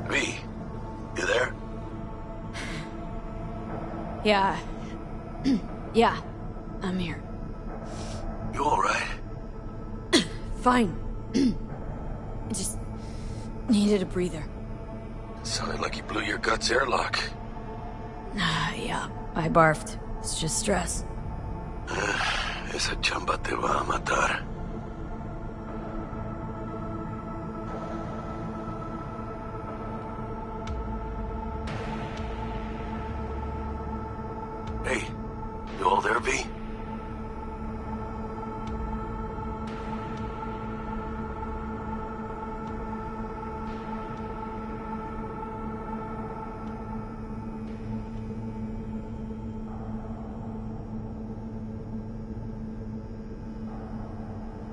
V, you there? Yeah. Yeah, I'm here. You alright? Fine. I just needed a breather. It sounded like you blew your guts airlock. Yeah, I barfed. It's just stress. Esa chamba te va a matar. Hey, you all there, V?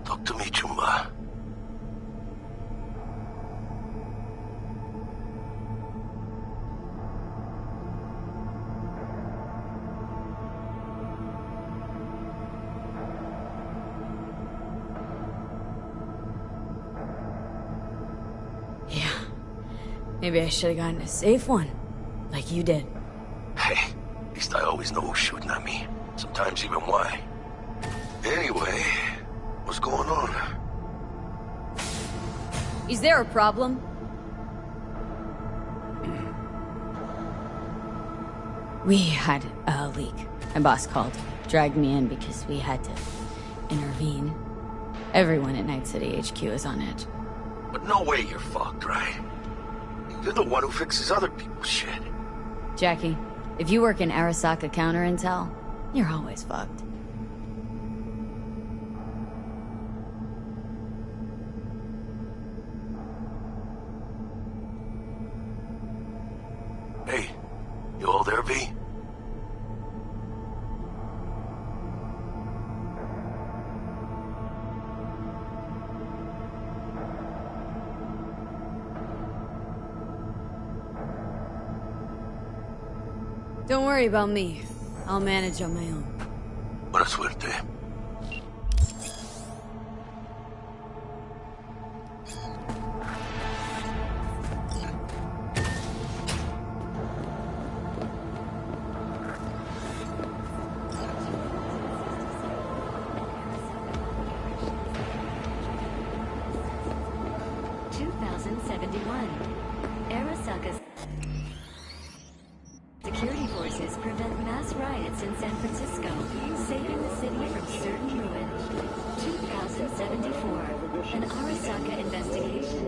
Talk to me, Chumba. Yeah. Maybe I should have gotten a safe one. Like you did. Hey, at least I always know who's shooting at me. Sometimes even why. Anyway, what's going on? Is there a problem? We had a leak. My boss called. Dragged me in because we had to intervene. Everyone at Night City HQ is on edge. But no way you're fucked, right? You're the one who fixes other people's shit. Jackie, if you work in Arasaka counter intel, you're always fucked. Hey, you all there, V? Don't worry about me. I'll manage on my own. Buena suerte. Arasaka's security forces prevent mass riots in San Francisco, saving the city from certain ruin. 2074, an Arasaka investigation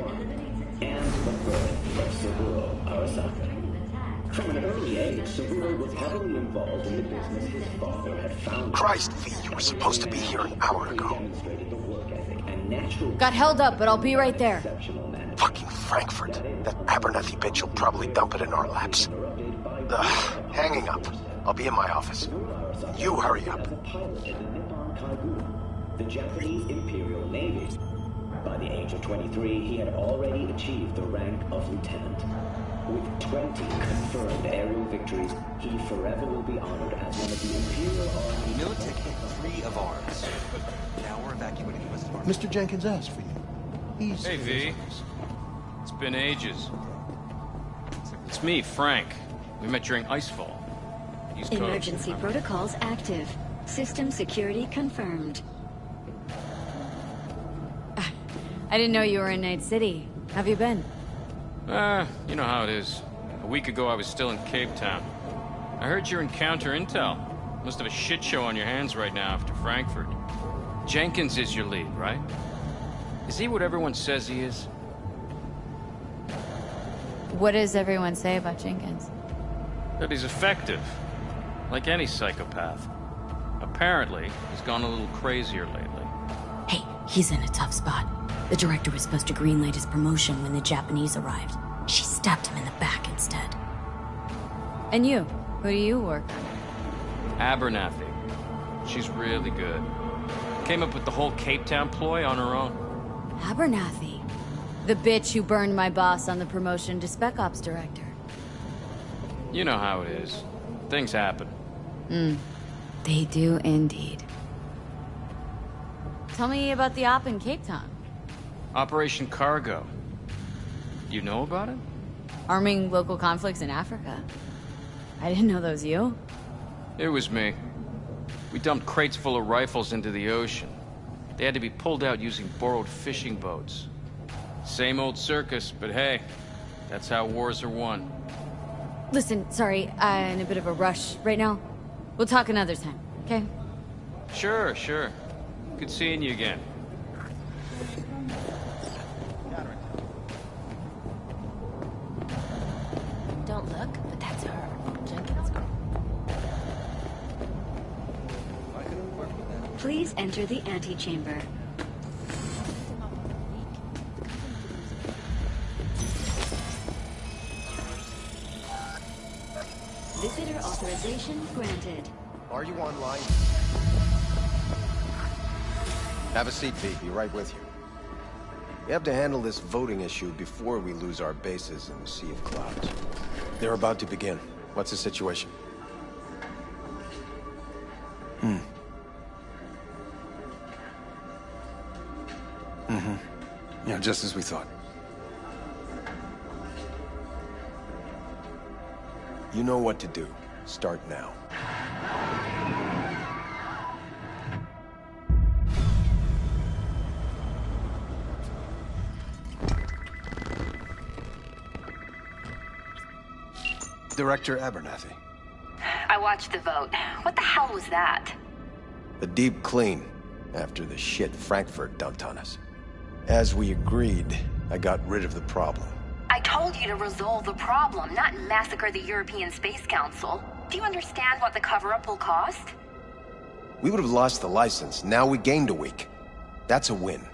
and the birth of Saburo Arasaka. From an early age, Saburo was heavily involved in the business his father had founded. Christ, V, you were supposed to be here an hour ago. Demonstrated the work ethic and natural Got held up, but I'll be right there. exceptional management. Fucking Frankfurt. That Abernathy bitch will probably dump it in our laps. Hanging up. I'll be in my office. You hurry up. As a pilot in the Nippon Kaigu, the Japanese Imperial Navy. By the age of 23, he had already achieved the rank of lieutenant. With 20 confirmed aerial victories, he forever will be honored as one of the Imperial Army. Militech hit 3 of ours. Now we're evacuating the rest of our... Mr. Jenkins asked for you. He's... Hey, V. It's been ages. It's me, Frank. We met during Icefall. East Coast. emergency protocols active. System security confirmed. I didn't know you were in Night City. Have you been? You know how it is. A week ago, I was still in Cape Town. I heard you're in counter intel. Must have a shit show on your hands right now after Frankfurt. Jenkins is your lead, right? Is he what everyone says he is? What does everyone say about Jenkins? That he's effective. Like any psychopath. Apparently, he's gone a little crazier lately. Hey, he's in a tough spot. The director was supposed to greenlight his promotion when the Japanese arrived. She stabbed him in the back instead. And you? Who do you work on? Abernathy. She's really good. Came up with the whole Cape Town ploy on her own. Abernathy. The bitch who burned my boss on the promotion to Spec Ops Director. You know how it is. Things happen. They do indeed. Tell me about the op in Cape Town. Operation Cargo. You know about it? Arming local conflicts in Africa. I didn't know that was you. It was me. We dumped crates full of rifles into the ocean. They had to be pulled out using borrowed fishing boats. Same old circus, but hey, that's how wars are won. Listen, sorry, I'm in a bit of a rush right now. We'll talk another time, okay? Sure, sure. Good seeing you again. Don't look, but that's her. Jenkins. Please enter the antechamber. Visitor authorization granted. Are you online? Have a seat, V. Be right with you. We have to handle this voting issue before we lose our bases in the Sea of Clouds. They're about to begin. What's the situation? Yeah, just as we thought. You know what to do. Start now. Director Abernathy. I watched the vote. What the hell was that? A deep clean after the shit Frankfurt dumped on us. As we agreed, I got rid of the problem. I told you to resolve the problem, not massacre the European Space Council. Do you understand what the cover-up will cost? We would have lost the license. Now we gained a week. That's a win.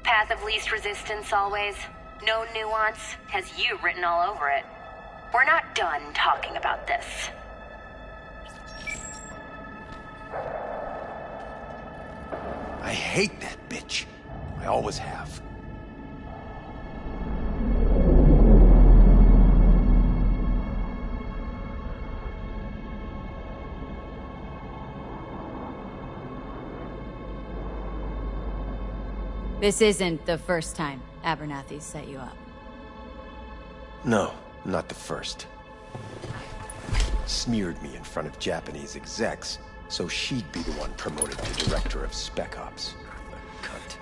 Path of least resistance always. No nuance. Has you written all over it. We're not done talking about this. I hate that bitch. I always have. This isn't the first time Abernathy set you up. No, not the first. Smeared me in front of Japanese execs, so she'd be the one promoted to Director of Spec Ops. The cunt.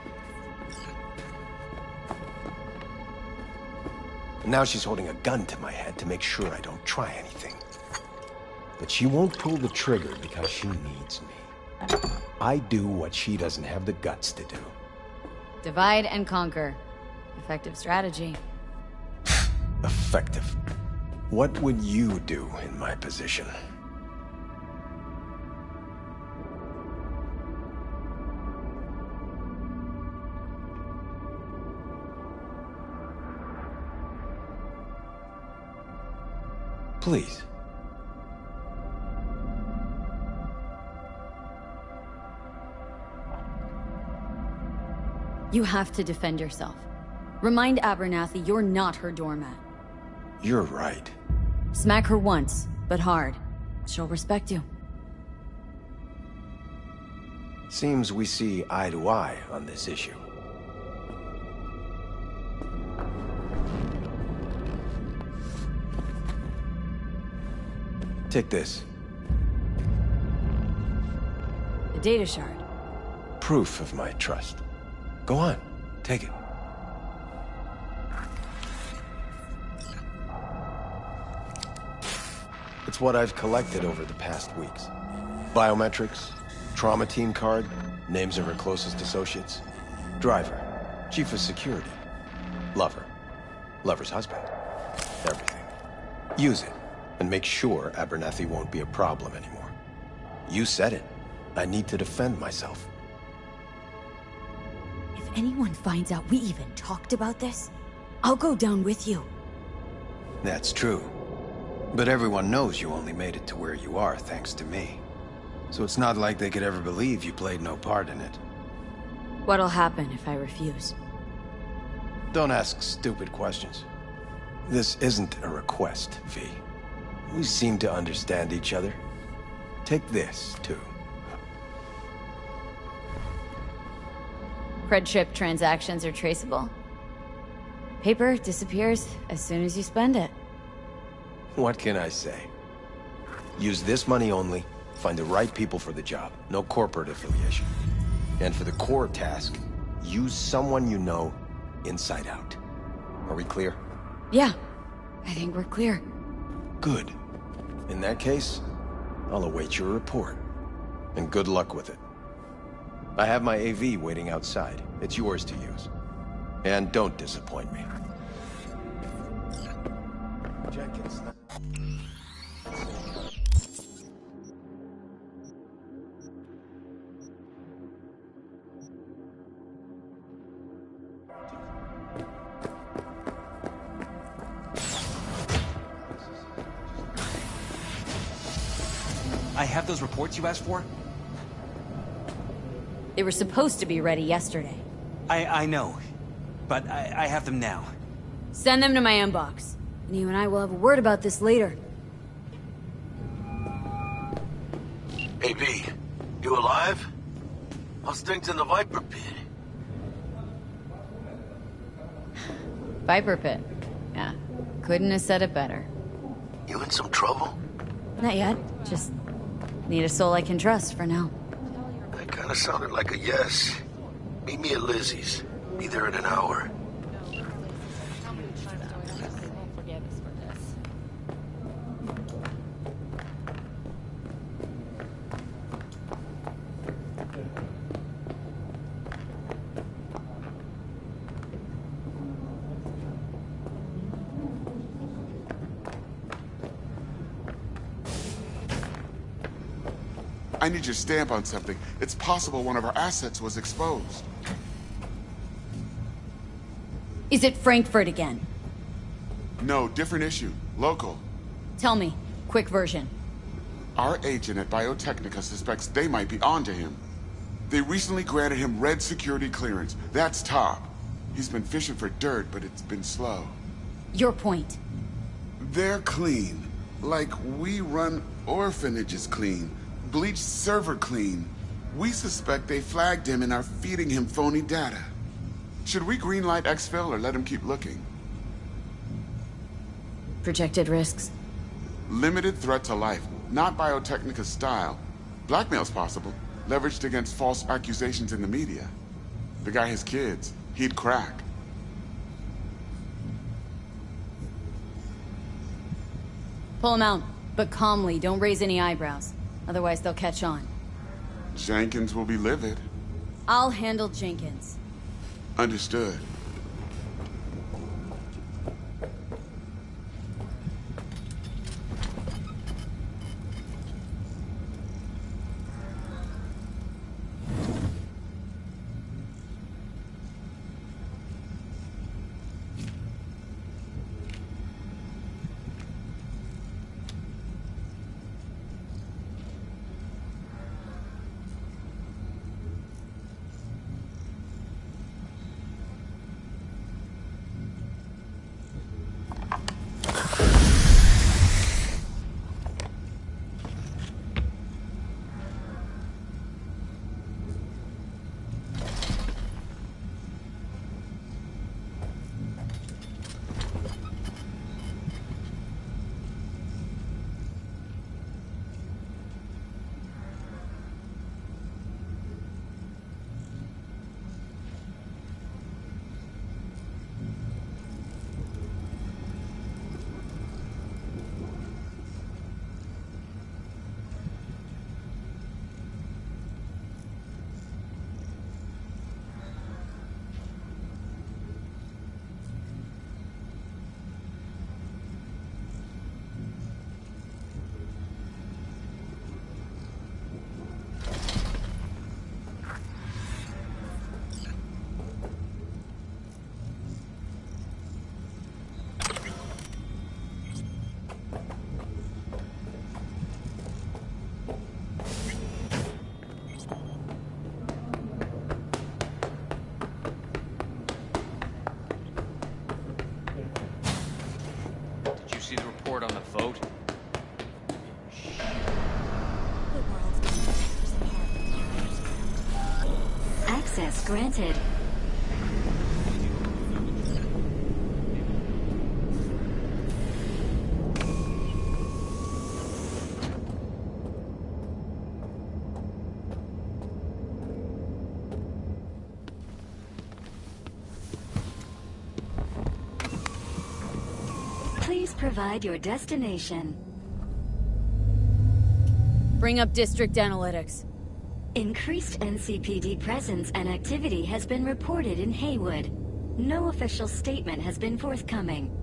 Now she's holding a gun to my head to make sure I don't try anything. But she won't pull the trigger because she needs me. I do what she doesn't have the guts to do. Divide and conquer. Effective strategy. Effective. What would you do in my position? Please. You have to defend yourself. Remind Abernathy you're not her doormat. You're right. Smack her once, but hard. She'll respect you. Seems we see eye to eye on this issue. Take this. A data shard. Proof of my trust. Go on, take it. It's what I've collected over the past weeks. Biometrics, trauma team card, names of her closest associates. Driver, chief of security. Lover, lover's husband. Everything. Use it, and make sure Abernathy won't be a problem anymore. You said it. I need to defend myself. If anyone finds out we even talked about this, I'll go down with you. That's true. But everyone knows you only made it to where you are thanks to me. So it's not like they could ever believe you played no part in it. What'll happen if I refuse? Don't ask stupid questions. This isn't a request, V. We seem to understand each other. Take this, too. Friendship transactions are traceable. Paper disappears as soon as you spend it. What can I say? Use this money only, find the right people for the job, no corporate affiliation. And for the core task, use someone you know inside out. Are we clear? Yeah, I think we're clear. Good. In that case, I'll await your report. And good luck with it. I have my AV waiting outside. It's yours to use. And don't disappoint me. Jenkins. I have those reports you asked for? They were supposed to be ready yesterday. I know. But I have them now. Send them to my inbox. And you and I will have a word about this later. Hey, B. You alive? How's things in the Viper Pit? Viper Pit. Yeah, couldn't have said it better. You in some trouble? Not yet. Just need a soul I can trust for now. That kinda sounded like a yes. Meet me at Lizzie's. Be there in an hour. I need your stamp on something. It's possible one of our assets was exposed. Is it Frankfurt again? No, different issue. Local. Tell me. Quick version. Our agent at Biotechnica suspects they might be onto him. They recently granted him red security clearance. That's top. He's been fishing for dirt, but it's been slow. Your point. They're clean. Like we run orphanages clean. Bleach server clean. We suspect they flagged him and are feeding him phony data. Should we greenlight exfil or let him keep looking? Projected risks. Limited threat to life, not Biotechnica's style. Blackmail's possible, leveraged against false accusations in the media. The guy has kids. He'd crack. Pull him out, but calmly. Don't raise any eyebrows. Otherwise, they'll catch on. Jenkins will be livid. I'll handle Jenkins. Understood. see the report on the vote? Access granted. Please provide your destination. Bring up district analytics. Increased NCPD presence and activity has been reported in Haywood. No official statement has been forthcoming.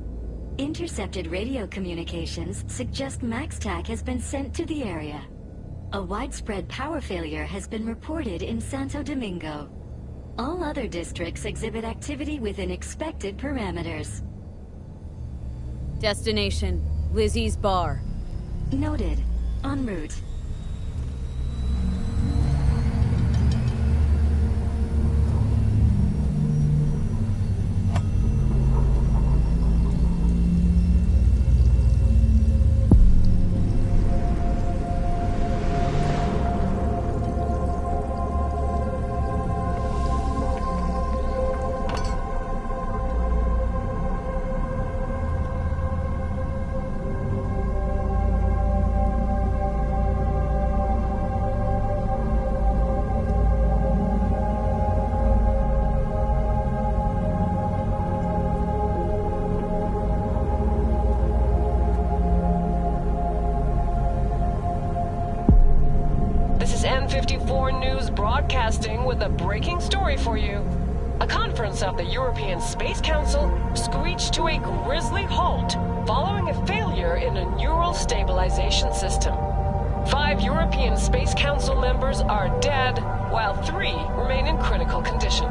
Intercepted radio communications suggest MaxTac has been sent to the area. A widespread power failure has been reported in Santo Domingo. All other districts exhibit activity within expected parameters. Destination, Lizzie's bar. Noted. En route. N54 News broadcasting with a breaking story for you. A conference of the European Space Council screeched to a grisly halt following a failure in a neural stabilization system. 5 European Space Council members are dead, while 3 remain in critical condition.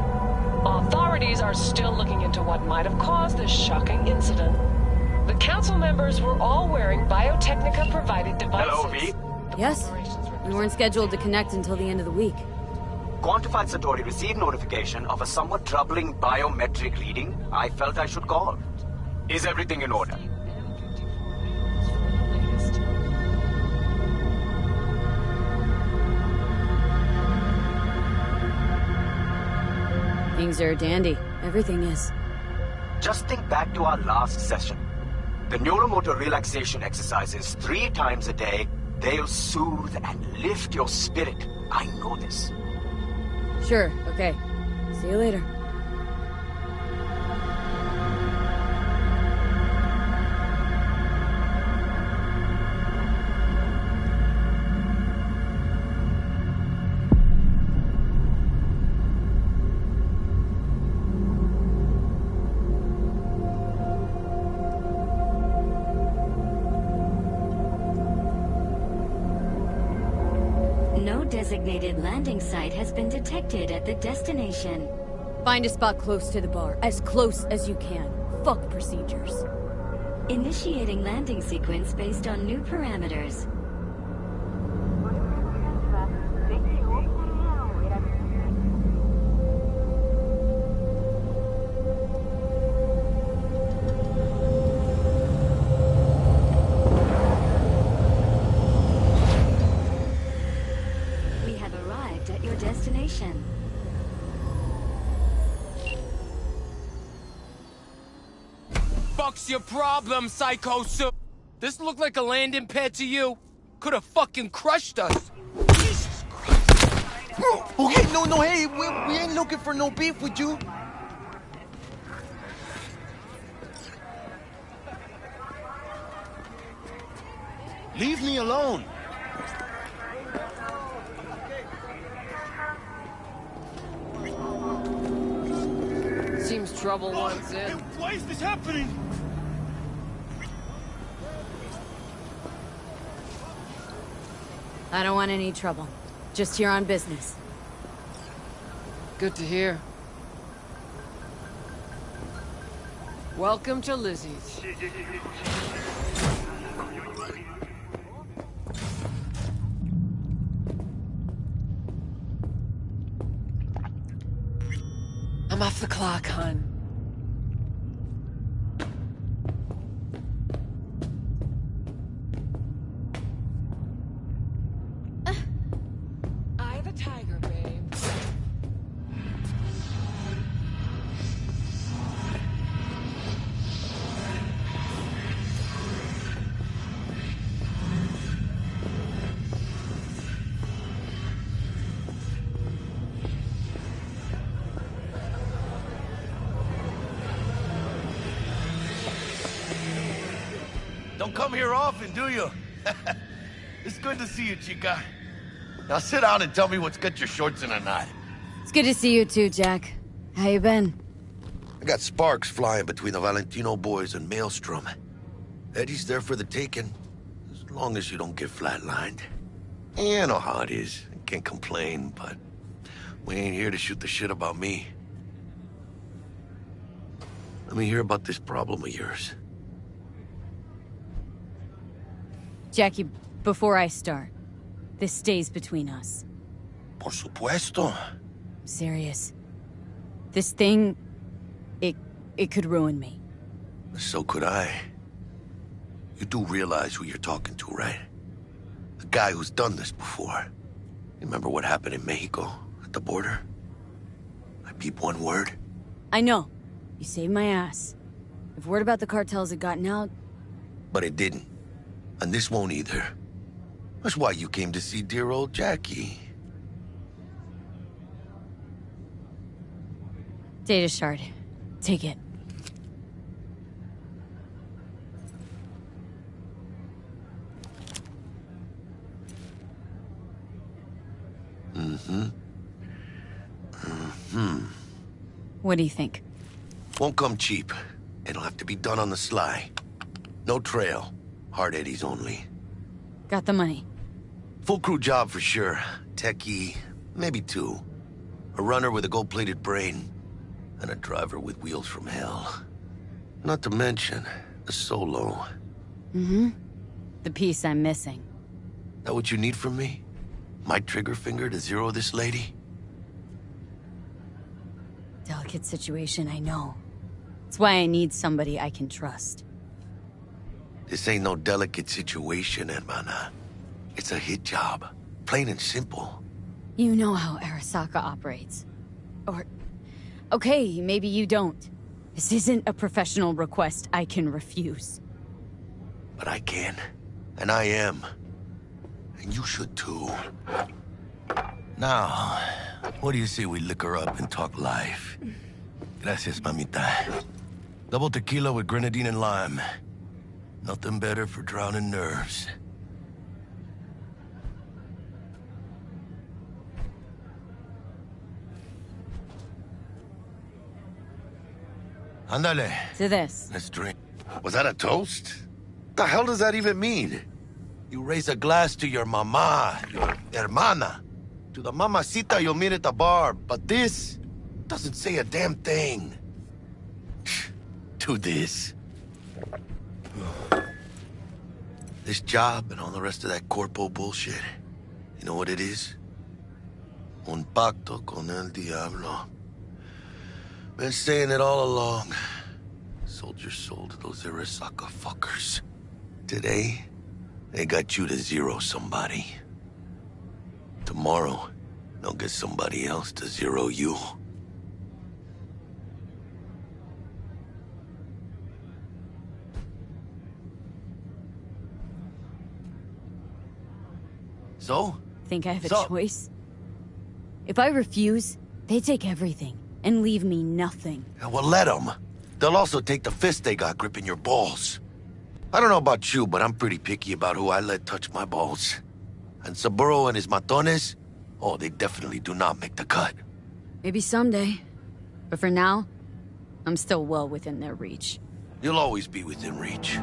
Authorities are still looking into what might have caused this shocking incident. The council members were all wearing Biotechnica-provided devices. Hello, V? Yes? We weren't scheduled to connect until the end of the week. Quantified Satori received notification of a somewhat troubling biometric reading. I felt I should call. Is everything in order? Things are dandy. Everything is. Just think back to our last session. The neuromotor relaxation exercises 3 times a day. They'll soothe and lift your spirit. I know this. Sure, okay. See you later. No designated landing site has been detected at the destination. Find a spot close to the bar. As close as you can. Fuck procedures. Initiating landing sequence based on new parameters. We have arrived at your destination. Fuck's your problem, Psycho Sue? This look like a landing pad to you? Could have fucking crushed us. Jesus Christ. Bro, okay, no, hey, we ain't looking for no beef with you. Leave me alone. Seems trouble wants in. Why is this happening? I don't want any trouble. Just here on business. Good to hear. Welcome to Lizzie's. I'm off the clock, hon. Don't come here often, do you? It's good to see you, chica. Now sit down and tell me what's got your shorts in a knot. It's good to see you too, Jack. How you been? I got sparks flying between the Valentino boys and Maelstrom. Eddie's there for the taking, as long as you don't get flatlined. You know how it is. I can't complain, but we ain't here to shoot the shit about me. Let me hear about this problem of yours. Jackie, before I start, this stays between us. Por supuesto. I'm serious. This thing, it could ruin me. So could I. You do realize who you're talking to, right? The guy who's done this before. Remember what happened in Mexico, at the border? I peep one word. I know. You saved my ass. If word about the cartels had gotten out... But it didn't. And this won't either. That's why you came to see dear old Jackie. Data shard. Take it. What do you think? Won't come cheap. It'll have to be done on the sly. No trail. Hard eddies only. Got the money. Full crew job for sure. Techie, maybe two. A runner with a gold-plated brain. And a driver with wheels from hell. Not to mention, a solo. Mm-hmm. The piece I'm missing. That what you need from me? My trigger finger to zero this lady? Delicate situation, I know. It's why I need somebody I can trust. This ain't no delicate situation, hermana. It's a hit job. Plain and simple. You know how Arasaka operates. Or... okay, maybe you don't. This isn't a professional request I can refuse. But I can. And I am. And you should too. Now, what do you say we liquor up and talk life? Gracias, mamita. Double tequila with grenadine and lime. Nothing better for drowning nerves. Ándale. To this. Let's drink. Was that a toast? The hell does that even mean? You raise a glass to your mama, your hermana. To the mamacita you'll meet at the bar, but this doesn't say a damn thing. To this. This job and all the rest of that corpo bullshit. You know what it is? Un pacto con el diablo. Been saying it all along. Sold your soul to those Arasaka fuckers. Today, they got you to zero somebody. Tomorrow, they'll get somebody else to zero you. So? Think I have a choice? If I refuse, they take everything and leave me nothing. Yeah, well, let them. They'll also take the fist they got gripping your balls. I don't know about you, but I'm pretty picky about who I let touch my balls. And Saburo and his matones, oh, they definitely do not make the cut. Maybe someday. But for now, I'm still well within their reach. You'll always be within reach.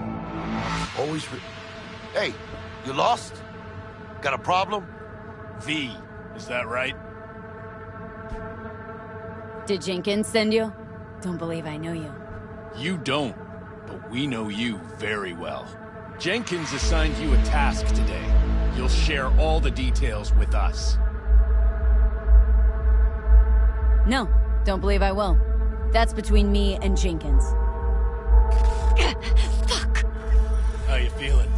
Always Hey, you lost? Got a problem? V, is that right? Did Jenkins send you? Don't believe I know you. You don't, but we know you very well. Jenkins assigned you a task today. You'll share all the details with us. No, don't believe I will. That's between me and Jenkins. Fuck! How you feeling?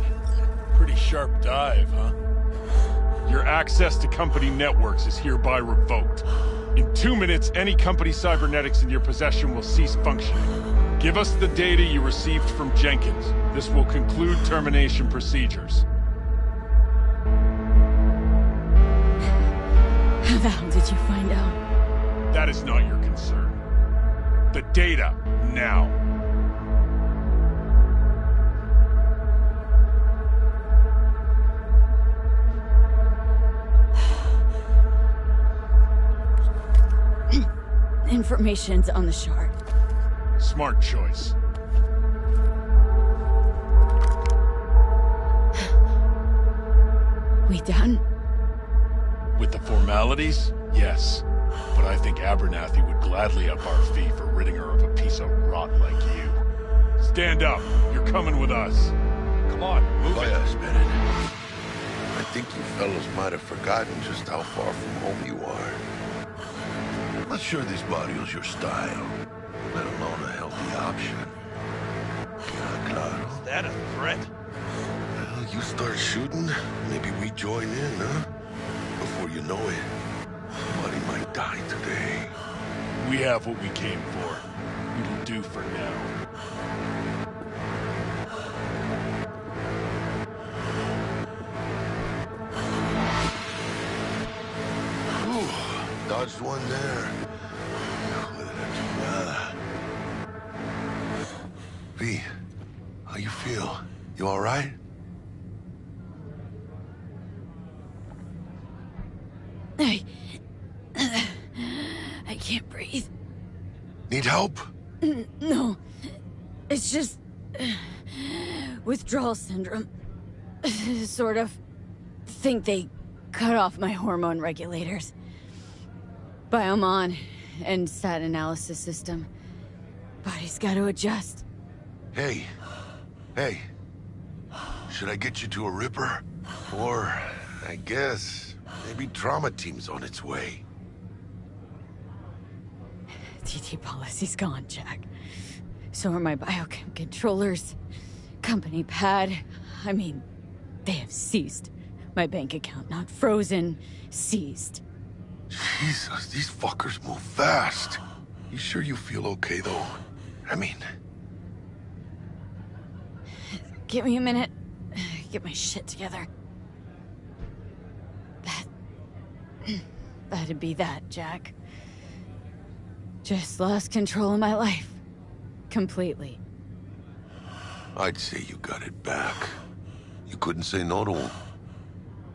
Pretty sharp dive, huh? Your access to company networks is hereby revoked. In 2 minutes, any company cybernetics in your possession will cease functioning. Give us the data you received from Jenkins. This will conclude termination procedures. How the hell did you find out? That is not your concern. The data, now. information's on the shard. Smart choice. We done? With the formalities? Yes. But I think Abernathy would gladly up our fee for ridding her of a piece of rot like you. Stand up. You're coming with us. Come on, move it. Yes, Bennett. I think you fellows might have forgotten just how far from home you are. Not sure this barrio's your style, let alone a healthy option. Claro. Is that a threat? Well, you start shooting, maybe we join in, huh? Before you know it, somebody might die today. We have what we came for. It'll do for now. Ooh, dodged one there. V, how you feel? You all right? I can't breathe. Need help? No. It's just... withdrawal syndrome. Sort of. Think they cut off my hormone regulators. Biomon and stat analysis system. Body's got to adjust. Hey. Hey. Should I get you to a Ripper? Or, I guess, maybe trauma team's on its way. TT policy's gone, Jack. So are my biochem controllers. Company pad. I mean, they have seized. My bank account, not frozen, seized. Jesus, these fuckers move fast. You sure you feel okay, though? I mean... Give me a minute. Get my shit together. That'd be that, Jack. Just lost control of my life. Completely. I'd say you got it back. You couldn't say no to them.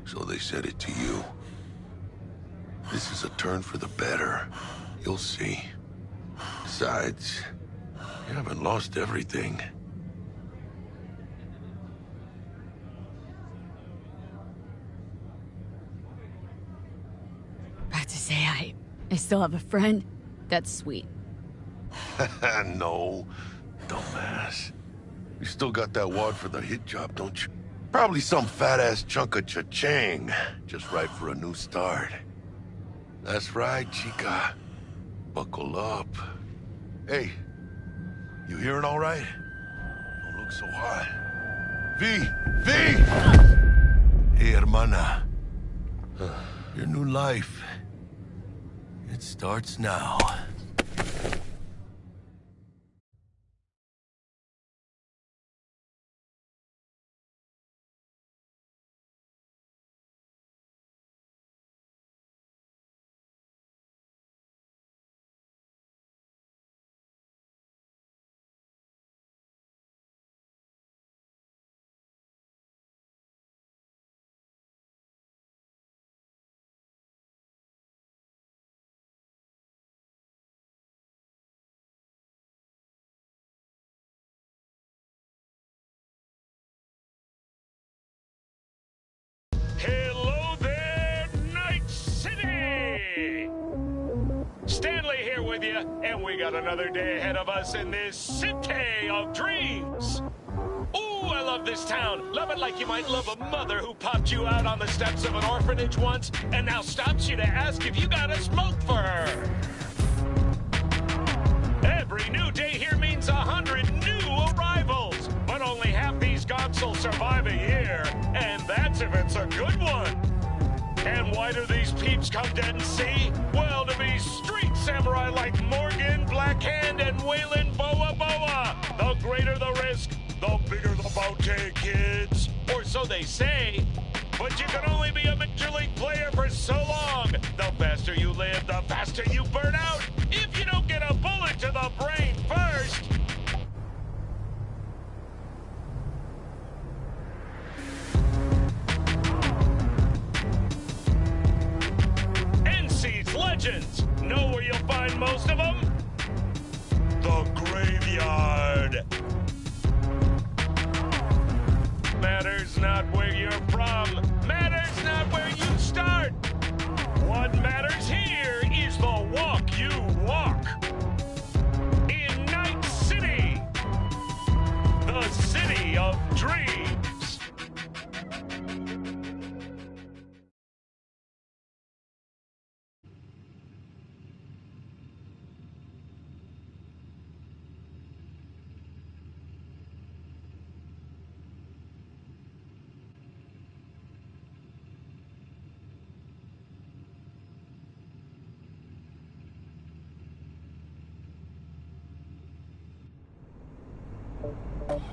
So they said it to you. This is a turn for the better. You'll see. Besides, you haven't lost everything. About to say I still have a friend. That's sweet. No, dumbass. You still got that wad for the hit job, don't you? Probably some fat-ass chunk of cha-ching. Just right for a new start. That's right, chica. Buckle up. Hey, you hearing all right? Don't look so hot. V! Hey, hermana. Your new life. It starts now. Hello there, Night City! Stanley here with you, and we got another day ahead of us in this city of dreams. Ooh, I love this town. Love it like you might love a mother who popped you out on the steps of an orphanage once and now stops you to ask if you got a smoke for her. Every new day here means 100 new arrivals, but only half these gonks will survive a year, and that's if it's a good one. And why do these peeps come dead and see? Well, to be street samurai like Morgan, Blackhand, and Waylon Boa Boa. The greater the risk, the bigger the bounty, kids. Or so they say. But you can only be a Major League player for so long. The faster you live, the faster you burn out. If you don't get a bullet to the brain first. NC's legends. Know where you'll find most of them?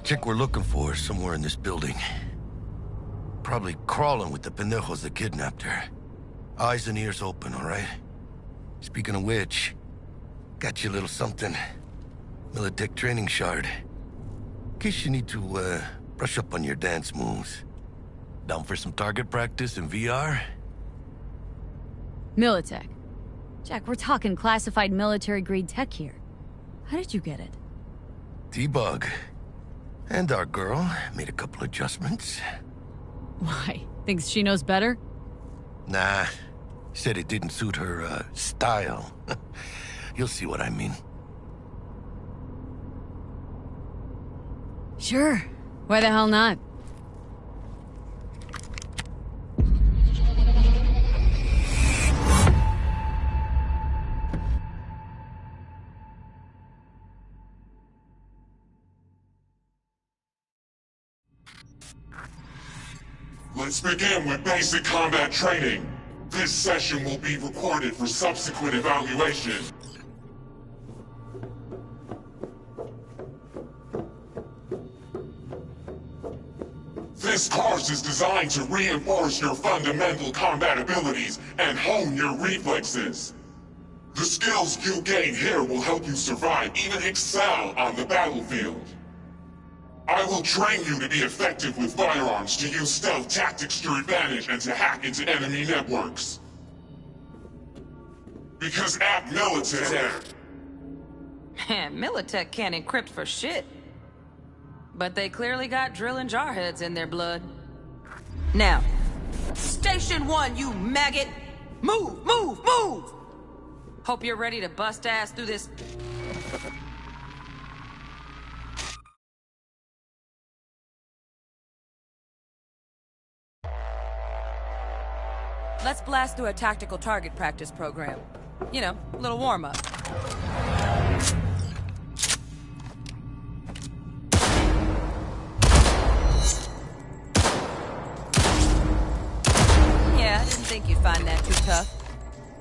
Chick we're looking for is somewhere in this building. Probably crawling with the pendejos that kidnapped her. Eyes and ears open, all right? Speaking of which, got you a little something. Militech training shard. In case you need to, brush up on your dance moves. Down for some target practice in VR? Militech. Jack, we're talking classified military-grade tech here. How did you get it? T-Bug. And our girl made a couple adjustments. Why? Thinks she knows better? Nah. Said it didn't suit her, style. You'll see what I mean. Sure. Why the hell not? Let's begin with basic combat training. This session will be recorded for subsequent evaluation. This course is designed to reinforce your fundamental combat abilities and hone your reflexes. The skills you gain here will help you survive, even excel on the battlefield. I will train you to be effective with firearms, to use stealth tactics to your advantage, and to hack into enemy networks. Because at Militech... Man, Militech can't encrypt for shit. But they clearly got drill and jarheads in their blood. Now, Station 1, you maggot! Move, move, move! Hope you're ready to bust ass through this... Let's blast through a tactical target practice program. You know, a little warm-up. Yeah, I didn't think you'd find that too tough.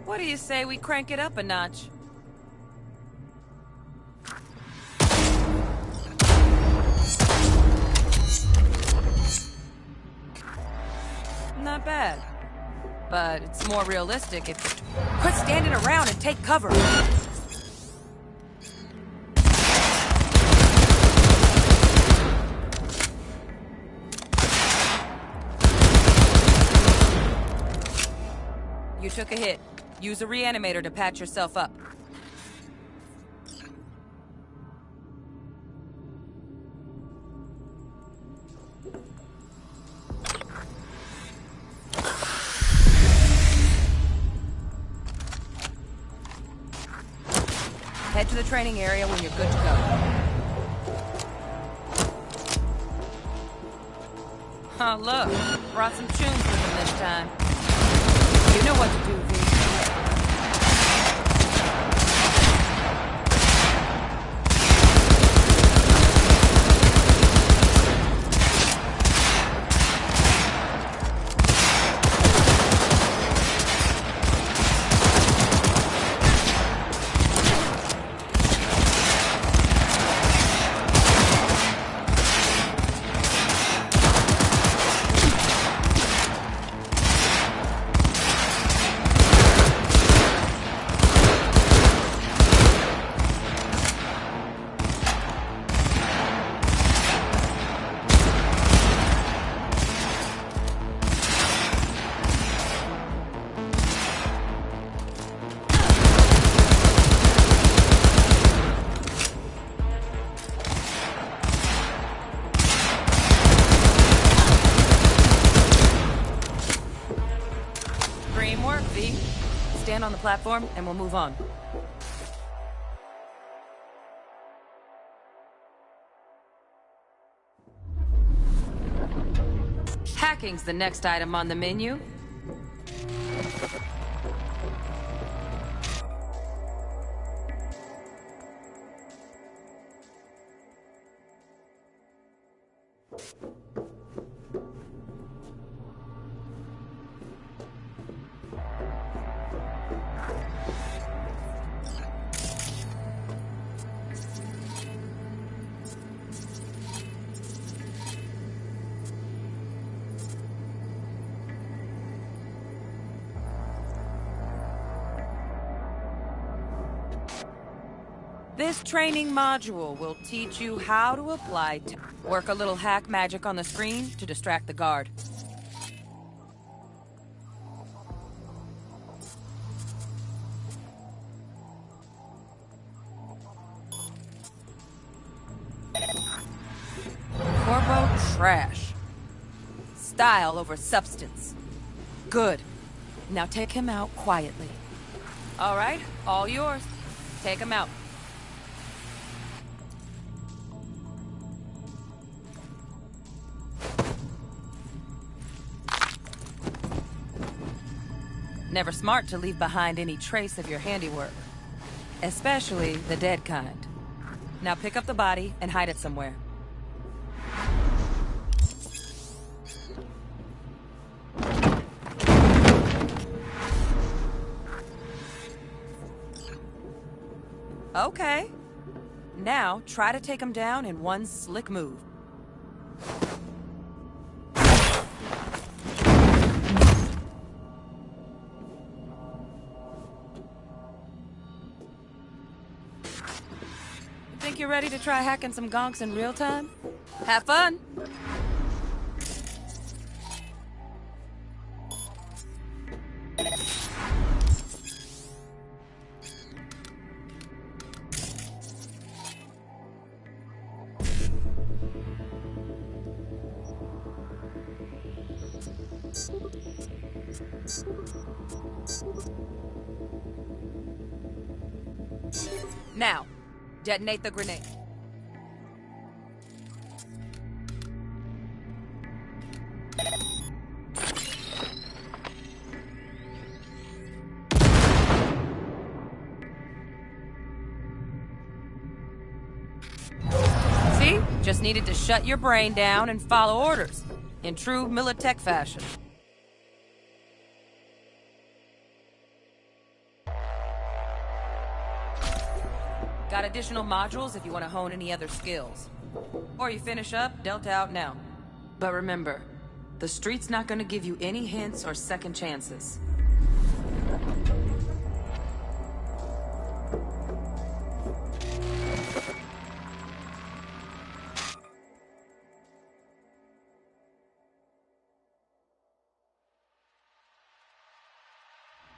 What do you say we crank it up a notch? Not bad. But it's more realistic if you quit standing around and take cover. You took a hit. Use a reanimator to patch yourself up. Head to the training area when you're good to go. Oh, look. Brought some tunes with them this time. You know what to do, V. Stand on the platform, and we'll move on. Hacking's the next item on the menu. This training module will teach you how to apply work a little hack magic on the screen to distract the guard. Corpo trash. Style over substance. Good. Now take him out quietly. All right, all yours. Take him out. Never smart to leave behind any trace of your handiwork. Especially the dead kind. Now pick up the body and hide it somewhere. Okay. Now, try to take him down in one slick move. Think you're ready to try hacking some gonks in real time? Have fun! Now, detonate the grenade. See? Just needed to shut your brain down and follow orders. In true Militech fashion. Got additional modules if you want to hone any other skills. Or you finish up, Delta out now. But remember, the street's not gonna give you any hints or second chances.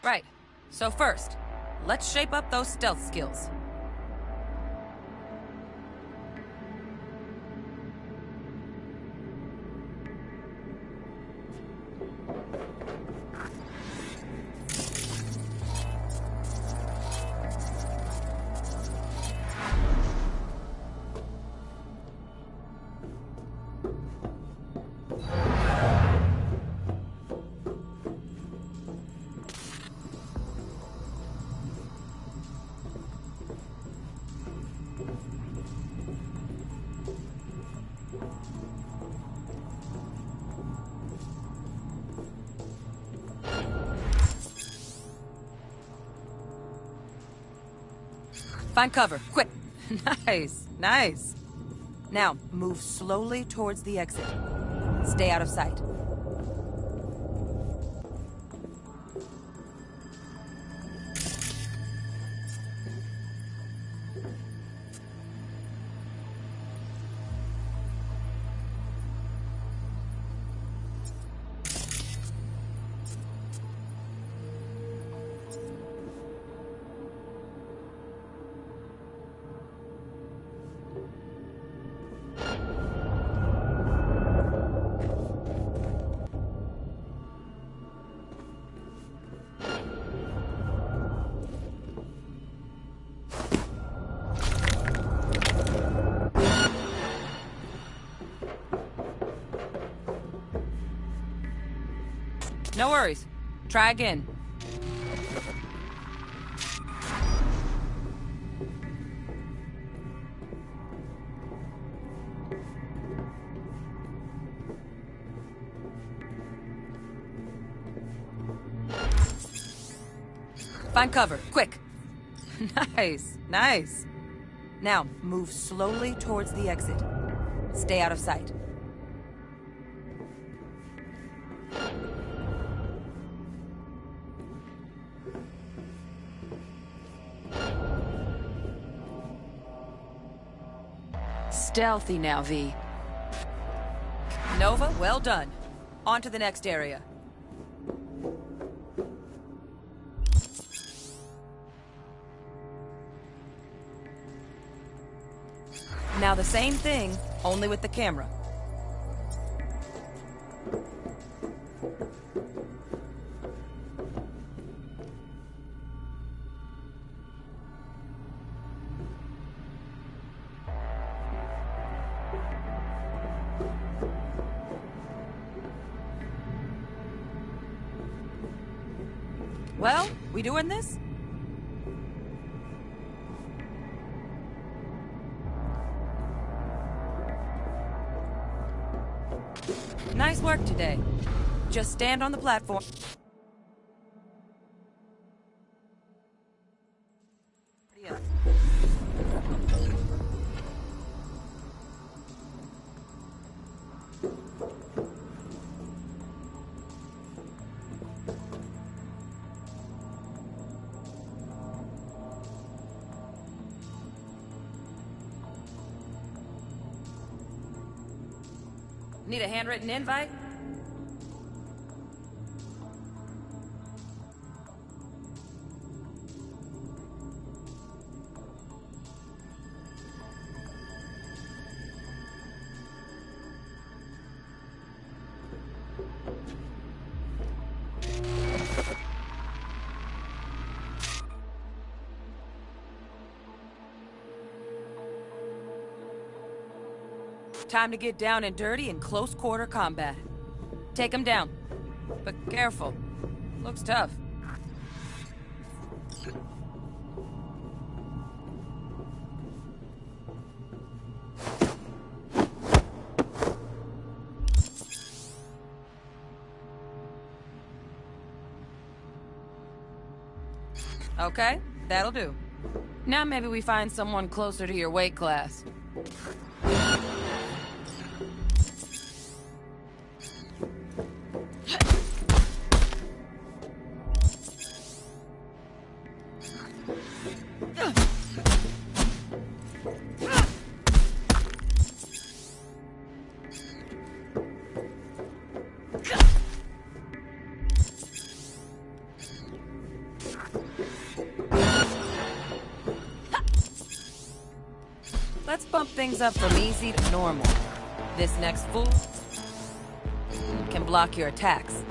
Right. So first, let's shape up those stealth skills. Find cover, quick. Nice, nice. Now, move slowly towards the exit. Stay out of sight. No worries. Try again. Find cover, quick. Nice, nice. Now, move slowly towards the exit. Stay out of sight. stealthy now, V. Nova, well done. On to the next area. Now the same thing, only with the camera. Well, we doing this? Nice work today. Just stand on the platform. Need a handwritten invite? Time to get down and dirty in close quarter combat. Take him down. But careful. Looks tough. Okay, that'll do. Now maybe we find someone closer to your weight class. Let's bump things up from easy to normal. This next fool can block your attacks.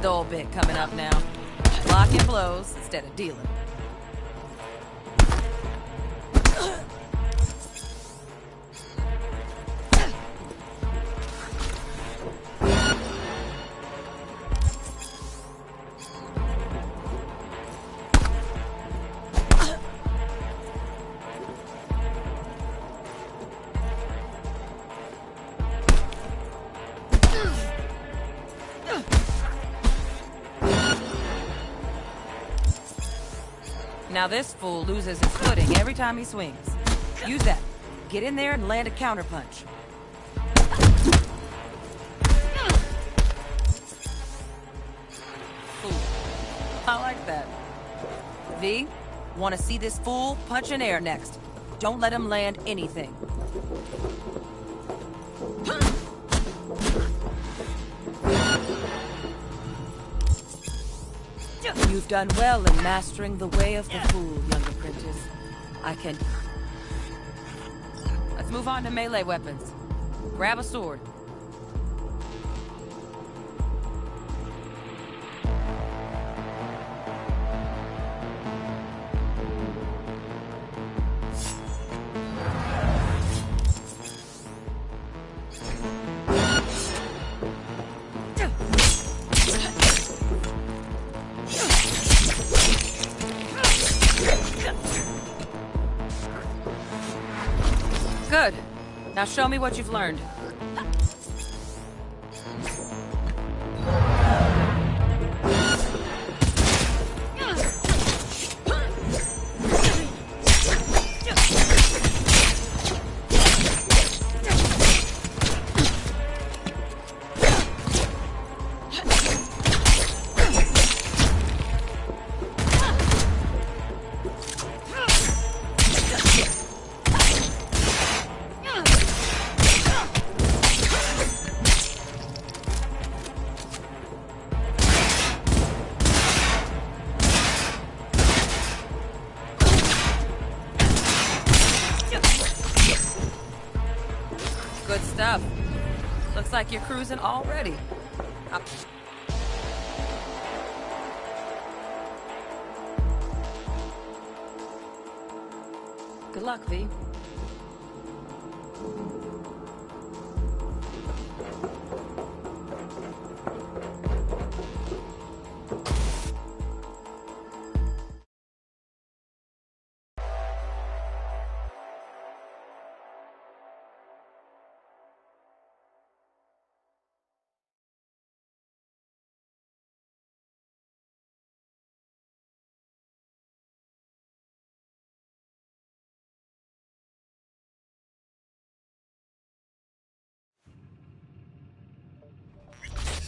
Dull bit coming up now. Blocking blows instead of dealing. Now this fool loses his footing every time he swings. Use that. Get in there and land a counterpunch. Ooh, I like that. V, want to see this fool punch in air next. Don't let him land anything. You've done well in mastering the way of the fool, young apprentice. I can... Let's move on to melee weapons. Grab a sword. Good. Now show me what you've learned. stuff. Looks like you're cruising already. Good luck, V.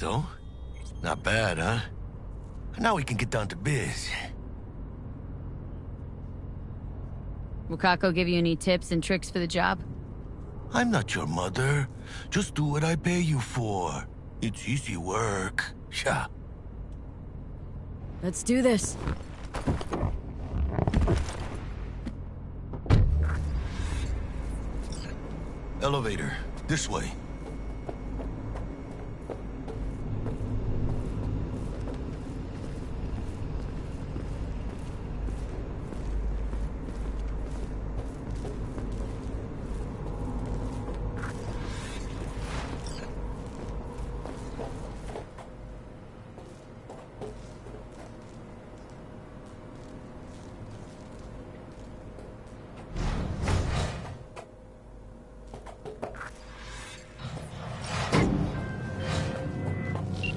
So? Not bad, huh? Now we can get down to biz. Will Kako give you any tips and tricks for the job? I'm not your mother. Just do what I pay you for. It's easy work. Yeah. Let's do this. Elevator. This way.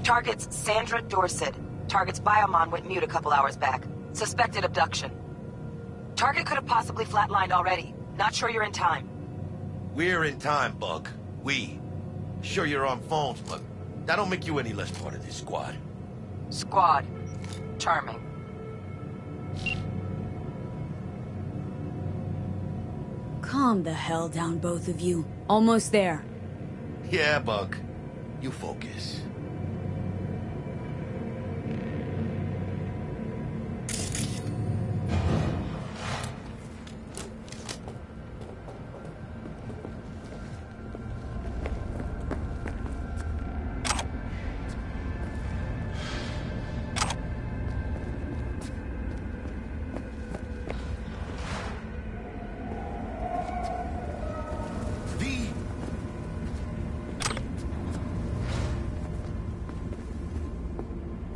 Target's Sandra Dorset. Target's biomon went mute a couple hours back. Suspected abduction. Target could have possibly flatlined already. Not sure you're in time. We're in time, Bug. We. Sure you're on phones, but that don't make you any less part of this squad. Squad. Charming. Calm the hell down, both of you. Almost there. Yeah, Bug. You focus.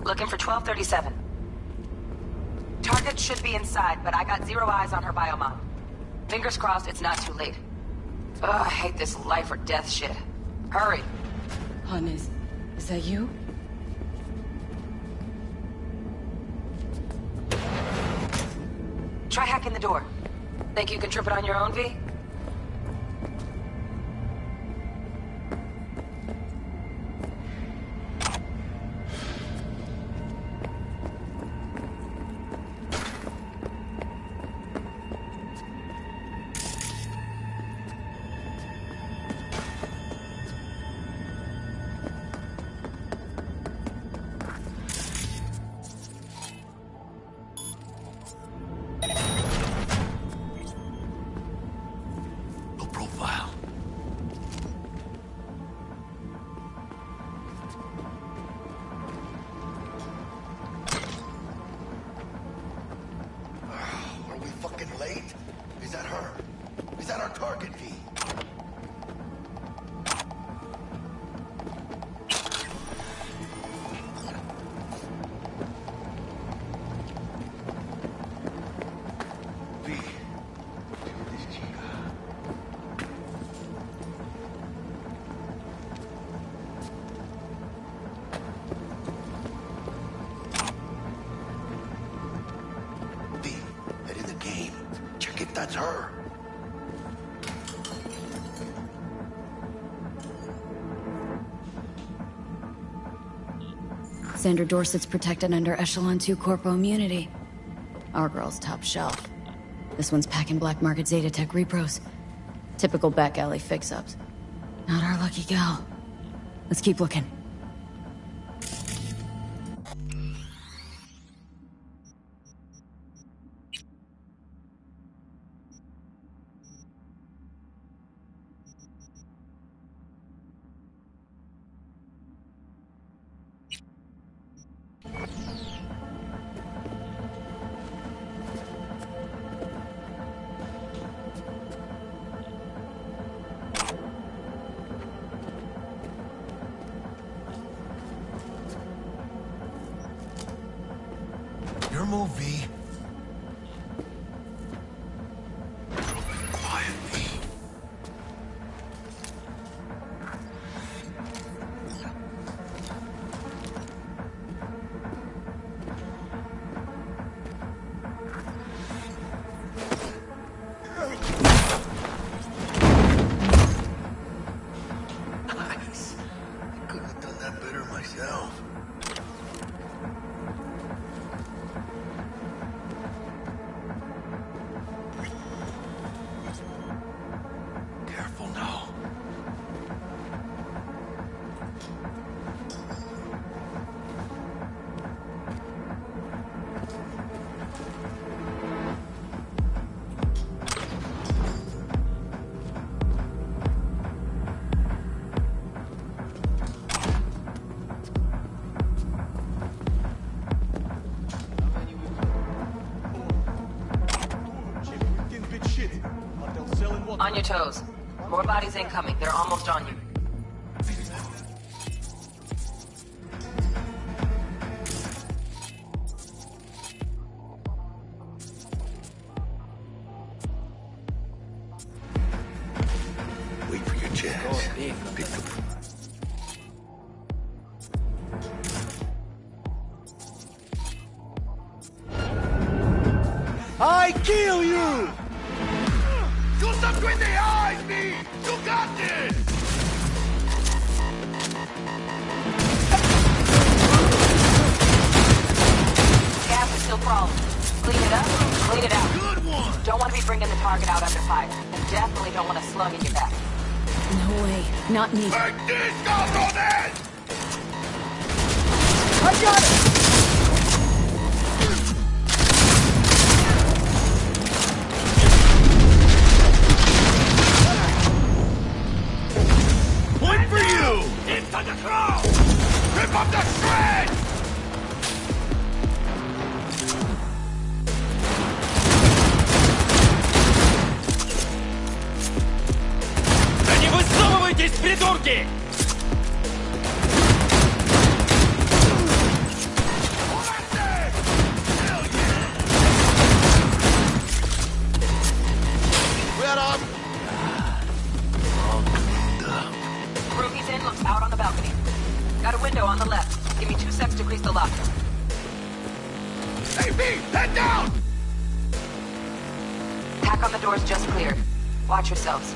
Looking for 1237. Target should be inside, but I got zero eyes on her biomon. Fingers crossed it's not too late. Ugh, I hate this life or death shit. Hurry. Hun, is that you? Try hacking the door. Think you can trip it on your own, V? That's her. Sandra Dorset's protected under Echelon 2 Corpo immunity. Our girl's top shelf. This one's packing black market Zeta Tech repros. Typical back alley fix-ups. Not our lucky gal. Let's keep looking. On your toes. More bodies incoming. They're almost on you. Wait for your chance. Pick the... I kill you! Do something with the eyes, me! You got this! Gas is still crawling. Clean it up, clean it out. Good one! Don't want to be bringing the target out under fire. And definitely don't want a slug in your back. No way. Not me. Make this go on it! I got it! Point for you! Into the crowd! Rip up the shred! Да не высовывайтесь, придурки! Rookie's in, looks out on the balcony. Got a window on the left. Give me 2 seconds to grease the lock. Hey, B! Head down! Pack on the doors just cleared. Watch yourselves.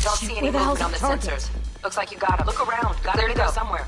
Don't see any where the hell's movement on the the target? sensors. Looks like you got him. Look around. Got to go somewhere.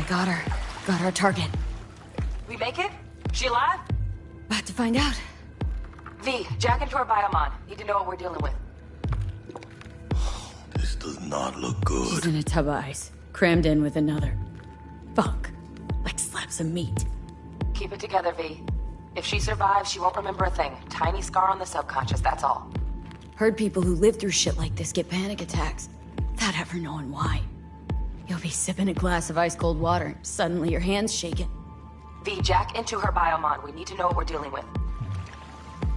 got her. Got our target. We make it? She alive? About to find out. V, jack into her biomon. Need to know what we're dealing with. This does not look good. She's in a tub of ice, crammed in with another. Fuck. Like slabs of meat. Keep it together, V. If she survives, she won't remember a thing. Tiny scar on the subconscious, that's all. Heard people who live through shit like this get panic attacks, without ever knowing why. You'll be sipping a glass of ice-cold water, and suddenly your hand's shaking. V, jack into her biomon. We need to know what we're dealing with.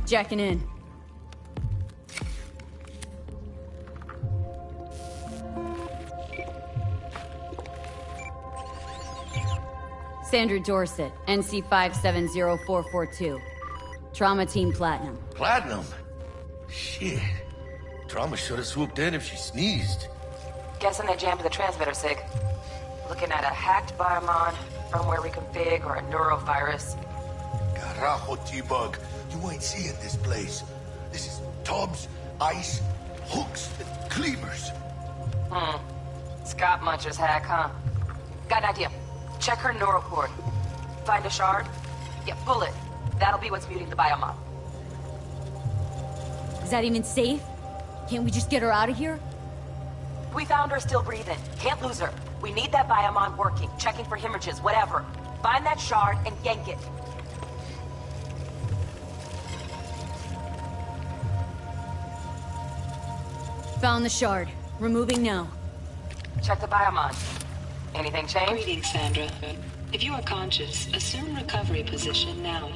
Jacking in. Sandra Dorset, NC570442. Trauma Team Platinum. Platinum? Shit. Trauma should have swooped in if she sneezed. Guessing they jammed the transmitter, Sig. Looking at a hacked biomon, firmware reconfig, or a neurovirus. Carajo, T-Bug. You ain't seeing this place. This is tubs, ice, hooks, and cleavers. Scott Muncher's hack, huh? Got an idea. Check her neural cord. Find a shard? Yeah, pull it. That'll be what's muting the biomon. Is that even safe? Can't we just get her out of here? We found her still breathing. Can't lose her. We need that biomon working, checking for hemorrhages, whatever. Find that shard and yank it. Found the shard. Removing now. Check the biomon. Anything change? Greetings, Sandra. If you are conscious, assume recovery position now.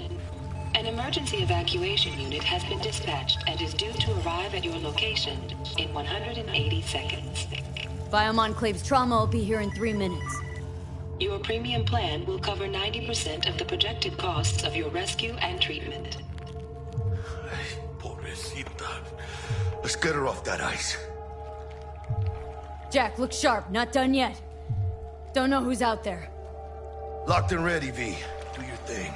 An emergency evacuation unit has been dispatched and is due to arrive at your location in 180 seconds. Biomon claims trauma will be here in 3 minutes. Your premium plan will cover 90% of the projected costs of your rescue and treatment. Pobrecita. Let's get her off that ice. Jack, look sharp. Not done yet. Don't know who's out there. Locked and ready, V. Do your thing.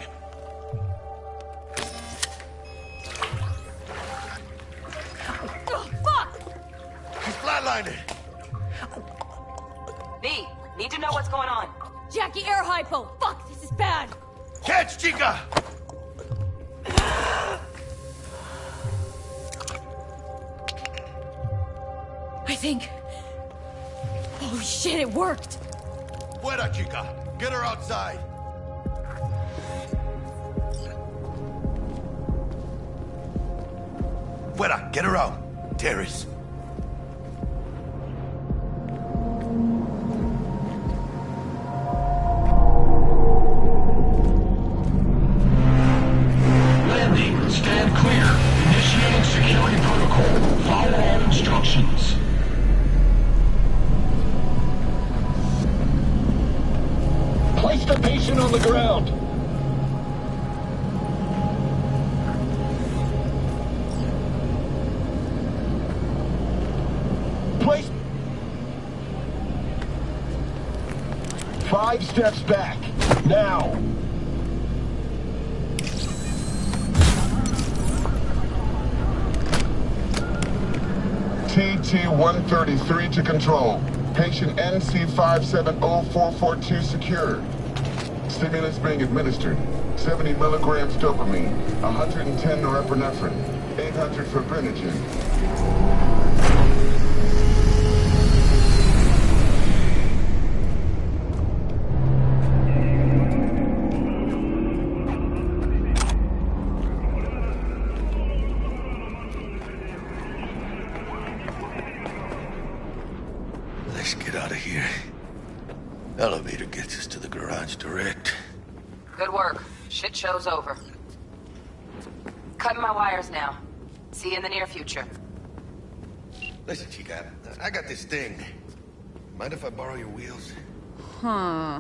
Oh, fuck! He's flatlined. V, need to know what's going on. Jackie, air hypo! Fuck, this is bad! Catch, chica! I think... Holy shit, it worked! Fuera, chica! Get her outside! Fuera! Get her out! Terrace! Landing. Stand clear. Initiating security protocol. Follow all instructions. Place the patient on the ground. Place... 5 steps back. Now. TT-133 to control. Patient NC570442 secured. Stimulants being administered. 70 milligrams dopamine, 110 norepinephrine, 800 fibrinogen. Let's get out of here. Elevator gets us to the garage direct. Good work. Shit show's over. Cutting my wires now. See you in the near future. Listen, chica, I got this thing. Mind if I borrow your wheels? Huh.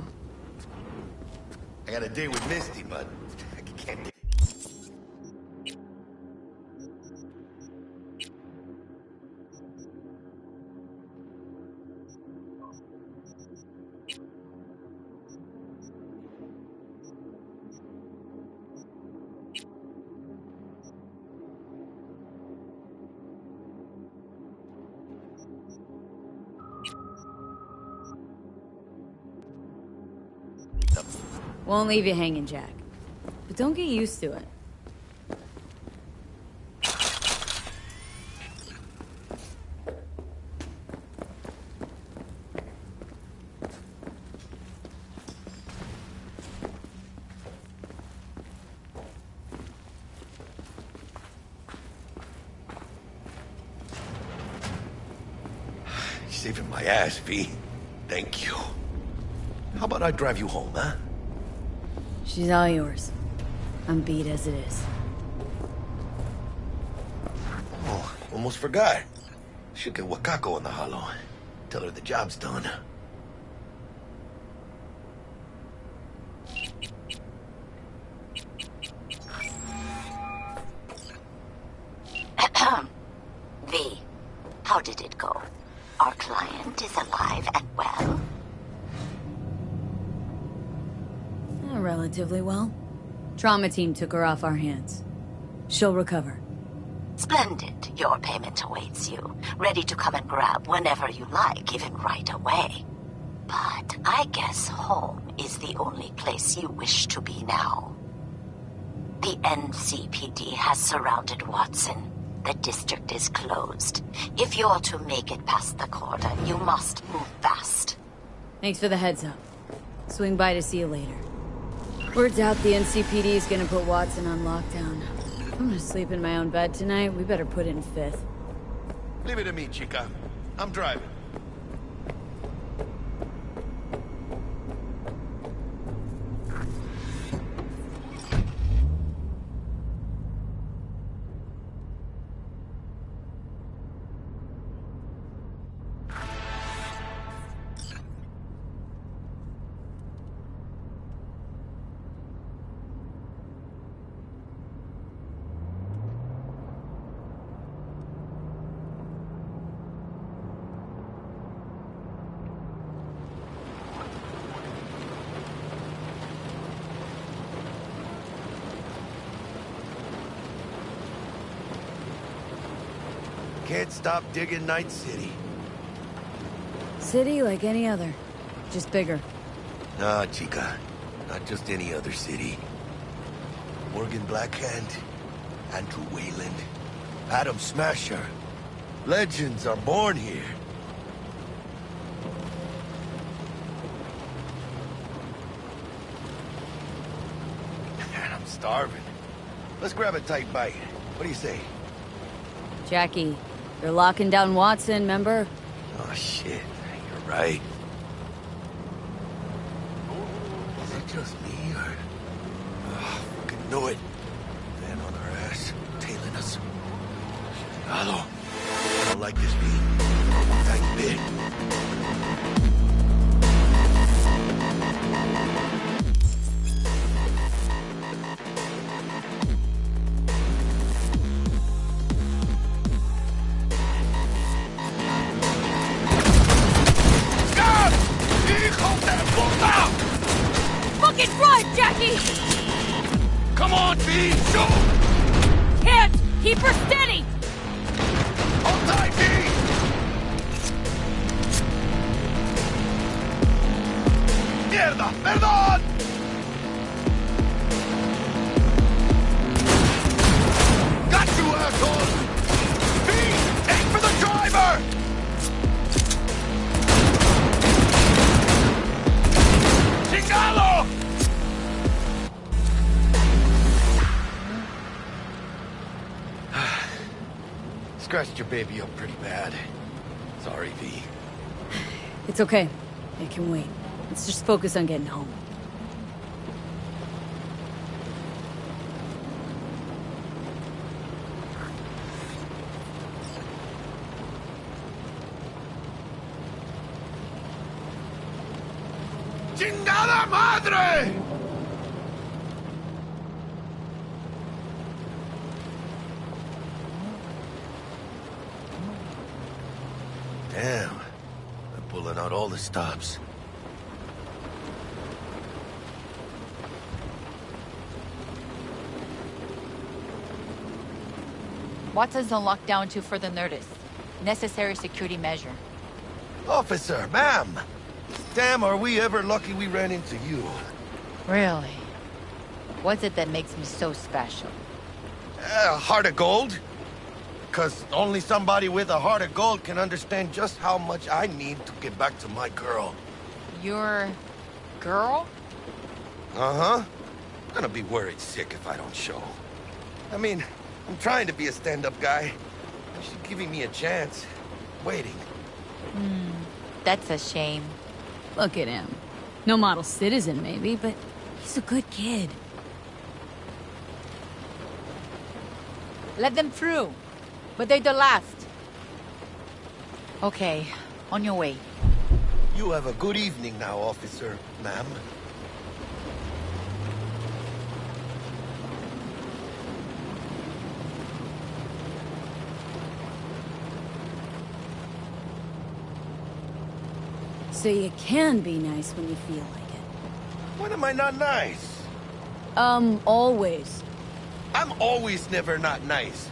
I got a date with Misty, but I can't get... Won't leave you hanging, Jack. But don't get used to it. Saving my ass, V. Thank you. How about I drive you home, huh? She's all yours. I'm beat as it is. Oh, almost forgot. Should get Wakako in the hollow. Tell her the job's done. V, how did it go? Our client is alive and well? Relatively well. Trauma team took her off our hands. She'll recover. Splendid. Your payment awaits you. Ready to come and grab whenever you like, even right away. But I guess home is the only place you wish to be now. The NCPD has surrounded Watson. The district is closed. If you're to make it past the cordon, you must move fast. Thanks for the heads up. Swing by to see you later. Word's out the NCPD is gonna put Watson on lockdown. I'm gonna sleep in my own bed tonight. We better put it in fifth. Leave it to me, chica. I'm driving. Can't stop digging Night City. City like any other, just bigger. Nah, chica. Not just any other city. Morgan Blackhand, Andrew Wayland, Adam Smasher. Legends are born here. Man, I'm starving. Let's grab a tight bite. What do you say? Jackie, they're locking down Watson, remember? Oh, shit. You're right. Is it just me, or... Oh, fucking knew it. Man on our ass, tailing us. Hello. I don't like this beat. Tight bit. Fucking run, Jackie! Come on, V! Go! Can't! Keep her steady! Hold tight, V! Mierda! Perdón! Got you, asshole! V! Aim for the driver! Chingalo! Scratched your baby up pretty bad. Sorry, V. It's okay. It can wait. Let's just focus on getting home. ¡Chingada madre! Damn. I'm pulling out all the stops. Watson's on lockdown to further notice. Necessary security measure. Officer, ma'am! Damn, are we ever lucky we ran into you. Really? What's it that makes me so special? A heart of gold? Because only somebody with a heart of gold can understand just how much I need to get back to my girl. Your... girl? Uh-huh. I'm gonna be worried sick if I don't show. I mean, I'm trying to be a stand-up guy. She's giving me a chance. Waiting. That's a shame. Look at him. No model citizen, maybe, but he's a good kid. Let them through. But they're the last. Okay, on your way. You have a good evening now, officer, ma'am. So you can be nice when you feel like it. When am I not nice? Always. I'm always never not nice.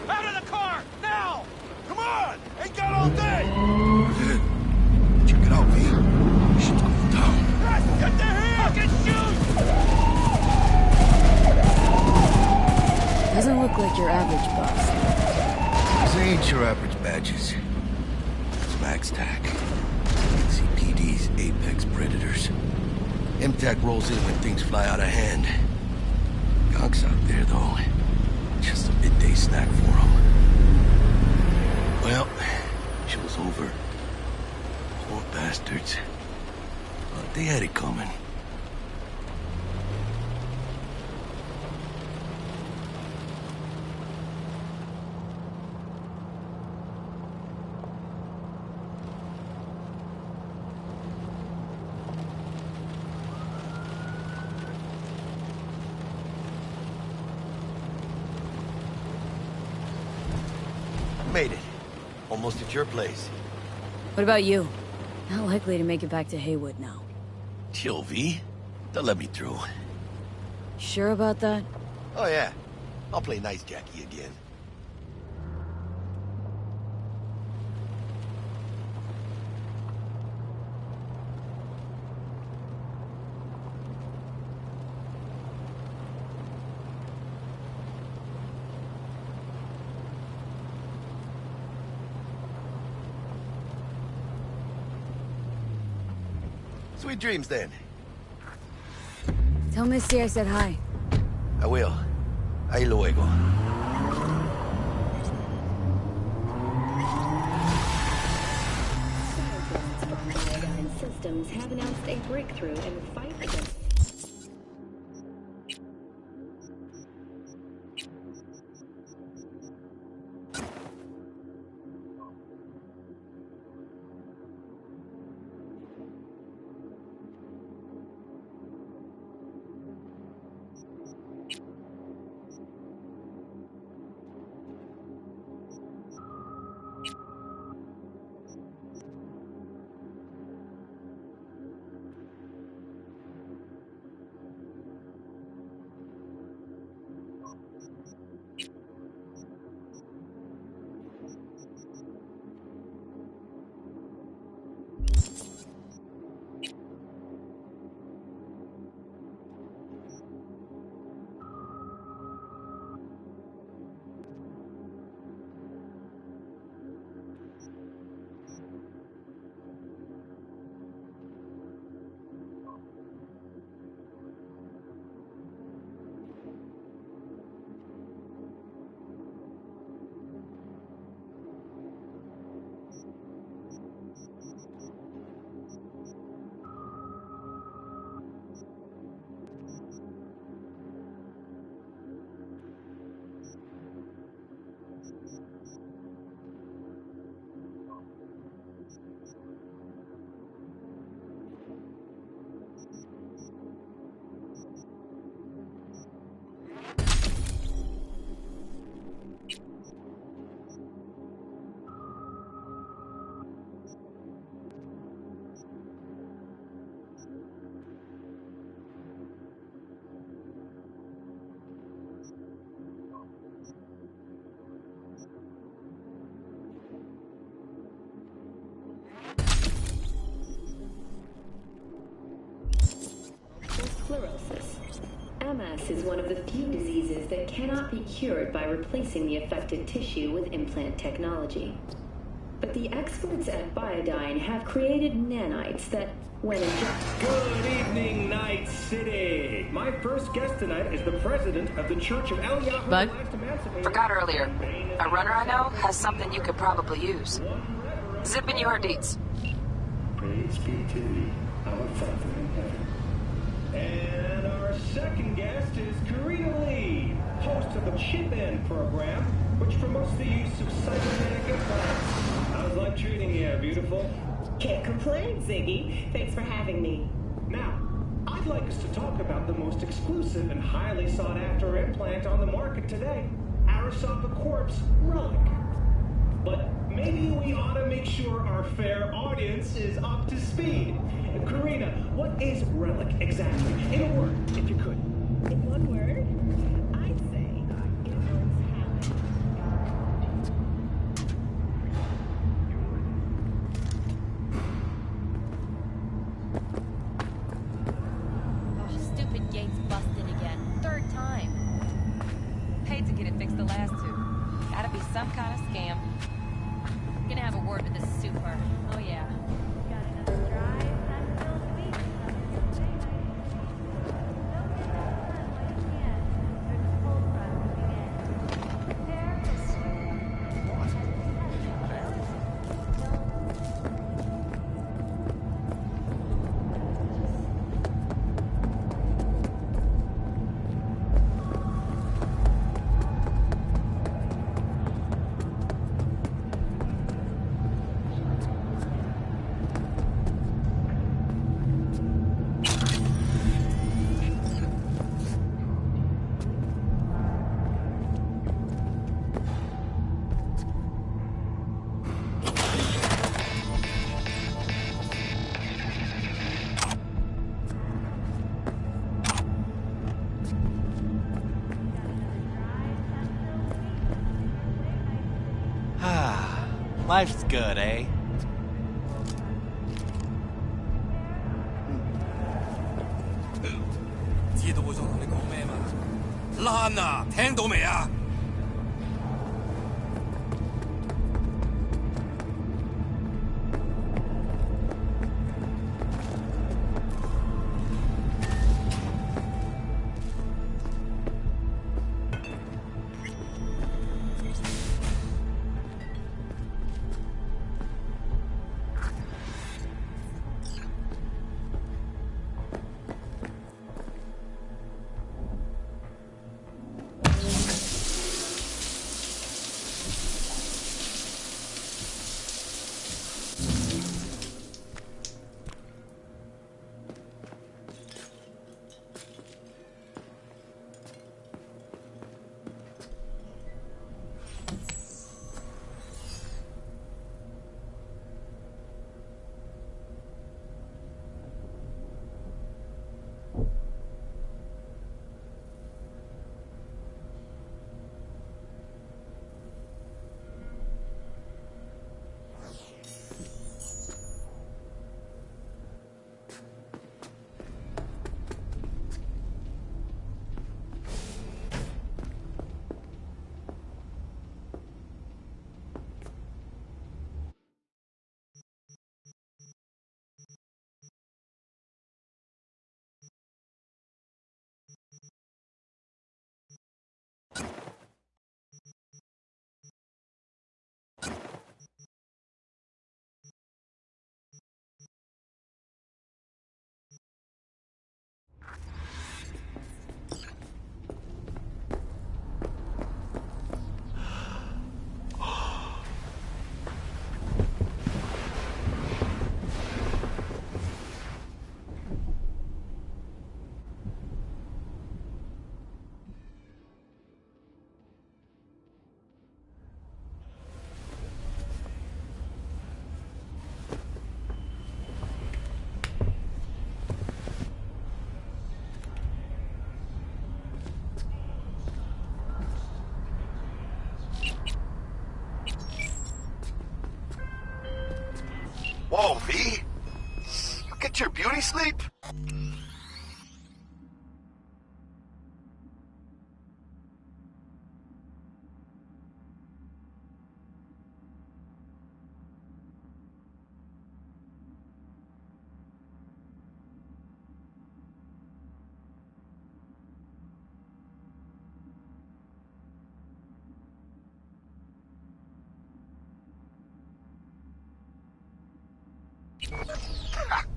Out of the car! Now! Come on! Ain't got all day! Check it out, V. Shit's going down. Guys, get the here! Fucking shoot! Doesn't look like your average boss. These ain't your average badges. It's Max Tac. CPD's apex predators. MTAC rolls in when things fly out of hand. Gonks out there, though. Just a midday snack for them. Well, show's over. Poor bastards. But they had it coming. Made it. Almost at your place. What about you? Not likely to make it back to Haywood now. Chill, V. They'll let me through. Sure about that? Oh, yeah. I'll play nice Jackie again. Sweet dreams, then. Tell Misty I said hi. I will. Ahí luego. Scientists from Omega and Systems have announced a breakthrough in the fight against... MS is one of the few diseases that cannot be cured by replacing the affected tissue with implant technology. But the experts at Biodyne have created nanites that, when injected... Good evening, Night City! My first guest tonight is the president of the Church of Eliyahu. Bud? Forgot earlier. A runner I know has something you could probably use. Zipping you her deets. Praise be to thee, our Father in heaven. And our second guest is Karina Lee, host of the Chip In program, which promotes the use of cybernetic implants. How's life treating you, beautiful? Can't complain, Ziggy. Thanks for having me. Now, I'd like us to talk about the most exclusive and highly sought-after implant on the market today, Arasaka Corp's Relic. But maybe we ought to make sure our fair audience is up to speed. Karina, what is Relic exactly? In a word, if you could. In one word, I'd say immortality. Oh, stupid gate's busted again. Third time. Paid to get it fixed the last two. Gotta be some kind of scam. Gonna have a word with this super. Oh yeah. Life's good, eh? Lana, 聽到未啊？Whoa, V! You get your beauty sleep?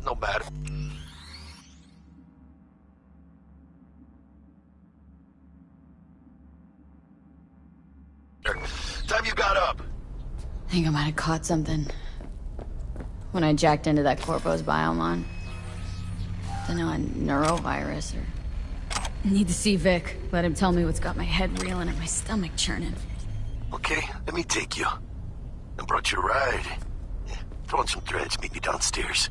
No bad. Time you got up. I think I might have caught something when I jacked into that Corpo's biomon. Don't know, a neurovirus or... Need to see Vic. Let him tell me what's got my head reeling and my stomach churning. Okay, let me take you. I brought you a ride. Yeah, throw on some threads, meet me downstairs.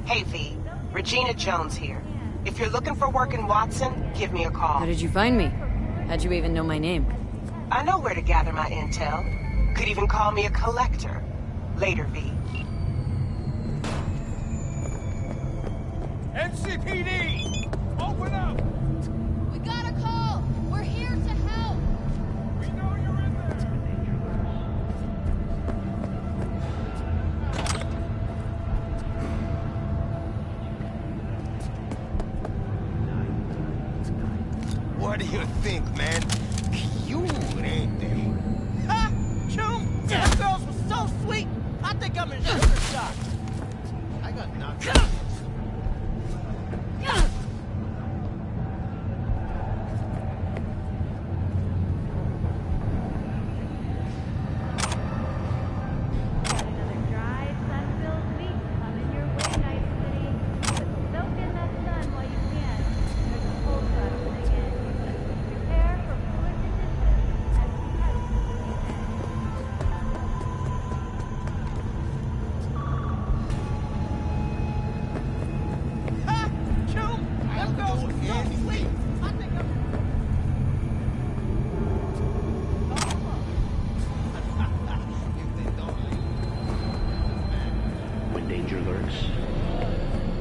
Hey, V. Regina Jones here. If you're looking for work in Watson, give me a call. How did you find me? How'd you even know my name? I know where to gather my intel. Could even call me a collector. Later, V. NCPD! Open up! We got a call! We're here to help! We know you're in there! What do you think, man? Cute, ain't they? Ha! Chum! Them girls were so sweet! I think I'm in sugar shock! I got knocked out. When danger lurks,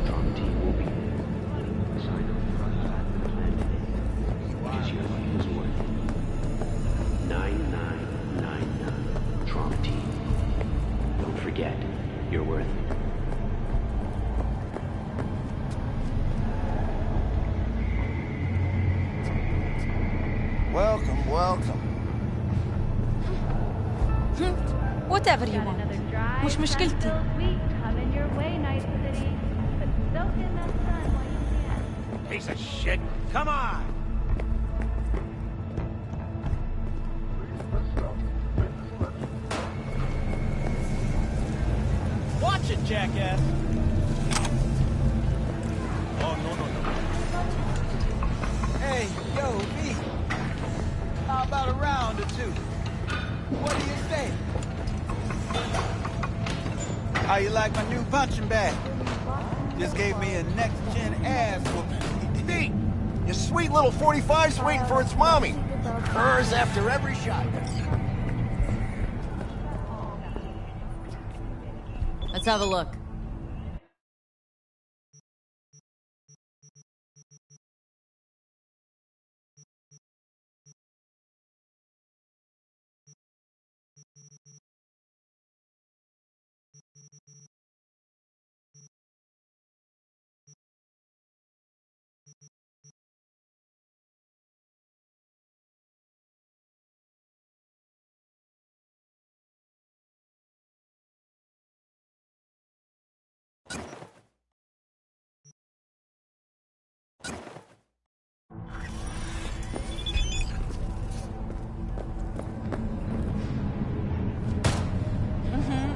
Trauma Team will be there. Sign up for our platinum plan today, because your life is worth it. 9999 Trauma Team. Don't forget, you're worth it. Welcome, welcome. Whatever you want. مش مشكلتي. Piece of shit! Come on! Watch it, jackass! Oh, no. Hey, yo, V. How about a round or two? What do you say? How you like my new punching bag? Just gave me a next-gen ass whooping. Pete, your sweet little 45's waiting for its mommy. Hers after every shot. Let's have a look.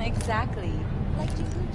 Exactly. Like you could.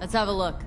Let's have a look.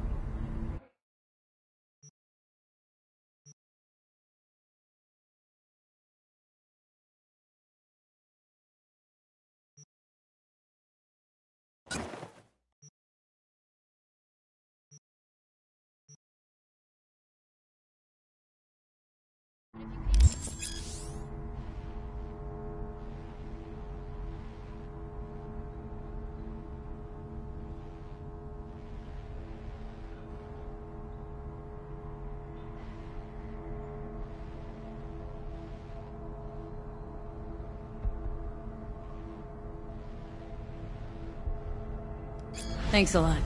Thanks a lot.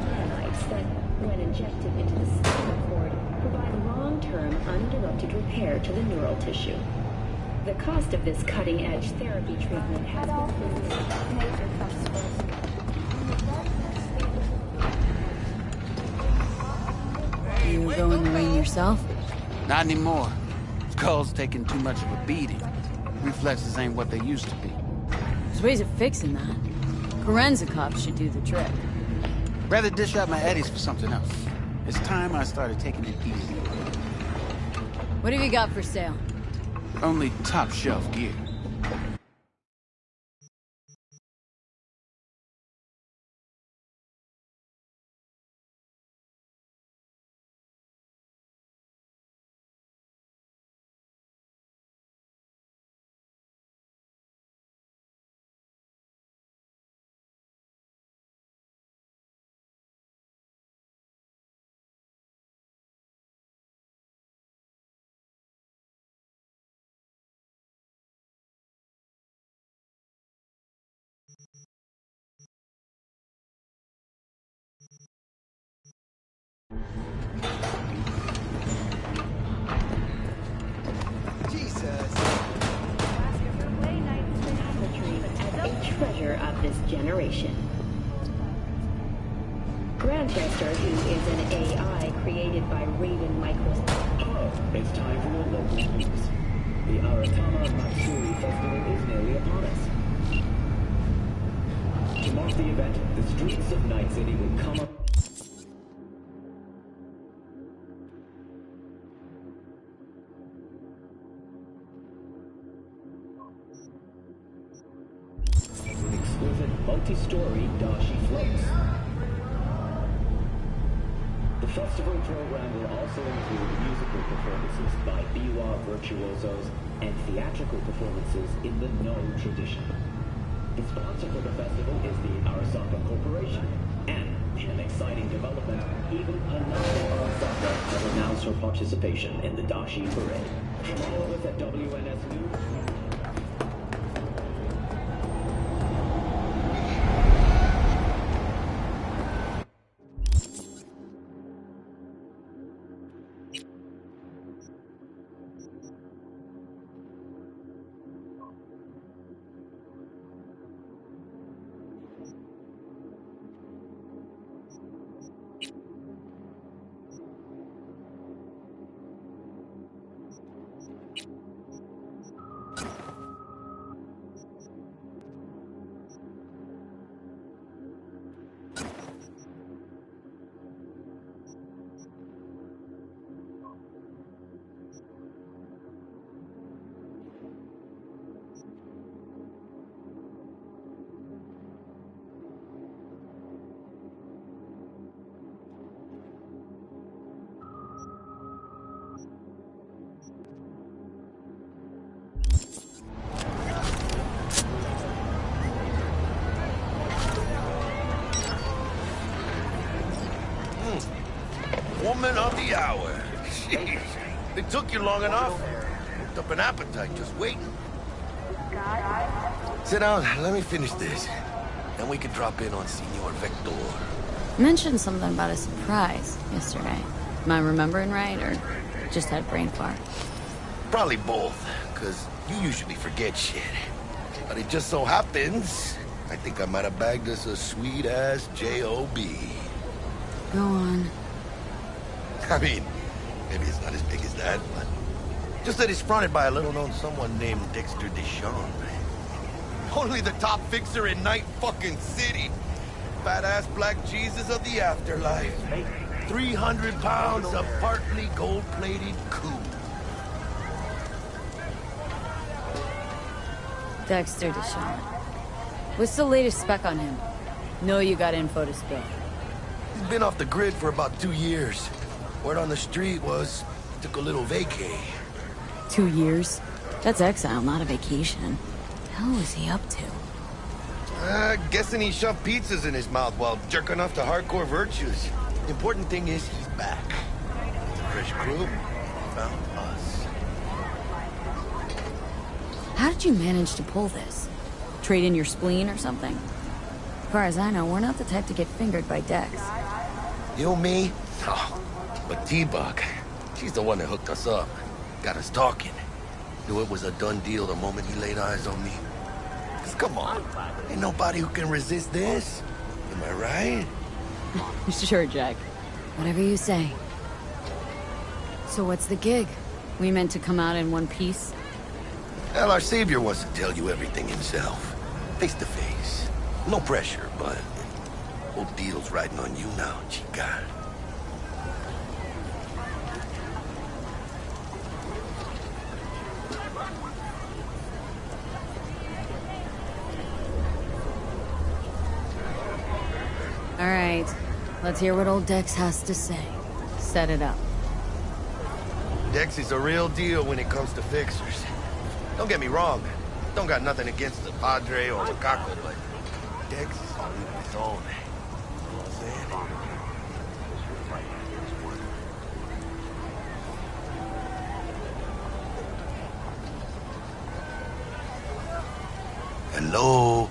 Nanites that, when injected into the spinal cord, provide long-term uninterrupted repair to the neural tissue. The cost of this cutting-edge therapy treatment has You go in the ring yourself? Not anymore. Skull's taking too much of a beating. Reflexes ain't what they used to be. There's ways of fixing that. Korenzikov should do the trick. Rather dish out my eddies for something else. It's time I started taking it easy. What have you got for sale? Only top shelf gear. a treasure of this generation. Grantchester, who is an AI created by Raven Microsoft. Oh, it's time for your local news. The Aratama Matsuri Festival is nearly upon us. To mark the event, the streets of Night City will come up. With exquisite multi-story dashi floats. The festival program will also include musical performances by biwa virtuosos and theatrical performances in the No tradition. The sponsor for the festival is the Arasaka Corporation, and in an exciting development, even Hanako Arasaka has announced her participation in the Dashi Parade. From all of us at WNS News. Woman of the hour. Jeez. It took you long enough. Worked up an appetite just waiting. Sit down, let me finish this. Then we can drop in on Senor Vector. Mentioned something about a surprise yesterday. Am I remembering right, or just had brain fart? Probably both, because you usually forget shit. But it just so happens, I think I might have bagged us a sweet-ass J.O.B. Go on. I mean, maybe it's not as big as that, but Just that he's fronted by a little-known someone named Dexter Deshawn. Only the top fixer in Night fucking City. Fat-ass black Jesus of the afterlife. 300 pounds of partly gold-plated coup. Dexter Deshawn. What's the latest spec on him? Know you got info to spill. He's been off the grid for about 2 years. Word on the street was he took a little vacay. 2 years? That's exile, not a vacation. What the hell is he up to? Guessing he shoved pizzas in his mouth while jerking off to hardcore virtues. The important thing is he's back. With a fresh crew, found us. How did you manage to pull this? Trade in your spleen or something? As far as I know, we're not the type to get fingered by Dex. You, me? Oh, but T-Bug, she's the one that hooked us up. Got us talking. Knew it was a done deal the moment he laid eyes on me. 'Cause come on, ain't nobody who can resist this. Am I right? Sure, Jack. Whatever you say. So what's the gig? We meant to come out in one piece? Well, our savior wants to tell you everything himself. Face to face. No pressure, but whole deal's riding on you now, chica. All right. Let's hear what old Dex has to say. Set it up. Dex is a real deal when it comes to fixers. Don't get me wrong. Don't got nothing against the Padre or Macaco, but Dex is on his own. You know what I'm saying? Hello?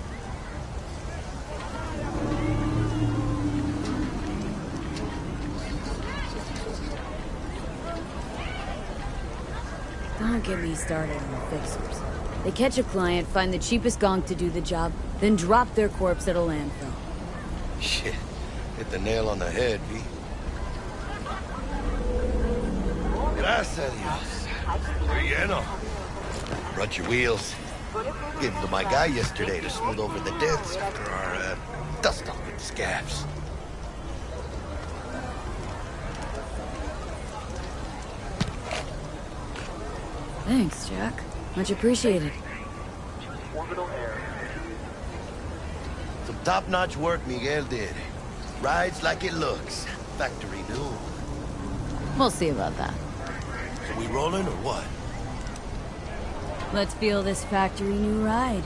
Don't get me started on the fixers. They catch a client, find the cheapest gonk to do the job, then drop their corpse at a landfill. Shit. Hit the nail on the head, V. Gracias a Dios. Muy lleno. Brought your wheels. Gave them to my guy yesterday to smooth over the dents after our, dust-up with the scabs. Thanks, Jack. Much appreciated. Some top-notch work Miguel did. Rides like it looks. Factory new. We'll see about that. So we rolling or what? Let's feel this factory new ride.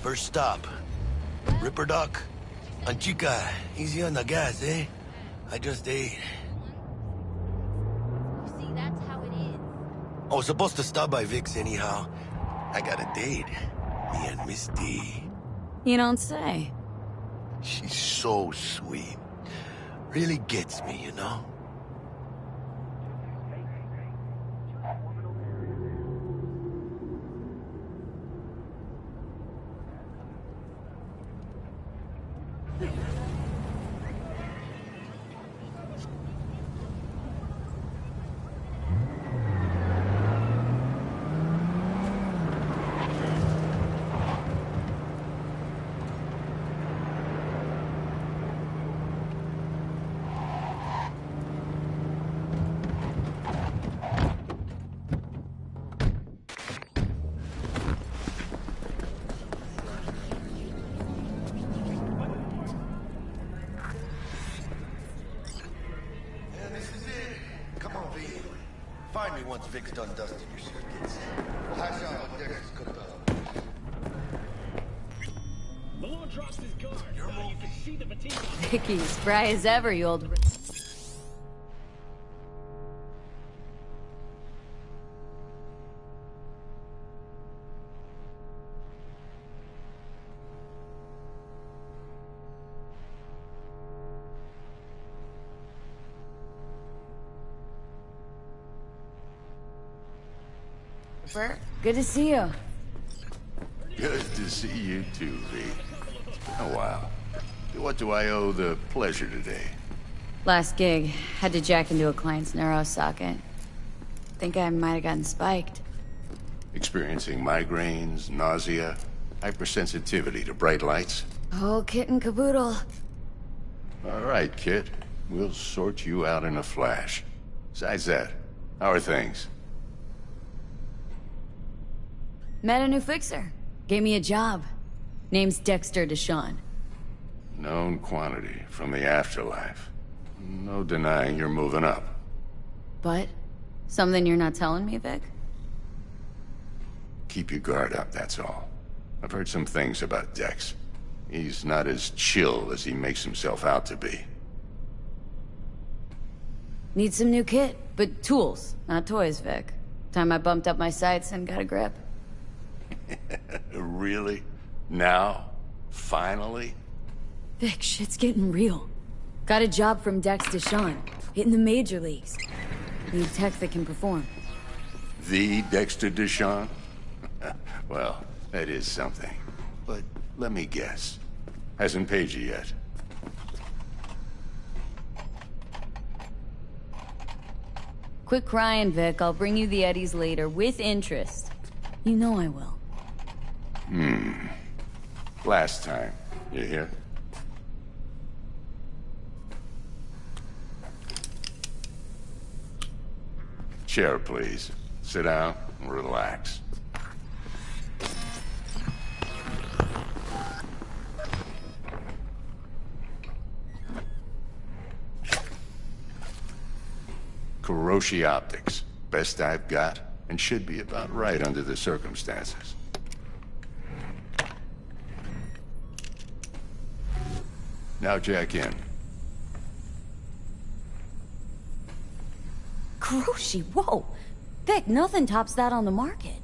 First stop. Ripper Dock. Anchica, easy on the gas, eh? I just ate. See, that's how it is. I was supposed to stop by Vic's anyhow. I got a date. Me and Misty. You don't say. She's so sweet. Really gets me, you know? Find me once Vic's done dusting your circuits. We'll hash out what Dex has cooked up. Malone drops his guard. Now you can see the fatigue. Vicky, spry as ever, you old... Good to see you. Good to see you too, V. It's been a while. What do I owe the pleasure today? Last gig, had to jack into a client's neuro socket. Think I might have gotten spiked. Experiencing migraines, nausea, hypersensitivity to bright lights? Oh, kit and caboodle. All right, kid. We'll sort you out in a flash. Besides that, how are things? Met a new fixer. Gave me a job. Name's Dexter Deshawn. Known quantity from the afterlife. No denying you're moving up. But? Something you're not telling me, Vic? Keep your guard up, that's all. I've heard some things about Dex. He's not as chill as he makes himself out to be. Need some new kit, but tools, not toys, Vic. Time I bumped up my sights and got a grip. Really? Now? Finally? Vic, shit's getting real. Got a job from Dex Deshawn, hitting the major leagues. Need tech that can perform. The Dexter Deshawn? Well, that is something. But let me guess. Hasn't paid you yet. Quit crying, Vic. I'll bring you the eddies later, with interest. You know I will. Last time. You hear? Chair, please. Sit down and relax. Kuroshi Optics. Best I've got, and should be about right under the circumstances. Now jack in. Kuroshi, whoa! Vic, nothing tops that on the market.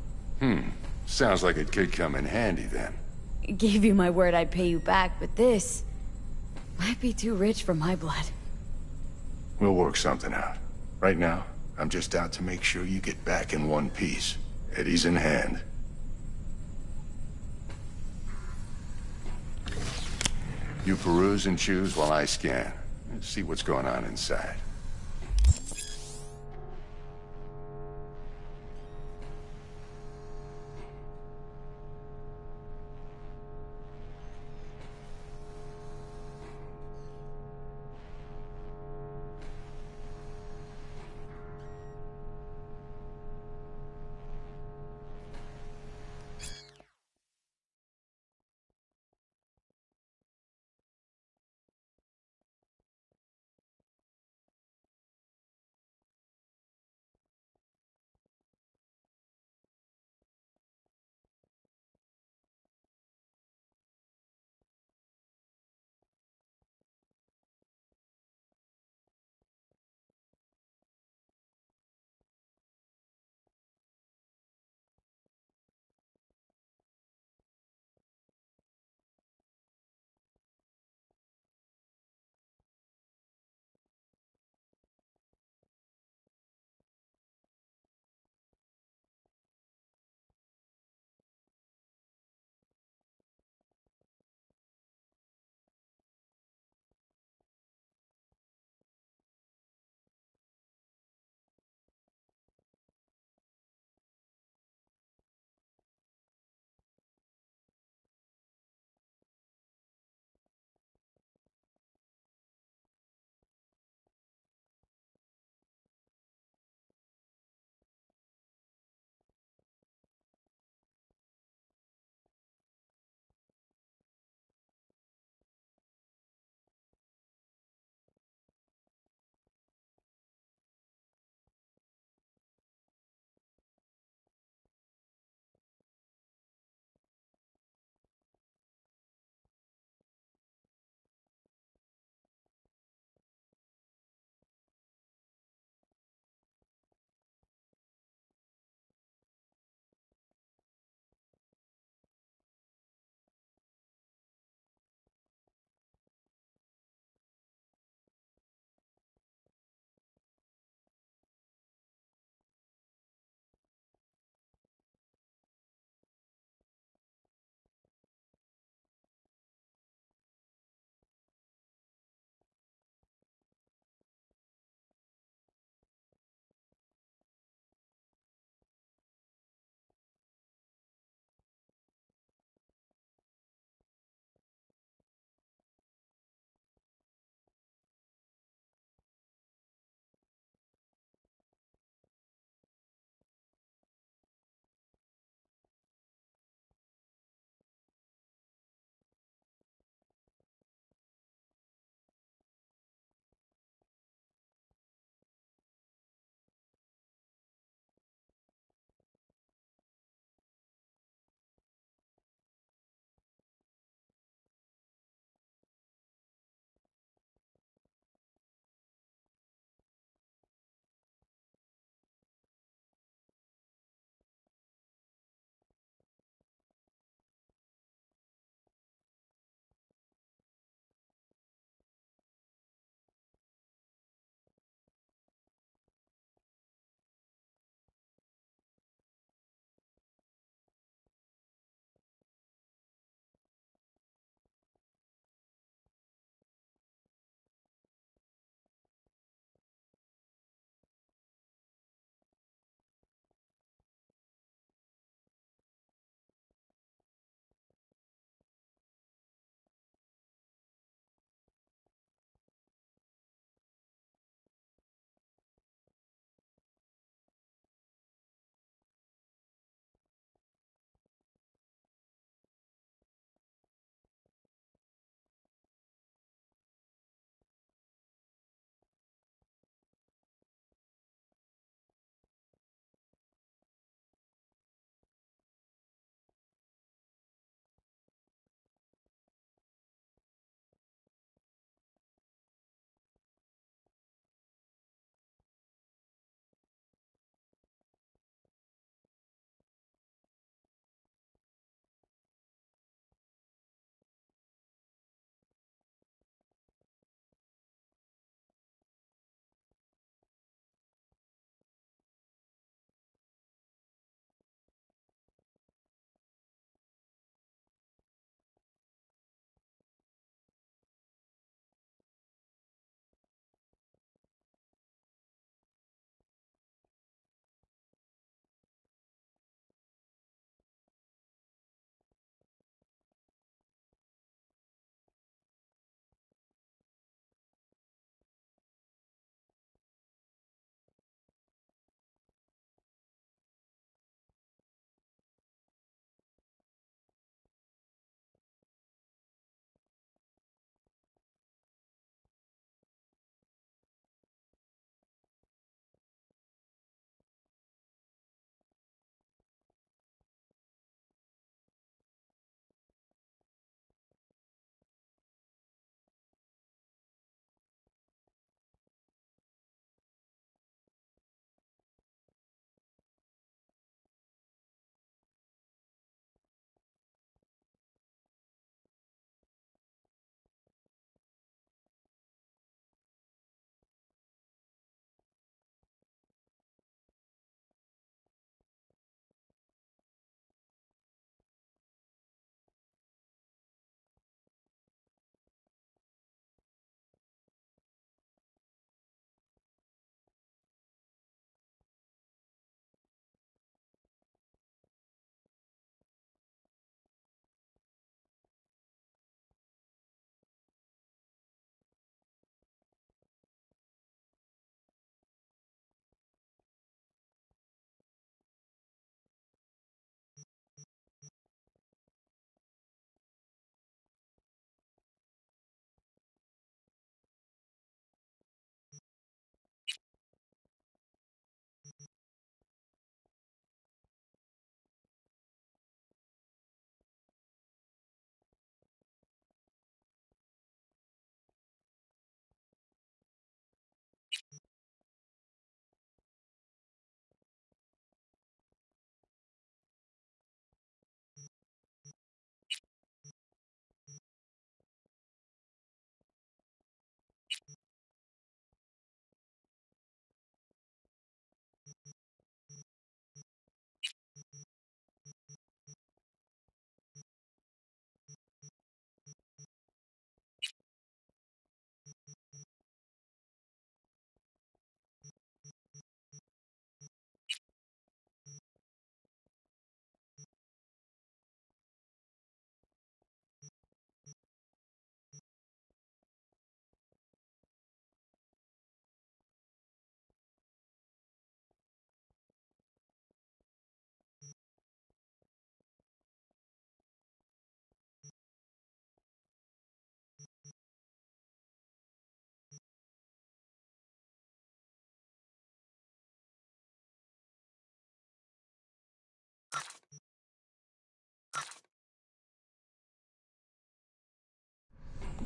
Sounds like it could come in handy then. Gave you my word I'd pay you back, but this might be too rich for my blood. We'll work something out. Right now, I'm just out to make sure you get back in one piece. Eddie's in hand. You peruse and choose while I scan. See what's going on inside.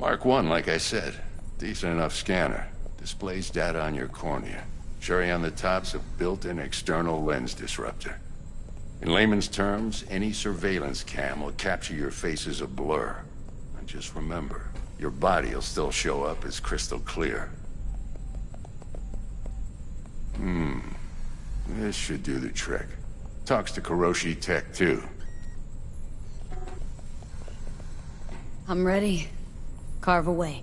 Mark 1, like I said. Decent enough scanner. Displays data on your cornea. Cherry on the top's a built-in external lens disruptor. In layman's terms, any surveillance cam will capture your face as a blur. And just remember, your body will still show up as crystal clear. This should do the trick. Talks to Kuroshi Tech, too. I'm ready. Carve away.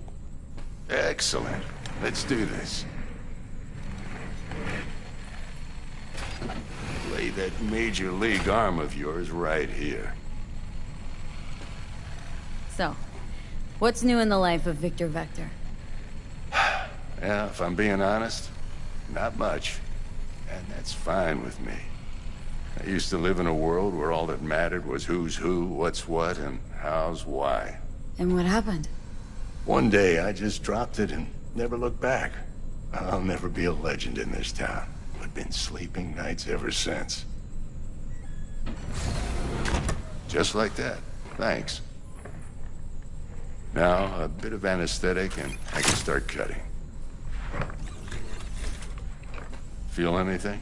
Excellent. Let's do this. Lay that major league arm of yours right here. So, what's new in the life of Victor Vector? Yeah, if I'm being honest, not much. And that's fine with me. I used to live in a world where all that mattered was who's who, what's what, and how's why. And what happened? One day, I just dropped it and never looked back. I'll never be a legend in this town, but been sleeping nights ever since. Just like that. Thanks. Now, a bit of anesthetic and I can start cutting. Feel anything?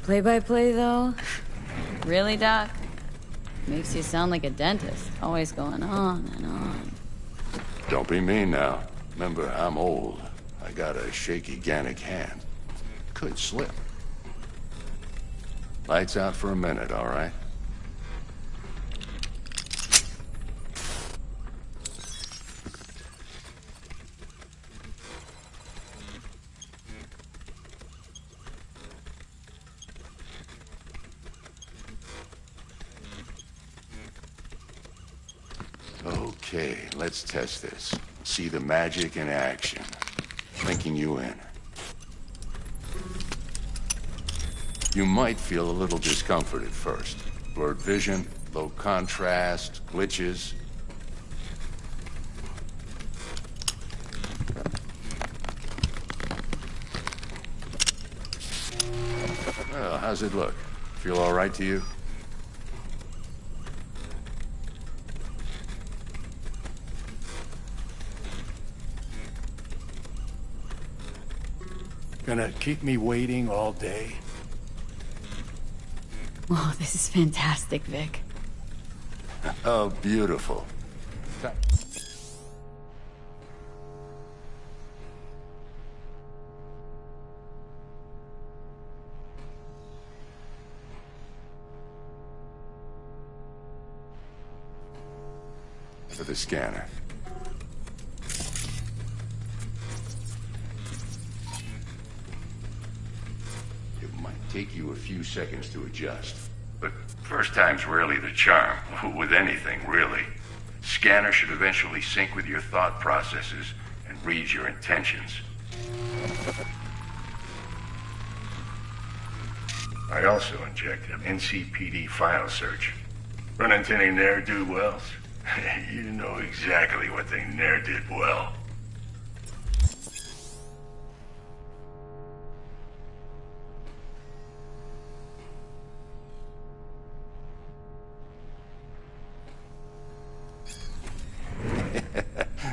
Play-by-play, though? Really, Doc? Makes you sound like a dentist, always going on and on. Don't be mean now. Remember, I'm old. I got a shaky Gannic hand. Could slip. Lights out for a minute, all right? Okay, let's test this. See the magic in action. Linking you in. You might feel a little discomfort at first. Blurred vision, low contrast, glitches. Well, how's it look? Feel all right to you? Gonna keep me waiting all day? Oh, this is fantastic, Vic. Oh, beautiful. For the scanner. Take you a few seconds to adjust. But first time's rarely the charm, with anything, really. Scanner should eventually sync with your thought processes and read your intentions. I also injected an NCPD file search. Run into any ne'er-do-wells? You know exactly what they ne'er did well.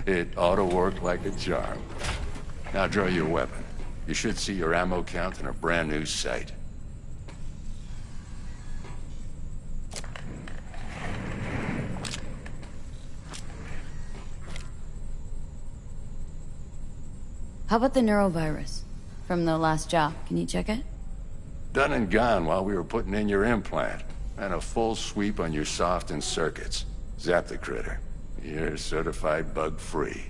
It ought to work like a charm. Now draw your weapon. You should see your ammo count in a brand new sight. How about the neurovirus from the last job? Can you check it? Done and gone while we were putting in your implant. And a full sweep on your soft and circuits. Zap the critter. You're certified bug-free.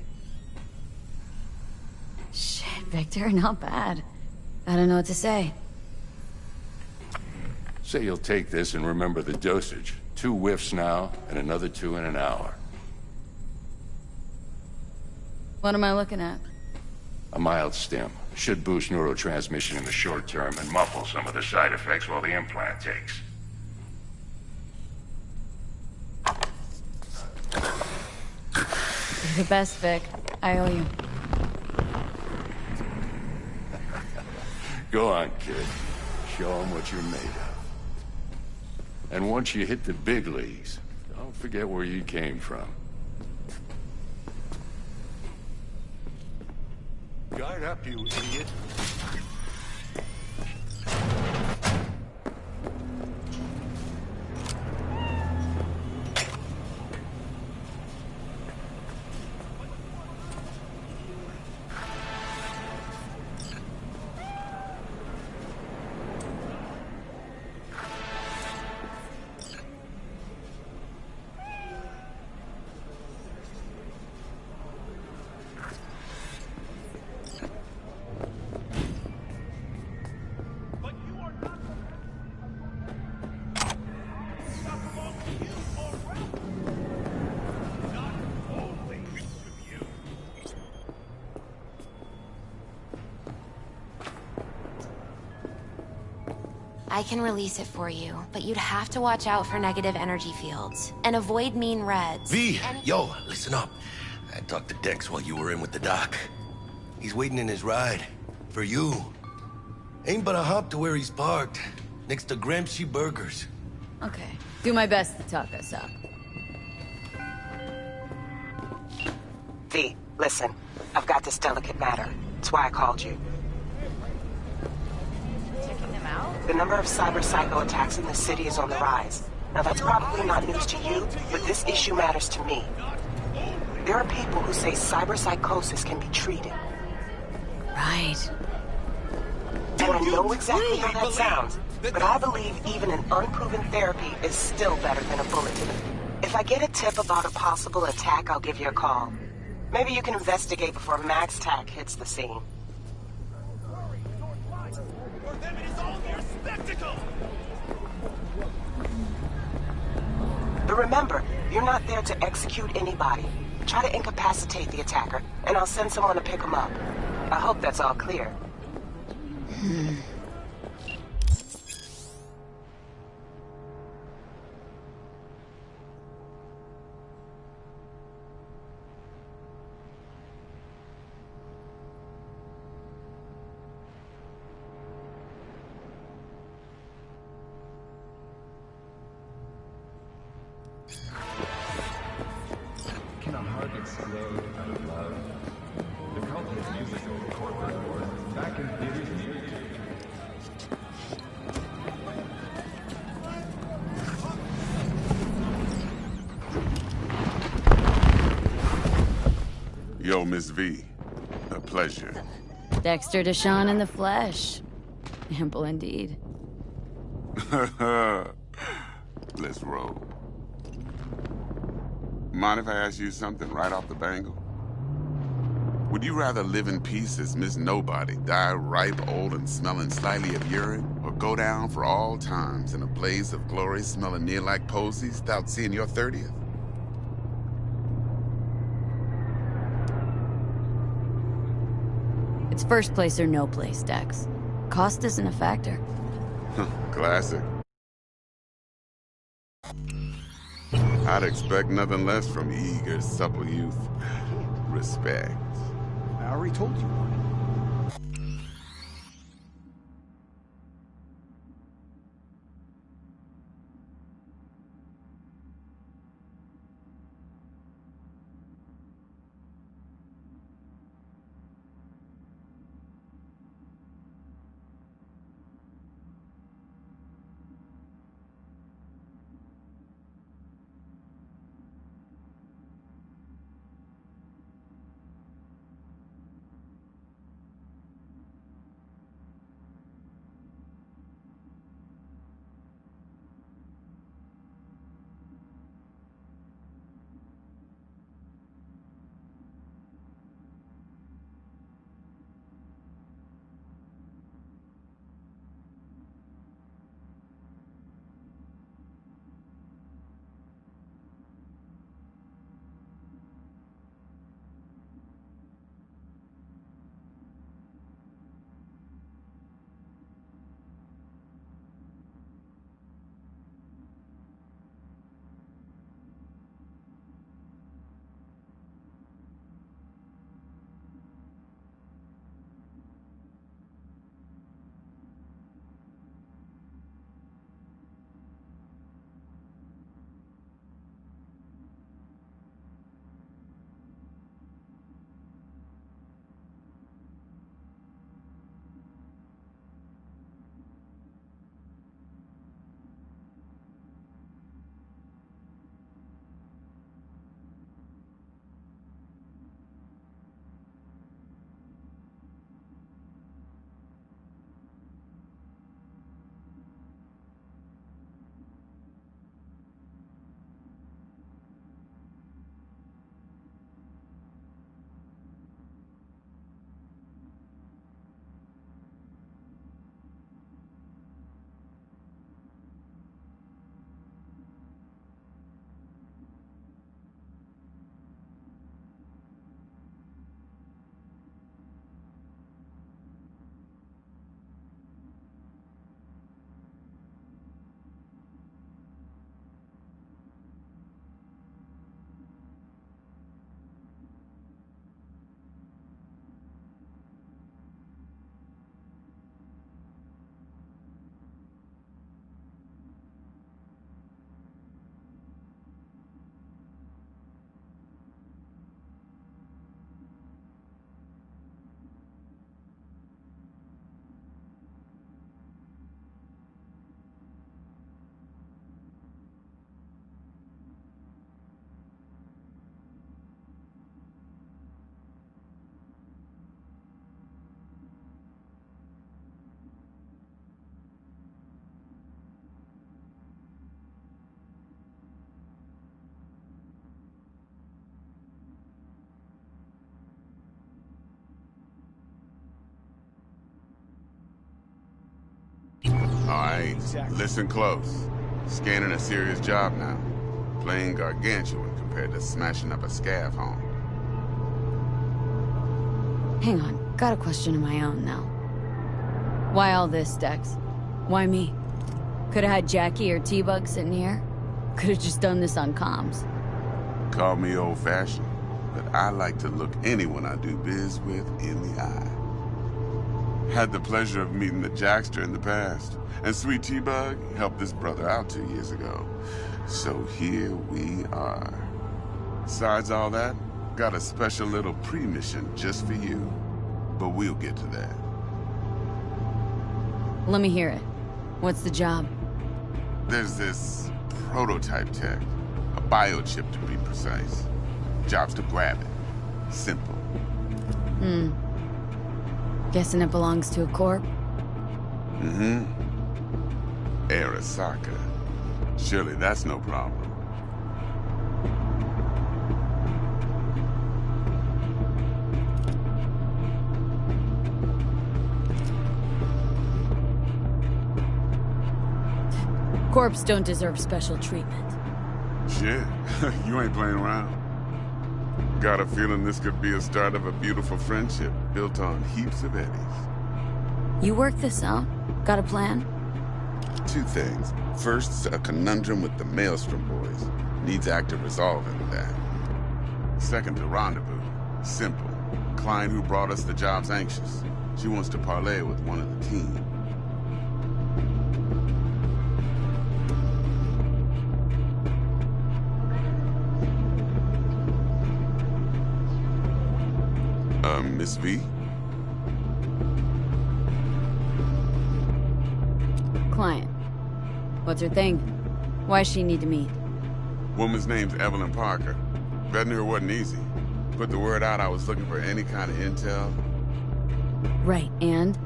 Shit, Victor, not bad. I don't know what to say. Say you'll take this and remember the dosage. 2 whiffs now, and another 2 in an hour. What am I looking at? A mild stim. Should boost neurotransmission in the short term and muffle some of the side effects while the implant takes. You're the best, Vic. I owe you. Go on, kid. Show them what you're made of. And once you hit the big leagues, Don't forget where you came from. Guard up, you idiot. I can release it for you, but you'd have to watch out for negative energy fields. And avoid mean reds. V, yo, listen up. I talked to Dex while you were in with the doc. He's waiting in his ride. For you. Ain't but a hop to where he's parked. Next to Gramsci Burgers. Okay. Do my best to talk us up. V, listen. I've got this delicate matter. That's why I called you. The number of cyber psycho attacks in the city is on the rise. Now that's probably not news to you, but this issue matters to me. There are people who say cyber psychosis can be treated. Right. And I know exactly how that sounds, but I believe even an unproven therapy is still better than a bullet to the... If I get a tip about a possible attack, I'll give you a call. Maybe you can investigate before Max Tack hits the scene. But remember, you're not there to execute anybody. Try to incapacitate the attacker, and I'll send someone to pick him up. I hope that's all clear. Yo, Miss V. A pleasure. Dexter Deshawn in the flesh. Ample indeed. Let's roll. Mind if I ask you something right off the bangle? Would you rather live in peace as Miss Nobody, die ripe, old, and smelling slightly of urine, or go down for all times in a blaze of glory smelling near like posies without seeing your 30th? It's first place or no place, Dex. Cost isn't a factor. Classic. I'd expect nothing less from eager, supple youth. Respect. I already told you one. Alright, listen close. Scanning a serious job now. Playing gargantuan compared to smashing up a scav home. Hang on, got a question of my own now. Why all this, Dex? Why me? Could've had Jackie or T-Bug sitting here. Could've just done this on comms. Call me old-fashioned, but I like to look anyone I do biz with in the eye. Had the pleasure of meeting the Jackster in the past, and Sweet T-Bug helped this brother out 2 years ago. So here we are. Besides all that, got a special little pre-mission just for you. But we'll get to that. Let me hear it. What's the job? There's this prototype tech. A biochip, to be precise. Job's to grab it. Simple. Guessing it belongs to a corp? Mm-hmm. Arasaka. Surely that's no problem. Corps don't deserve special treatment. Shit, you ain't playing around. Got a feeling this could be a start of a beautiful friendship built on heaps of eddies. You work this out? Got a plan? 2 things. First, a conundrum with the Maelstrom boys. Needs active resolving with that. Second, a rendezvous. Simple. Client who brought us the job's anxious. She wants to parlay with one of the team. Miss V? Client. What's her thing? Why does she need to meet? Woman's name's Evelyn Parker. Vetting her wasn't easy. Put the word out I was looking for any kind of intel. Right, and?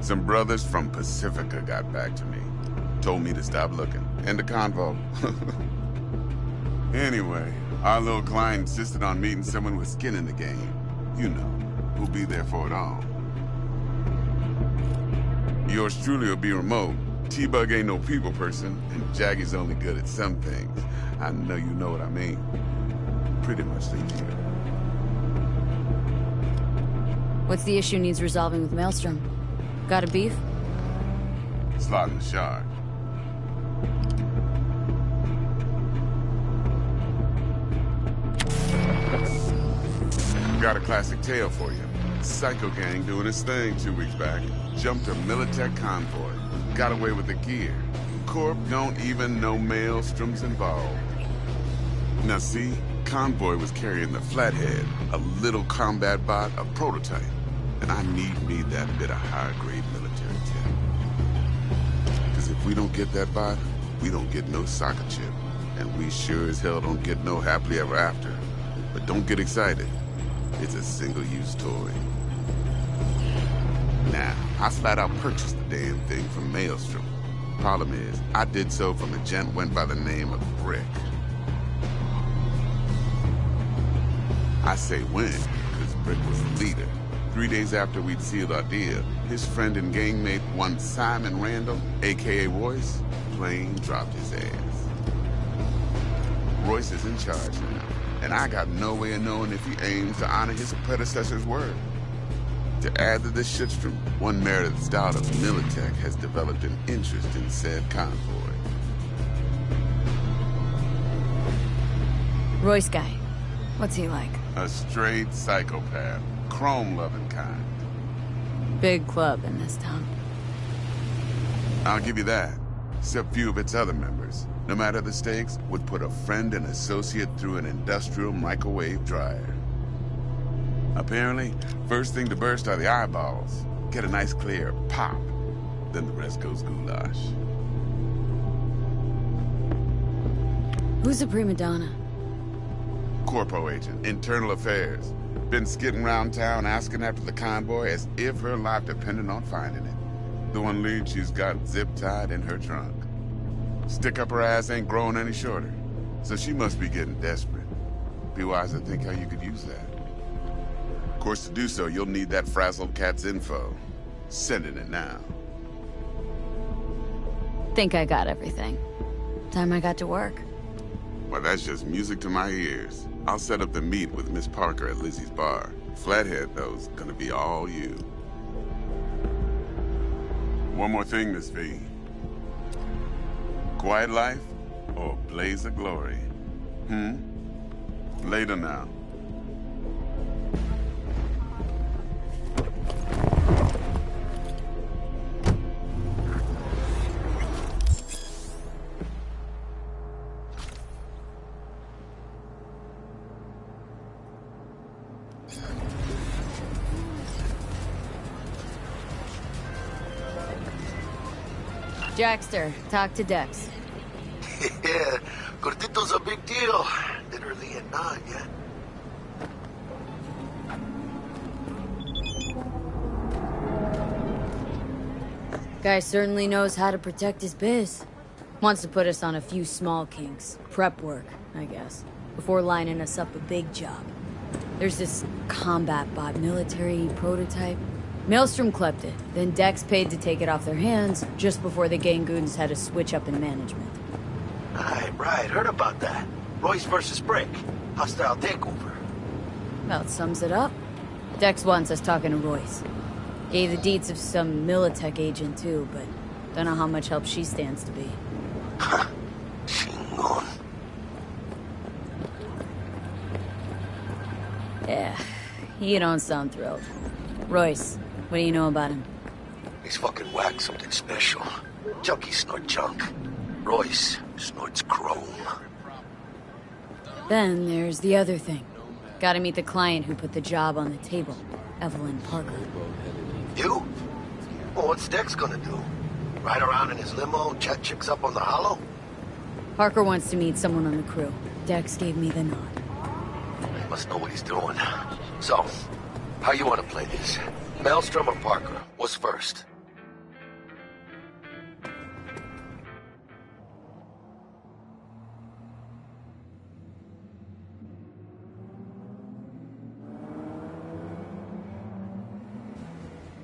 Some brothers from Pacifica got back to me. Told me to stop looking. End the convo. Anyway, our little client insisted on meeting someone with skin in the game. You know, who'll be there for it all. Yours truly will be remote. T-Bug ain't no people person, and Jaggy's only good at some things. I know you know what I mean. Pretty much leave here. What's the issue needs resolving with Maelstrom? Got a beef? Slot in the shard. Got a classic tale for you. Psycho gang doing his thing 2 weeks back. Jumped a Militech convoy. Got away with the gear. Corp don't even know Maelstrom's involved. Now see, convoy was carrying the Flathead, a little combat bot, a prototype. And I need me that bit of high-grade military tech. Because if we don't get that bot, we don't get no soccer chip. And we sure as hell don't get no happily ever after. But don't get excited. It's a single-use toy. Now, I flat out purchased the damn thing from Maelstrom. Problem is, I did so from a gent went by the name of Brick. I say when, because Brick was the leader. 3 days after we'd sealed our deal, his friend and gangmate, one Simon Randall, a.k.a. Royce, plain dropped his ass. Royce is in charge now, and I got no way of knowing if he aims to honor his predecessor's word. To add to this shitstrom, one Meredith out of Militech has developed an interest in said convoy. Royce guy. What's he like? A straight psychopath. Chrome-loving kind. Big club in this town. I'll give you that. Except few of its other members, no matter the stakes, would put a friend and associate through an industrial microwave dryer. Apparently, first thing to burst are the eyeballs. Get a nice clear pop. Then the rest goes goulash. Who's the prima donna? Corpo agent, internal affairs. Been skidding around town asking after the convoy as if her life depended on finding it. The one lead she's got zip-tied in her trunk. Stick up her ass ain't growing any shorter, so she must be getting desperate. Be wise to think how you could use that. Of course, to do so, you'll need that frazzled cat's info. Sending it now. Think I got everything. Time I got to work. Well, that's just music to my ears. I'll set up the meet with Miss Parker at Lizzie's bar. Flathead, though's gonna be all you. One more thing, Miss V. Quiet life or blaze of glory? Later now. Jackster, talk to Dex. Yeah, Cortito's a big deal. Literally and not, yeah. Guy certainly knows how to protect his biz. Wants to put us on a few small kinks. Prep work, I guess. Before lining us up a big job. There's this combat bot military prototype. Maelstrom clept it, then Dex paid to take it off their hands just before the Gangoons had a switch up in management. Right, heard about that. Royce versus Brick. Hostile takeover. About sums it up. Dex wants us talking to Royce. Gave the deeds of some Militech agent too, but don't know how much help she stands to be. Chingon. Yeah, you don't sound thrilled. Royce, what do you know about him? He's fucking whack, something special. Junkies snort junk. Royce snorts chrome. Then there's the other thing. Gotta meet the client who put the job on the table, Evelyn Parker. You? Well, what's Dex gonna do? Ride around in his limo, chat chicks up on the hollow? Parker wants to meet someone on the crew. Dex gave me the nod. He must know what he's doing. So, how you want to play this? Maelstrom or Parker? What's first?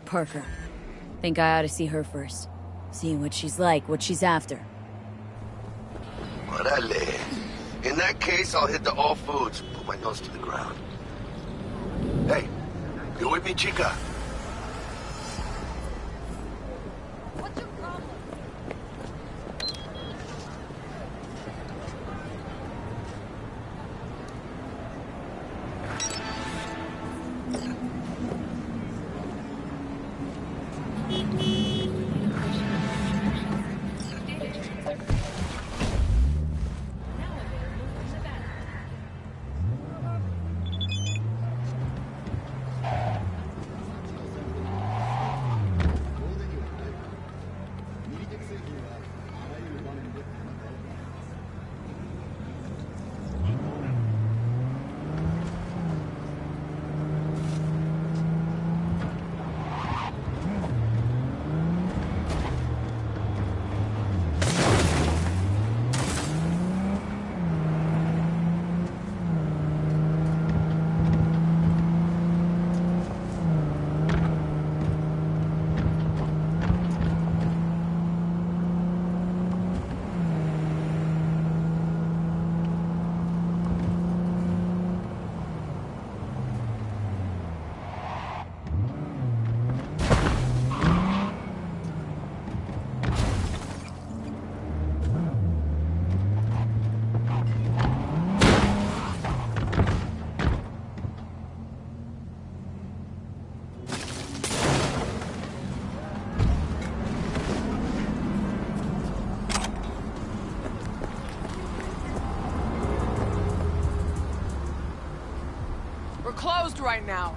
Parker. Think I ought to see her first. See what she's like, what she's after. Orale. In that case, I'll hit the all foods, put my nose to the ground. Hey, you with me, chica? Closed right now.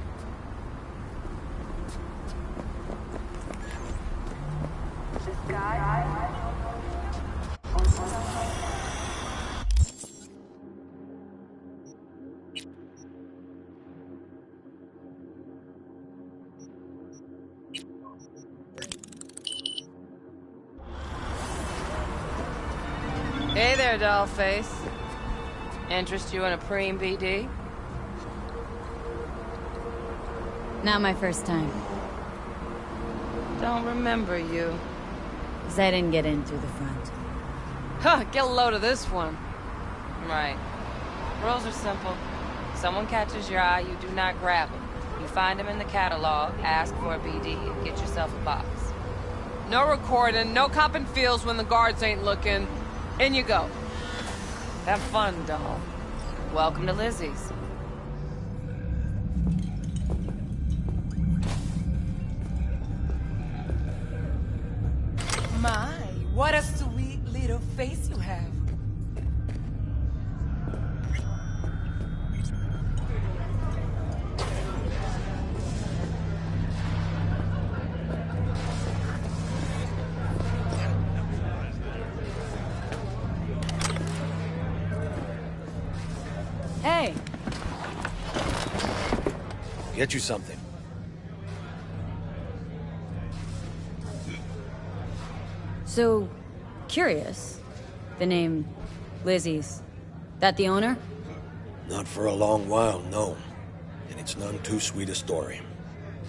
Hey there, dollface. Interest you in a preem BD? Not my first time. Don't remember you. 'Cause I didn't get in through the front. Huh, get a load of this one. Right. Rules are simple. Someone catches your eye, you do not grab them. You find them in the catalog, ask for a BD, and get yourself a box. No recording, no copping feels when the guards ain't looking. In you go. Have fun, doll. Welcome to Lizzie's. My, what a sweet little face you have. Hey! Get you something. So, curious. The name Lizzie's. That the owner? Not for a long while, no. And it's none too sweet a story.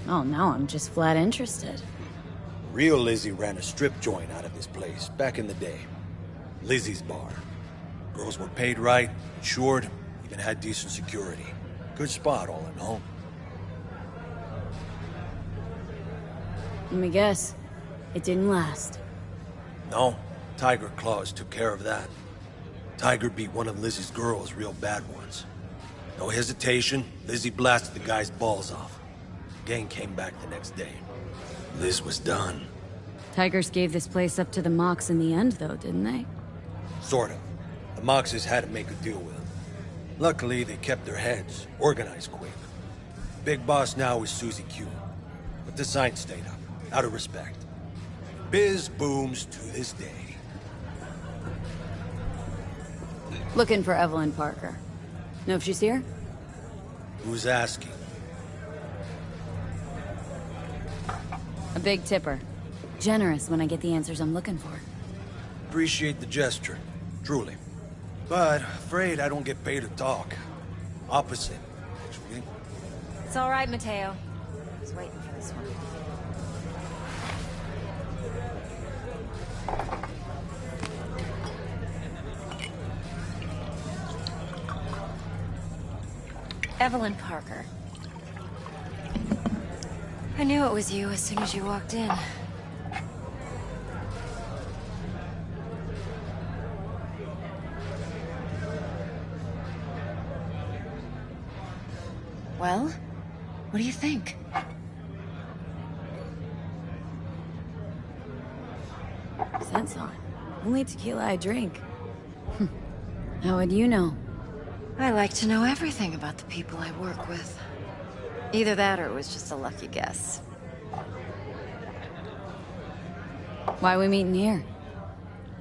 Oh, now I'm just flat interested. Real Lizzie ran a strip joint out of this place back in the day. Lizzie's Bar. Girls were paid right, insured, even had decent security. Good spot, all in all. Let me guess. It didn't last. No, Tiger Claws took care of that. Tiger beat one of Lizzie's girls real bad once. No hesitation, Lizzie blasted the guy's balls off. Gang came back the next day. Liz was done. Tigers gave this place up to the Mox in the end, though, didn't they? Sort of. The Moxes had to make a deal with them. Luckily, they kept their heads, organized quick. Big boss now is Susie Q. But the sign stayed up, out of respect. Biz booms to this day. Looking for Evelyn Parker. Know if she's here? Who's asking? A big tipper. Generous when I get the answers I'm looking for. Appreciate the gesture, truly. But afraid I don't get paid to talk. Opposite, actually. It's all right, Mateo. I was waiting for this one. Evelyn Parker. I knew it was you as soon as you walked in. Well, what do you think? Sense on. Only tequila I drink. How would you know? I like to know everything about the people I work with. Either that or it was just a lucky guess. Why we meeting here?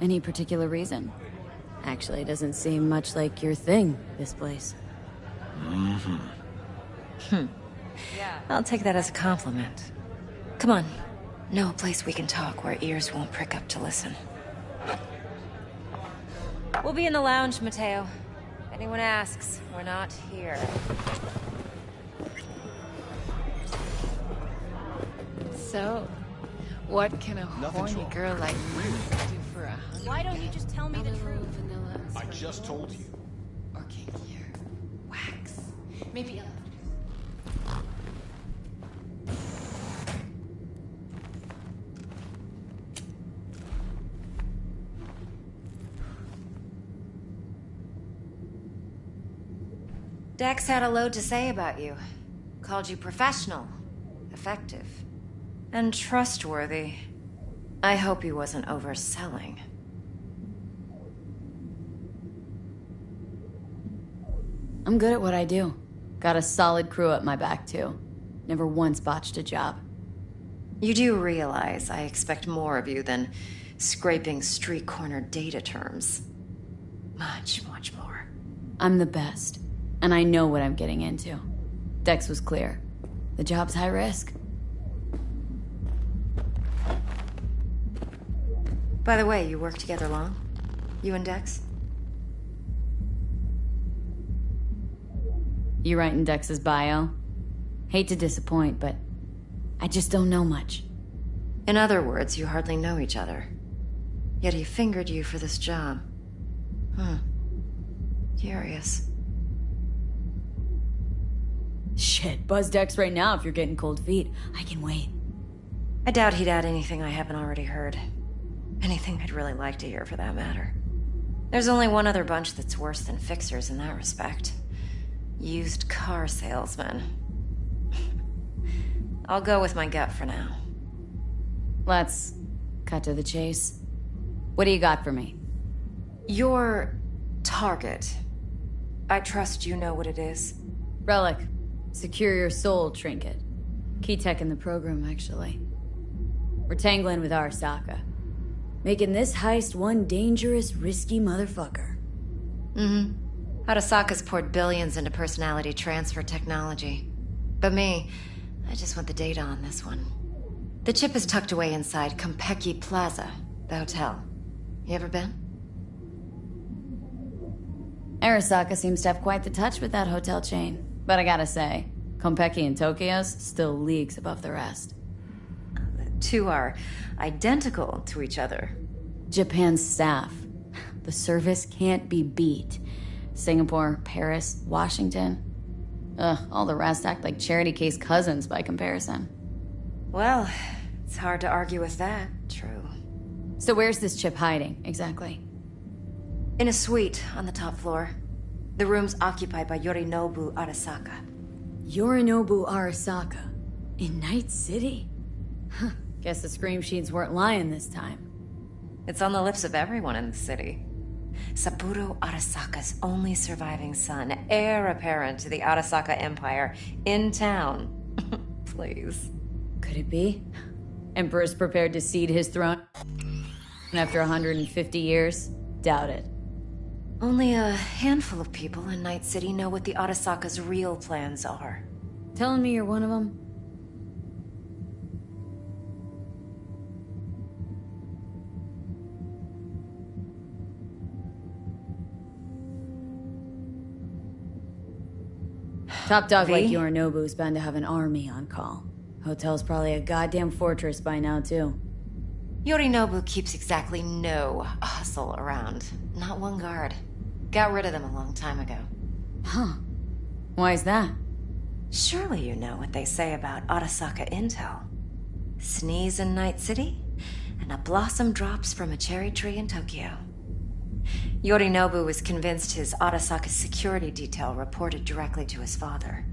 Any particular reason? Actually, it doesn't seem much like your thing, this place. I'll take that as a compliment. Come on. Know a place we can talk where ears won't prick up to listen. We'll be in the lounge, Mateo. If anyone asks, we're not here. So, what can a horny girl like me do for a hunk? Why don't you just tell me the truth? Vanilla. I just told you. Or kinkier. Wax. Maybe a... Dex had a load to say about you. Called you professional, effective, and trustworthy. I hope he wasn't overselling. I'm good at what I do. Got a solid crew at my back, too. Never once botched a job. You do realize I expect more of you than scraping street corner data terms. Much, much more. I'm the best, and I know what I'm getting into. Dex was clear. The job's high risk. By the way, you work together long? You and Dex? You writing Dex's bio? Hate to disappoint, but I just don't know much. In other words, you hardly know each other. Yet he fingered you for this job. Curious. Shit, buzz decks right now if you're getting cold feet. I can wait. I doubt he'd add anything I haven't already heard. Anything I'd really like to hear, for that matter. There's only one other bunch that's worse than fixers in that respect. Used car salesmen. I'll go with my gut for now. Let's cut to the chase. What do you got for me? Your target. I trust you know what it is. Relic. Secure your soul trinket. Key tech in the program, actually. We're tangling with Arasaka. Making this heist one dangerous, risky motherfucker. Arasaka's poured billions into personality transfer technology. But me, I just want the data on this one. The chip is tucked away inside Konpeki Plaza, the hotel. You ever been? Arasaka seems to have quite the touch with that hotel chain. But I gotta say, Konpeki in Tokyo's still leagues above the rest. The two are identical to each other. Japan's staff. The service can't be beat. Singapore, Paris, Washington. All the rest act like charity case cousins by comparison. Well, it's hard to argue with that. True. So where's this chip hiding, exactly? In a suite on the top floor. The room's occupied by Yorinobu Arasaka. Yorinobu Arasaka? In Night City? Huh. Guess the scream sheets weren't lying this time. It's on the lips of everyone in the city. Saburo Arasaka's only surviving son, heir apparent to the Arasaka Empire, in town. Please. Could it be? Emperor's prepared to cede his throne after 150 years? Doubt it. Only a handful of people in Night City know what the Arasaka's real plans are. Telling me you're one of them? Top dog like Yorinobu's bound to have an army on call. Hotel's probably a goddamn fortress by now, too. Yorinobu keeps exactly no hustle around. Not one guard. Got rid of them a long time ago. Huh. Why is that? Surely you know what they say about Arasaka intel. Sneeze in Night City, and a blossom drops from a cherry tree in Tokyo. Yorinobu was convinced his Arasaka security detail reported directly to his father.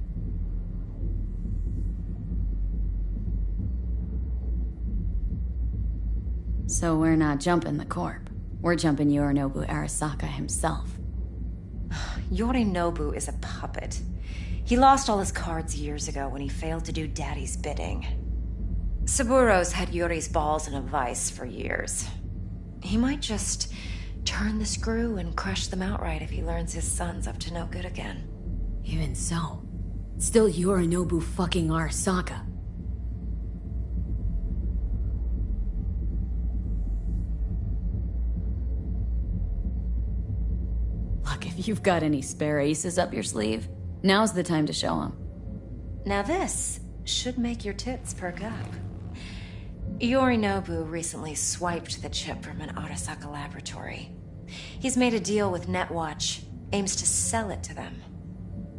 So we're not jumping the corp. We're jumping Yorinobu Arasaka himself. Yorinobu is a puppet. He lost all his cards years ago when he failed to do Daddy's bidding. Saburo's had Yuri's balls in a vice for years. He might just turn the screw and crush them outright if he learns his son's up to no good again. Even so, still Yorinobu fucking Arasaka. Look, if you've got any spare aces up your sleeve, now's the time to show them. Now this should make your tits perk up. Yorinobu recently swiped the chip from an Arasaka laboratory. He's made a deal with Netwatch, aims to sell it to them.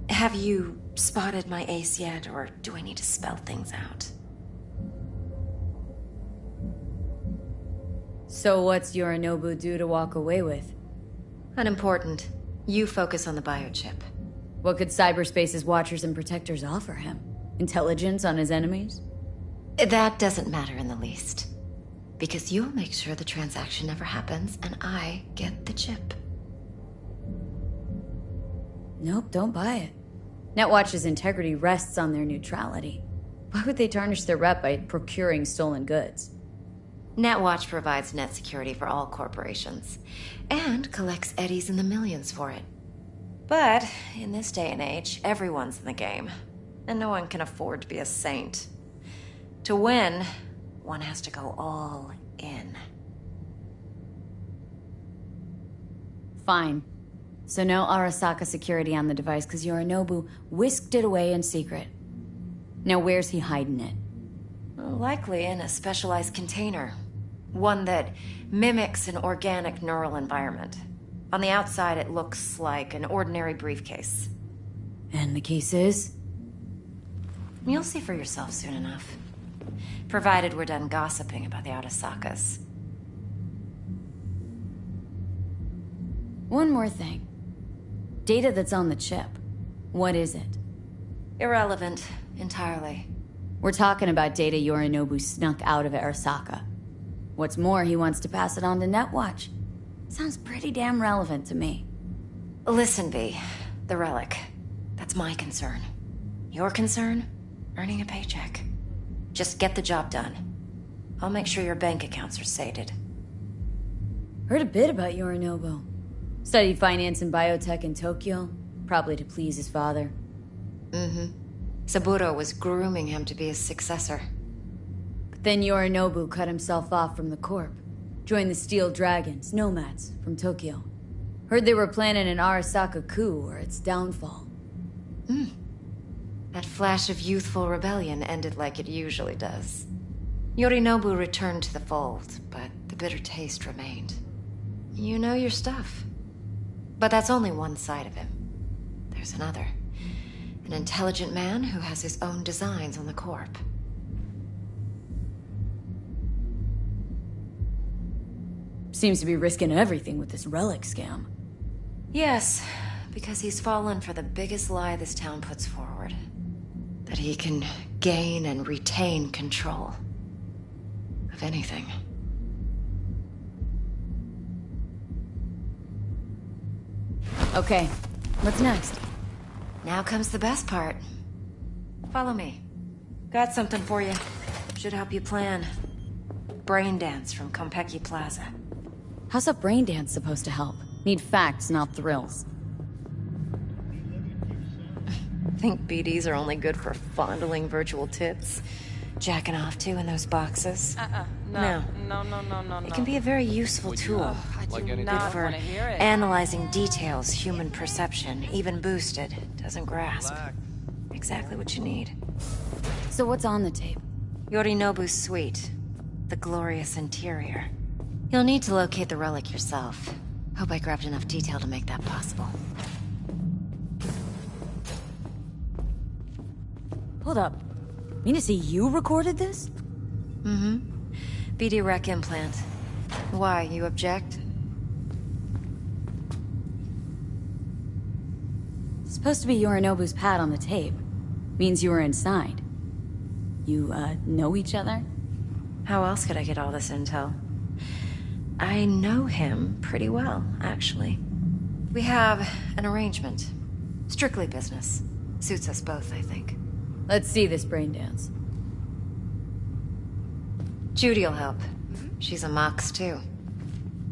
Have you spotted my ace yet, or do I need to spell things out? So what's Yorinobu due to walk away with? Unimportant. You focus on the biochip. What could cyberspace's watchers and protectors offer him? Intelligence on his enemies? That doesn't matter in the least. Because you'll make sure the transaction never happens, and I get the chip. Nope, don't buy it. Netwatch's integrity rests on their neutrality. Why would they tarnish their rep by procuring stolen goods? Netwatch provides net security for all corporations, and collects eddies in the millions for it. But in this day and age, everyone's in the game, and no one can afford to be a saint. To win, one has to go all in. Fine. So no Arasaka security on the device because Yorinobu whisked it away in secret. Now where's he hiding it? Likely in a specialized container. One that mimics an organic neural environment. On the outside, it looks like an ordinary briefcase. And the case is? You'll see for yourself soon enough. Provided we're done gossiping about the Arasakas. One more thing. Data that's on the chip. What is it? Irrelevant, entirely. We're talking about data Yorinobu snuck out of Arasaka. What's more, he wants to pass it on to Netwatch. Sounds pretty damn relevant to me. Listen, V. The relic. That's my concern. Your concern? Earning a paycheck. Just get the job done. I'll make sure your bank accounts are sated. Heard a bit about Yorinobu. Studied finance and biotech in Tokyo, probably to please his father. Mm-hmm. Saburo was grooming him to be his successor. But then Yorinobu cut himself off from the Corp. Joined the Steel Dragons, nomads, from Tokyo. Heard they were planning an Arasaka coup or its downfall. That flash of youthful rebellion ended like it usually does. Yorinobu returned to the fold, but the bitter taste remained. You know your stuff. But that's only one side of him. There's another. An intelligent man who has his own designs on the Corp. Seems to be risking everything with this relic scam. Yes, because he's fallen for the biggest lie this town puts forward. That he can gain and retain control of anything. Okay, what's next? Now comes the best part. Follow me. Got something for you. Should help you plan. Brain dance from Konpeki Plaza. How's a brain dance supposed to help? Need facts, not thrills. Think BDs are only good for fondling virtual tits? Jacking off to in those boxes? No. It can be a very useful tool. Good for analyzing details human perception, even boosted, doesn't grasp. Exactly what you need. So what's on the tape? Yorinobu's suite. The glorious interior. You'll need to locate the relic yourself. Hope I grabbed enough detail to make that possible. Hold up. Mean to say you recorded this? Mm-hmm. BD Rec implant. Why, you object? It's supposed to be Yorinobu's pad on the tape. Means you were inside. You, know each other? How else could I get all this intel? I know him pretty well, actually. We have an arrangement. Strictly business. Suits us both, I think. Let's see this brain dance. Judy'll help. She's a Mox, too.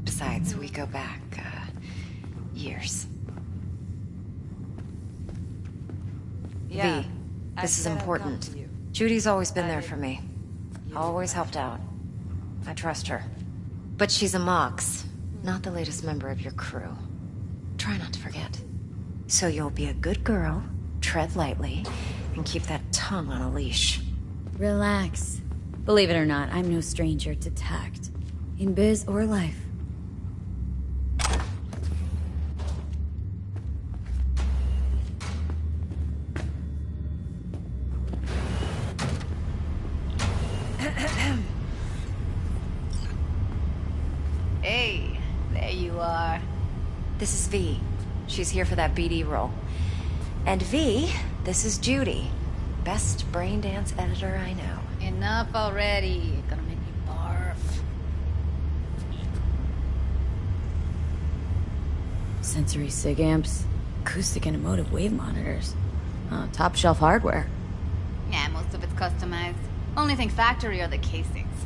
Besides, we go back, years. Yeah, V, this is important. Judy's always been there for me. Always helped out. I trust her. But she's a Mox, not the latest member of your crew. Try not to forget. So you'll be a good girl, tread lightly, and keep that tongue on a leash. Relax. Believe it or not, I'm no stranger to tact. In biz or life. Hey, there you are. This is V. She's here for that BD role. And V, this is Judy. Best brain dance editor I know. Enough already. Gonna make me barf. Sensory sig amps, acoustic and emotive wave monitors. Top shelf hardware. Yeah, most of it's customized. Only thing factory are the casings.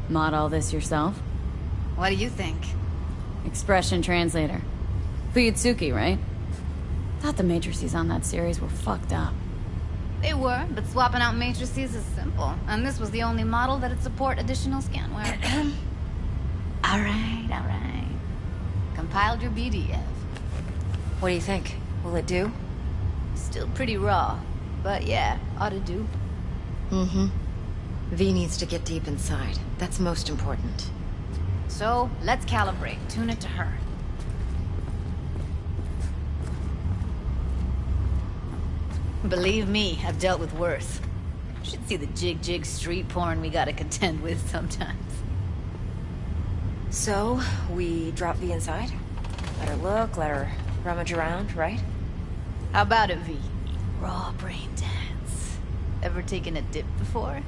Mod all this yourself? What do you think? Expression translator. Fuyutsuki, right? Thought the matrices on that series were fucked up. They were, but swapping out matrices is simple. And this was the only model that'd support additional scanware. Alright. Compiled your BDF. What do you think? Will it do? Still pretty raw. But yeah, ought to do. Mm-hmm. V needs to get deep inside. That's most important. So, let's calibrate. Tune it to her. Believe me, I've dealt with worse. You should see the jig-jig street porn we gotta contend with sometimes. So, we drop V inside? Let her look, let her rummage around, right? How about it, V? Raw brain dance. Ever taken a dip before?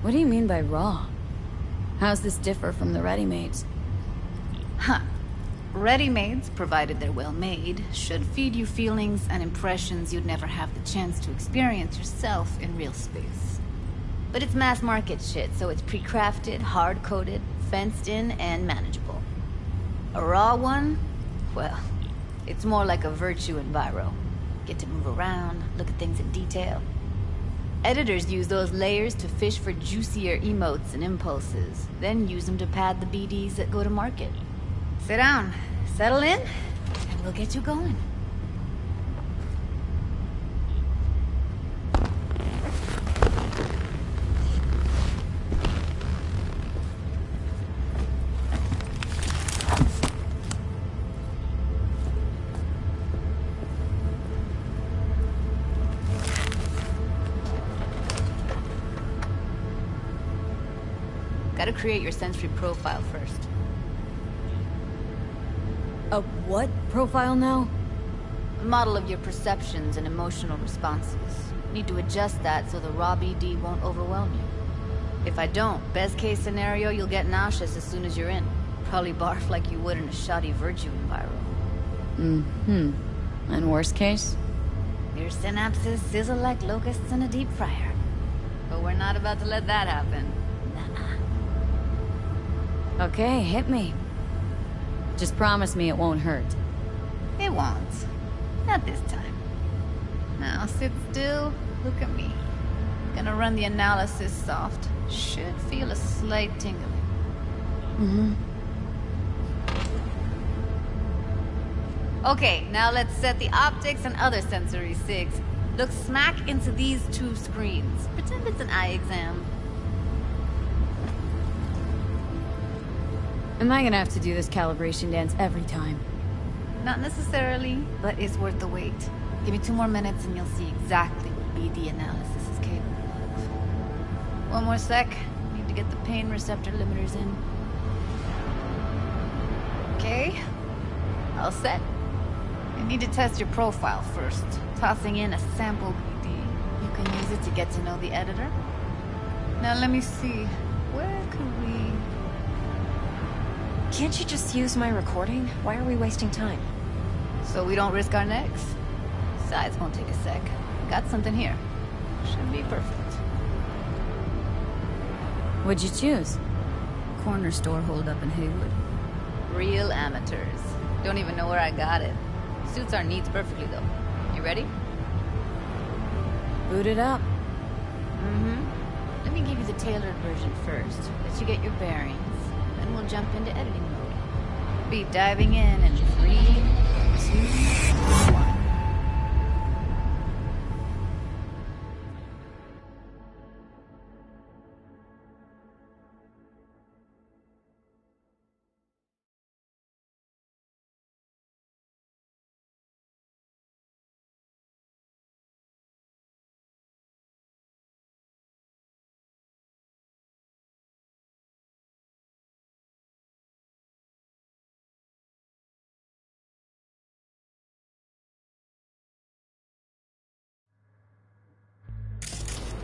What do you mean by raw? How's this differ from the ready-mades? Huh. Ready-mades, provided they're well-made, should feed you feelings and impressions you'd never have the chance to experience yourself in real space. But it's mass-market shit, so it's pre-crafted, hard-coded, fenced-in, and manageable. A raw one? Well, it's more like a virtue enviro. Get to move around, look at things in detail. Editors use those layers to fish for juicier emotes and impulses, then use them to pad the BDs that go to market. Sit down, settle in, and we'll get you going. Gotta create your sensory profile first. A what profile now? A model of your perceptions and emotional responses. Need to adjust that so the raw BD won't overwhelm you. If I don't, best case scenario, you'll get nauseous as soon as you're in. Probably barf like you would in a shoddy virtue enviro. Mm-hmm. And worst case? Your synapses sizzle like locusts in a deep fryer. But we're not about to let that happen. Okay, hit me. Just promise me it won't hurt. It won't. Not this time. Now sit still, look at me. Gonna run the analysis soft. Should feel a slight tingling. Mm-hmm. Okay, now let's set the optics and other sensory sigs. Look smack into these two screens. Pretend it's an eye exam. Am I gonna have to do this calibration dance every time? Not necessarily, but it's worth the wait. Give me 2 more minutes and you'll see exactly what BD analysis is capable of. 1 more sec. Need to get the pain receptor limiters in. Okay. All set. You need to test your profile first. Tossing in a sample BD. You can use it to get to know the editor. Now let me see. Where can we... Can't you just use my recording? Why are we wasting time? So we don't risk our necks? Besides, won't take a sec. Got something here. Should be perfect. What'd you choose? Corner store holdup in Haywood. Real amateurs. Don't even know where I got it. Suits our needs perfectly, though. You ready? Boot it up. Mm-hmm. Let me give you the tailored version first. Let you get your bearings. Then we'll jump into editing mode. Be diving in 3, 2, 1.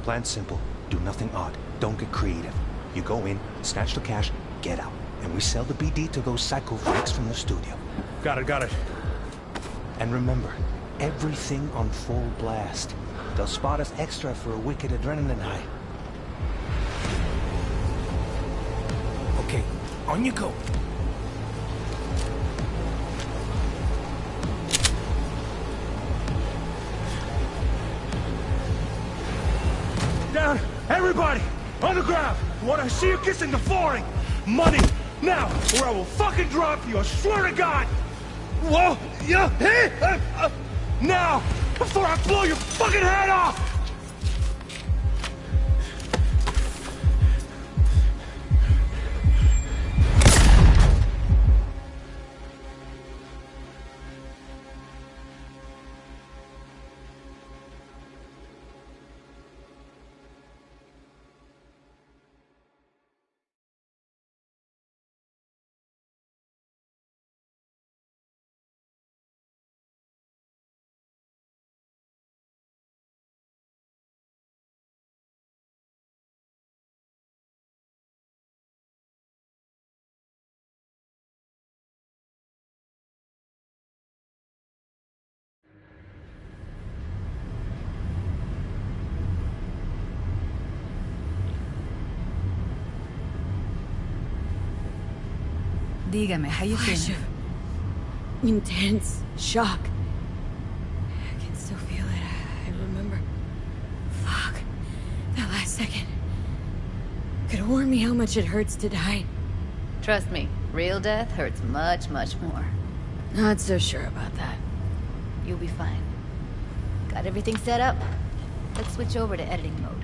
Plan's simple. Do nothing odd. Don't get creative. You go in, snatch the cash, get out. And we sell the BD to those psycho freaks from the studio. Got it. And remember, everything on full blast. They'll spot us extra for a wicked adrenaline high. Okay, on you go. Down! Everybody! On the ground! What I see you kissing the flooring! Money! Now! Or I will fucking drop you! I swear to God! Whoa! Yeah! Hey! Now! before I blow your fucking head off! Dígame, how you feeling? Intense shock. I can still feel it. I remember. Fuck. That last second. Could warn me how much it hurts to die. Trust me, real death hurts much, much more. Not so sure about that. You'll be fine. Got everything set up? Let's switch over to editing mode.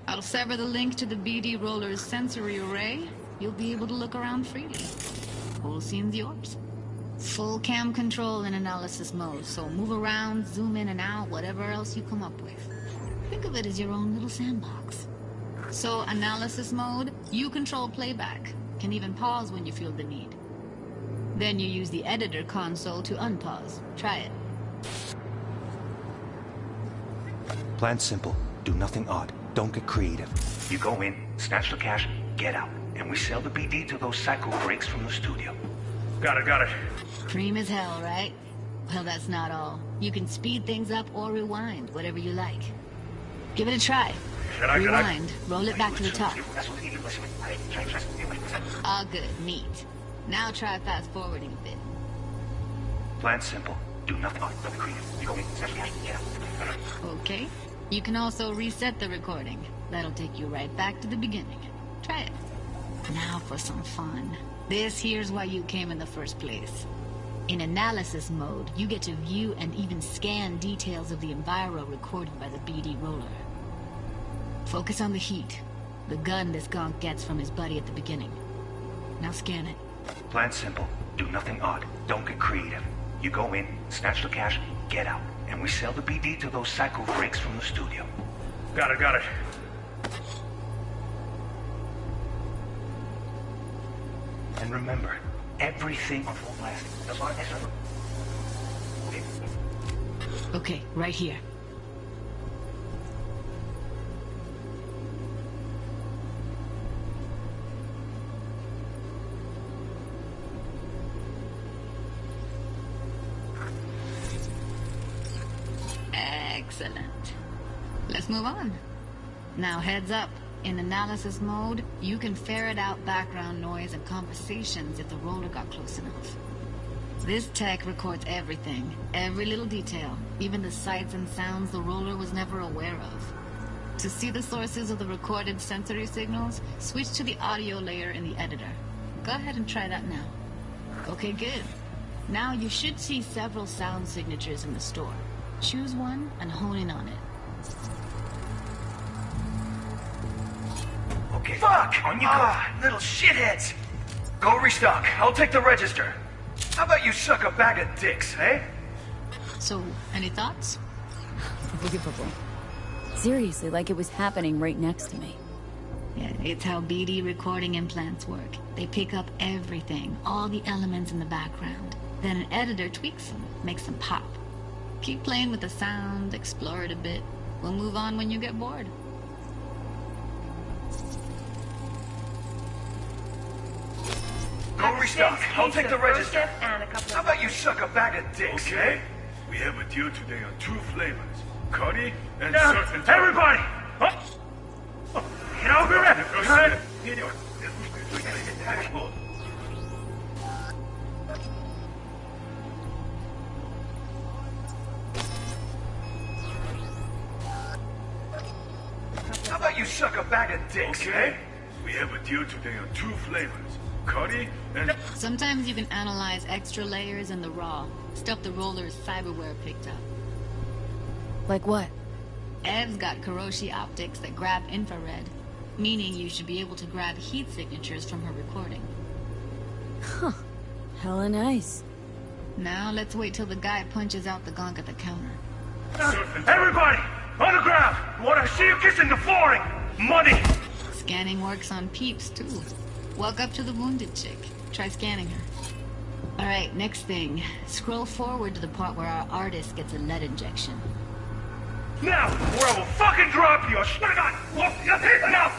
I'll sever the link to the BD Roller's sensory array. You'll be able to look around freely. Whole scene's yours. Full cam control in analysis mode, so move around, zoom in and out, whatever else you come up with. Think of it as your own little sandbox. So, analysis mode, you control playback. Can even pause when you feel the need. Then you use the editor console to unpause. Try it. Plan's simple. Do nothing odd. Don't get creative. You go in, snatch the cash, get out. And we sell the BD to those psycho freaks from the studio. Got it. Cream as hell, right? Well, that's not all. You can speed things up or rewind, whatever you like. Give it a try. Rewind. Roll it back to the top. All good. Neat. Now try fast forwarding a bit. Plan's simple. Do nothing odd. Don't get creative. You go in, snatch the cash, get out. Okay. You can also reset the recording. That'll take you right back to the beginning. Try it. Now for some fun. This here's why you came in the first place. In analysis mode, you get to view and even scan details of the enviro recorded by the BD Roller. Focus on the heat. The gun this gonk gets from his buddy at the beginning. Now scan it. Plan's simple. Do nothing odd. Don't get creative. You go in, snatch the cash, get out. And we sell the BD to those psycho freaks from the studio. Got it. And remember, everything on full blast. That's what I said. Okay, right here. Excellent. Let's move on. Now heads up. In analysis mode, you can ferret out background noise and conversations if the roller got close enough. This tech records everything, every little detail, even the sights and sounds the roller was never aware of. To see the sources of the recorded sensory signals, switch to the audio layer in the editor. Go ahead and try that now. Okay, good. Now you should see several sound signatures in the store. Choose one and hone in on it. Okay. Fuck! On you go. Little shitheads! Go restock. I'll take the register. How about you suck a bag of dicks, eh? So, any thoughts? Unbelievable. Seriously, like it was happening right next to me. Yeah, it's how BD recording implants work. They pick up everything, all the elements in the background. Then an editor tweaks them, makes them pop. Keep playing with the sound, explore it a bit. We'll move on when you get bored. restock. I'll take the register. How about you suck a bag of dicks, Okay. eh? We have a deal today on 2 flavors. Curry and Now, surf and everybody! Get over it! Huh? How about you suck a bag of dicks, Okay. eh? We have a deal today on 2 flavors. Curry and... Sometimes you can analyze extra layers in the raw. Stuff the roller's cyberware picked up. Like what? Ev's got Kiroshi optics that grab infrared, meaning you should be able to grab heat signatures from her recording. Huh. Hella nice. Now let's wait till the guy punches out the gunk at the counter. Everybody! On the ground! Want to see you kissing the flooring! Money! Scanning works on peeps, too. Walk up to the wounded chick. Try scanning her. Alright, next thing. Scroll forward to the part where our artist gets a lead injection. Now, or I will fucking drop you! I swear to God! Now!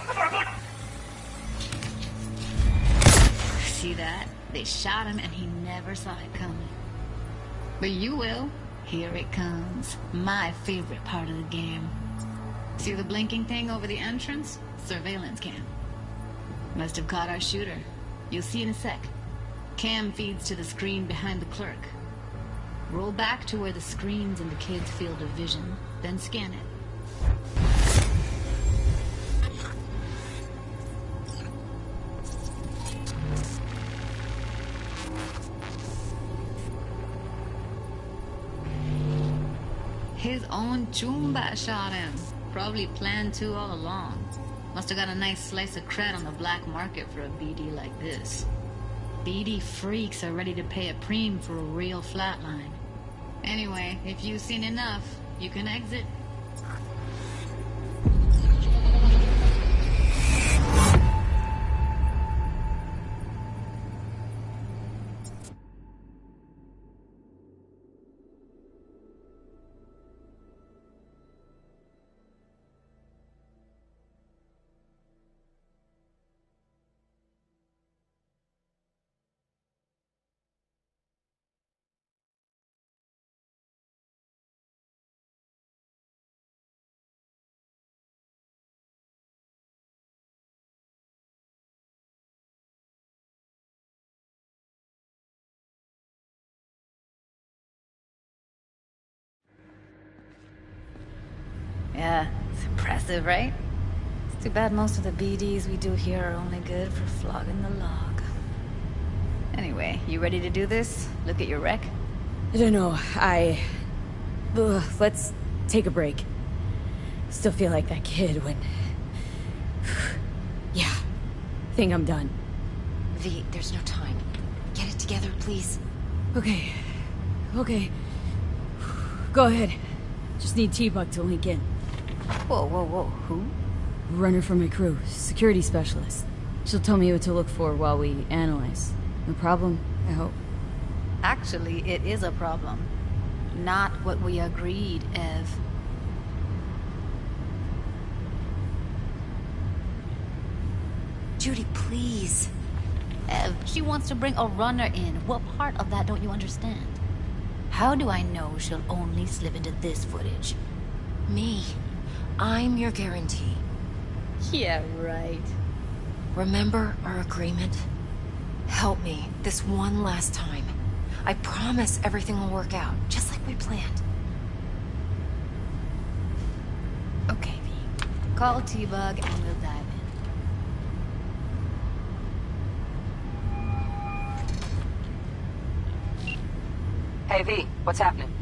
See that? They shot him and he never saw it coming. But you will. Here it comes. My favorite part of the game. See the blinking thing over the entrance? Surveillance cam. Must have caught our shooter. You'll see in a sec. Cam feeds to the screen behind the clerk. Roll back to where the screen's in the kid's field of vision, then scan it. His own Chumba shot him. Probably planned to all along. Must have got a nice slice of cred on the black market for a BD like this. BD freaks are ready to pay a preem for a real flatline. Anyway, if you've seen enough, you can exit. Yeah, it's impressive, right? It's too bad most of the BDs we do here are only good for flogging the log. Anyway, you ready to do this? Look at your wreck? I don't know, let's take a break. Still feel like that kid when... Yeah, think I'm done. V, there's no time. Get it together, please. Okay. Go ahead. Just need T-Bug to link in. Whoa, who? Runner for my crew, security specialist. She'll tell me what to look for while we analyze. No problem, I hope. Actually, it is a problem. Not what we agreed, Ev. Judy, please. Ev, she wants to bring a runner in. What part of that don't you understand? How do I know she'll only slip into this footage? Me. I'm your guarantee. Yeah, right. Remember our agreement? Help me this one last time. I promise everything will work out, just like we planned. Okay, V. Call T-Bug and we'll dive in. Hey, V, what's happening?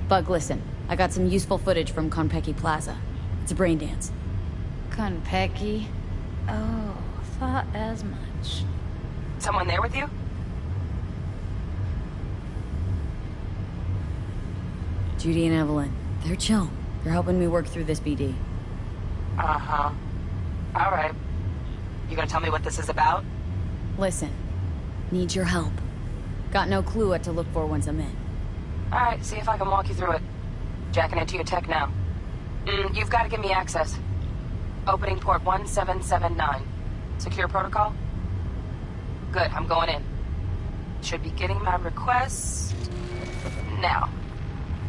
Bug, listen. I got some useful footage from Konpeki Plaza. It's a brain dance. Konpeki? Oh, thought as much. Someone there with you? Judy and Evelyn. They're chill. They're helping me work through this BD. Uh-huh. All right. You gonna tell me what this is about? Listen. Need your help. Got no clue what to look for once I'm in. All right, see if I can walk you through it. Jacking into your tech now. You've got to give me access. Opening port 1779. Secure protocol? Good, I'm going in. Should be getting my request now.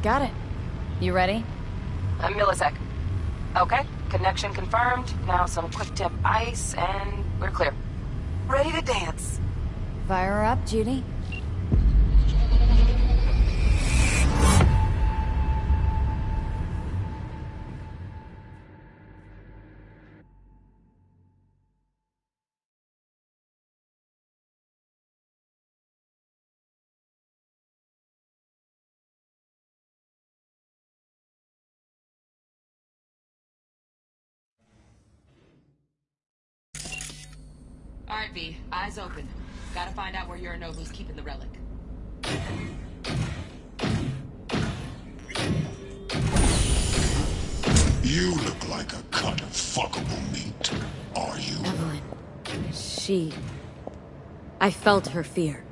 Got it. You ready? A millisec. Okay, connection confirmed. Now some quick tip ice, and we're clear. Ready to dance. Fire her up, Judy. Alright, V. Eyes open. Gotta find out where Yorinobu's keeping the relic. You look like a cut of fuckable meat. Are you? Evelyn. I felt her fear.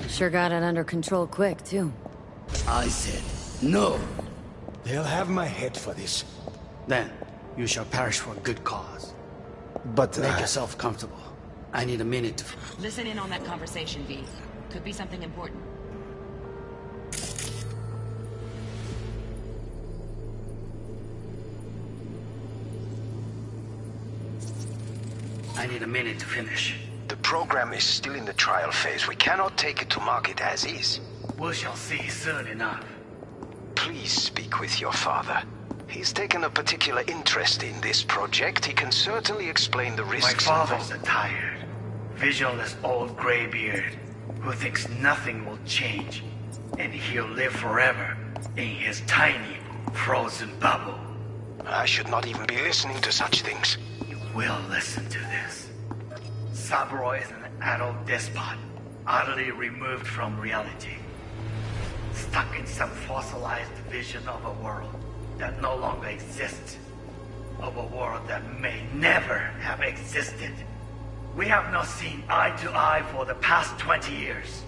Sure got it under control quick, too. I said, no. They'll have my head for this. Then, you shall perish for a good cause. But, Make yourself comfortable. I need a minute to... Listen in on that conversation, V. Could be something important. I need a minute to finish. The program is still in the trial phase. We cannot take it to market as is. We shall see soon enough. Please speak with your father. He's taken a particular interest in this project. He can certainly explain the risks My involved. father's a tired, visionless old graybeard who thinks nothing will change, and he'll live forever in his tiny, frozen bubble. I should not even be listening to such things. You will listen to this. Saburo is an adult despot, utterly removed from reality. Stuck in some fossilized vision of a world that no longer exists. Of a world that may never have existed. We have not seen eye to eye for the past 20 years.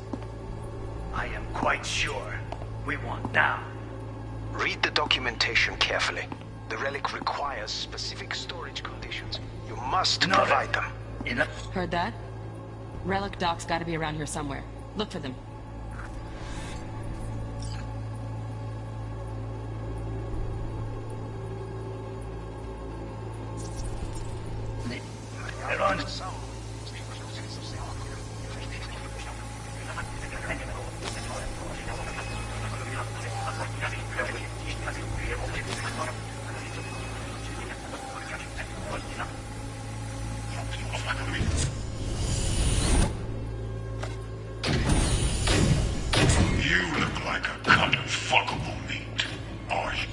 I am quite sure we won't now. Read the documentation carefully. The relic requires specific storage conditions. You must provide them. Heard that? Relic docs gotta be around here somewhere. Look for them. You look like a cut of fuckable meat. Are you?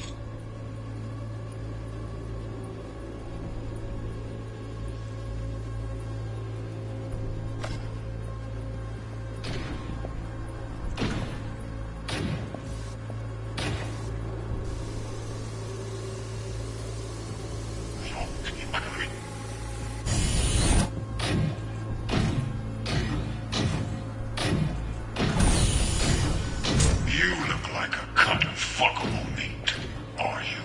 You look like a cut of fuckable meat. Are you?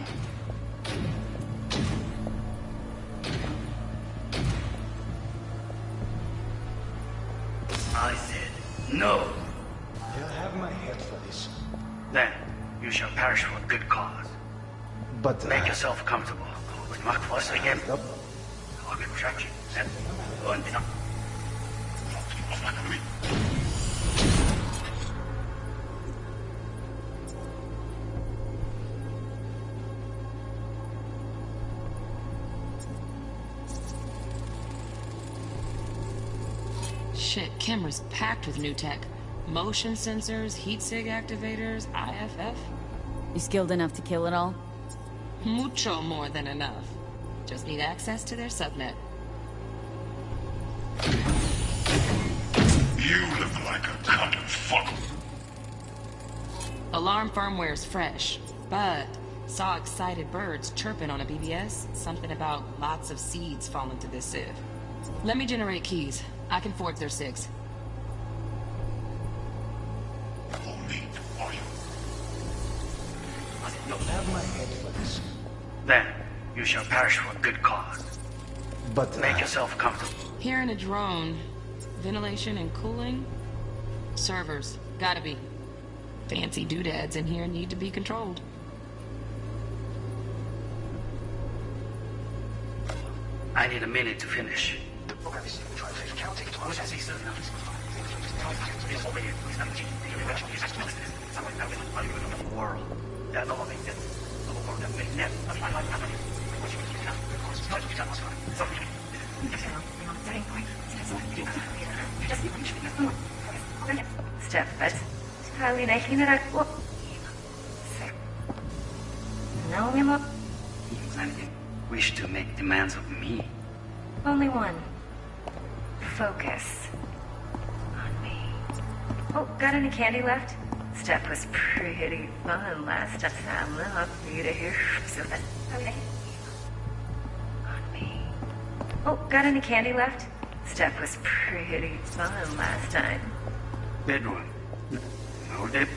I said, no. They'll have my head for this. Then, you shall perish for a good cause. But, Make yourself comfortable. With Mark Voss again. Shit, camera's packed with new tech. Motion sensors, heat sig activators, IFF. You skilled enough to kill it all? Mucho more than enough. Just need access to their subnet. You look like a cut of fuck. Alarm firmware's fresh, but saw excited birds chirping on a BBS. Something about lots of seeds falling to this sieve. Let me generate keys. I can forge their SIGs. You'll have my head for this. Then, you shall perish for a good cause. But, Make yourself comfortable. Here in a drone, ventilation and cooling, Servers. Gotta be. Fancy doodads in here need to be controlled. I need a minute to finish. World. That all makes sense. Steffet. Halina hinnerako. No, Mimo. You wish to make demands of me? Only one. Focus. On me. Oh, got any candy left? Steph was pretty fun last time. I'm love for you to hear. So that. On me. Oh, got any candy left? Steph was pretty fun last time. Bedroom. No dip.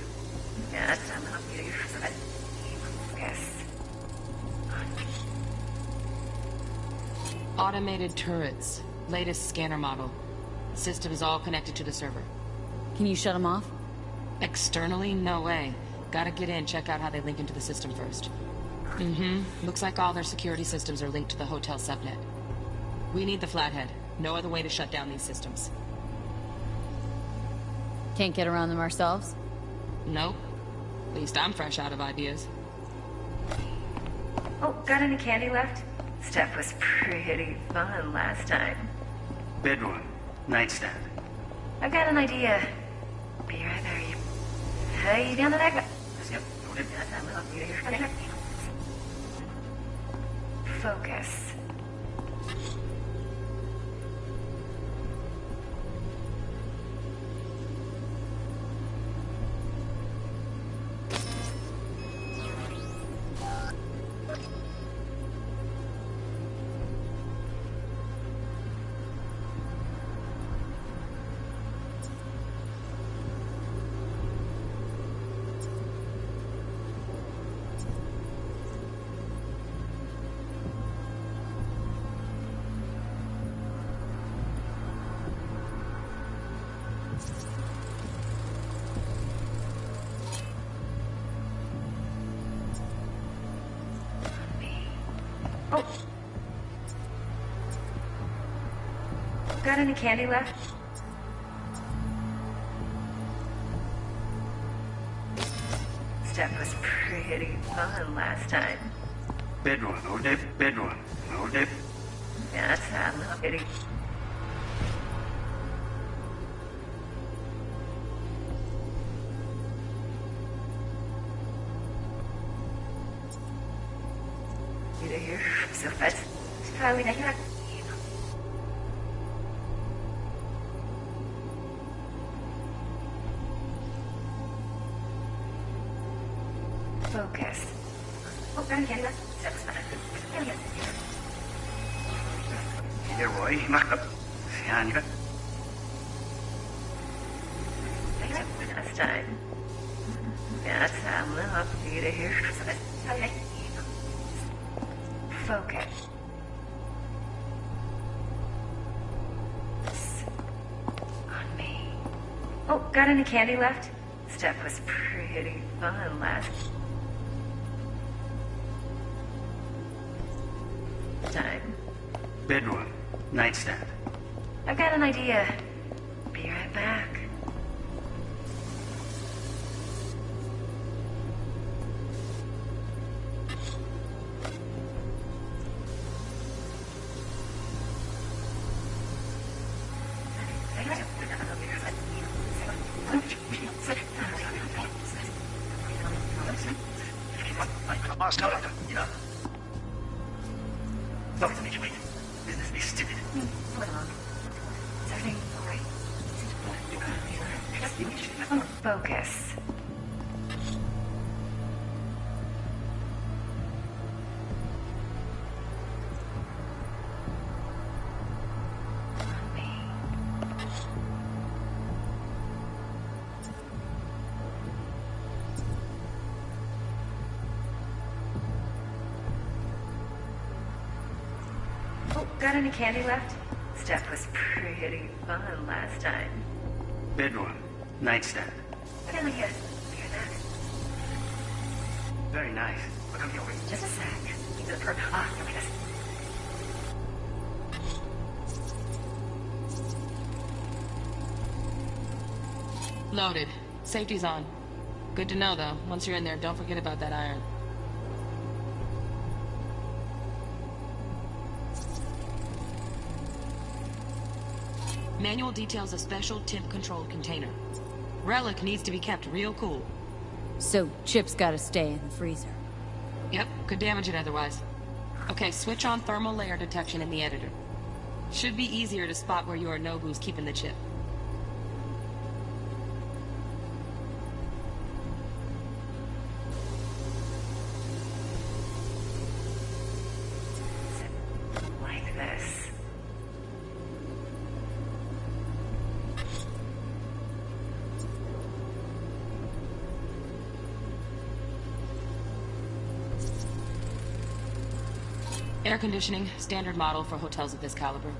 Yes, I'm love for you to hear. So that. Focus. Automated turrets. Latest scanner model. System is all connected to the server. Can you shut them off? Externally? No way. Gotta get in, check out how they link into the system first. Looks like all their security systems are linked to the hotel subnet. We need the Flathead. No other way to shut down these systems. Can't get around them ourselves? Nope. At least I'm fresh out of ideas. Oh, got any candy left? Steph was pretty fun last time. Bedroom. Nightstand. I've got an idea. Be right there, you. Hey, down the neck. Yep. No dip. Focus. Oh. Got any candy left? Steph was pretty fun last time. Bedroom. No dip. Bedroom. No dip. Yeah, that's how I'm not getting. Here, so fast. Probably not. Focus. Oh, got candy left. Here, Roy. Mark up. Yan, you Last time. Yeah, that's how I'm not for you to hear. Focus. On me. Oh, got any candy left? Steph was pretty fun last time. Bedroom. Nightstand. I've got an idea. Be right back. Focus. Oh, got any candy left? Steph was pretty fun last time. Bedroom. Nightstand. Very nice. Just a sec. Look at this. Loaded. Safety's on. Good to know, though. Once you're in there, don't forget about that iron. Manual details a special temp-controlled container. Relic needs to be kept real cool. So, Chip's gotta stay in the freezer. Yep, could damage it otherwise. Okay, switch on thermal layer detection in the editor. Should be easier to spot where Yorinobu's keeping the chip. Like this. Air conditioning, standard model for hotels of this caliber.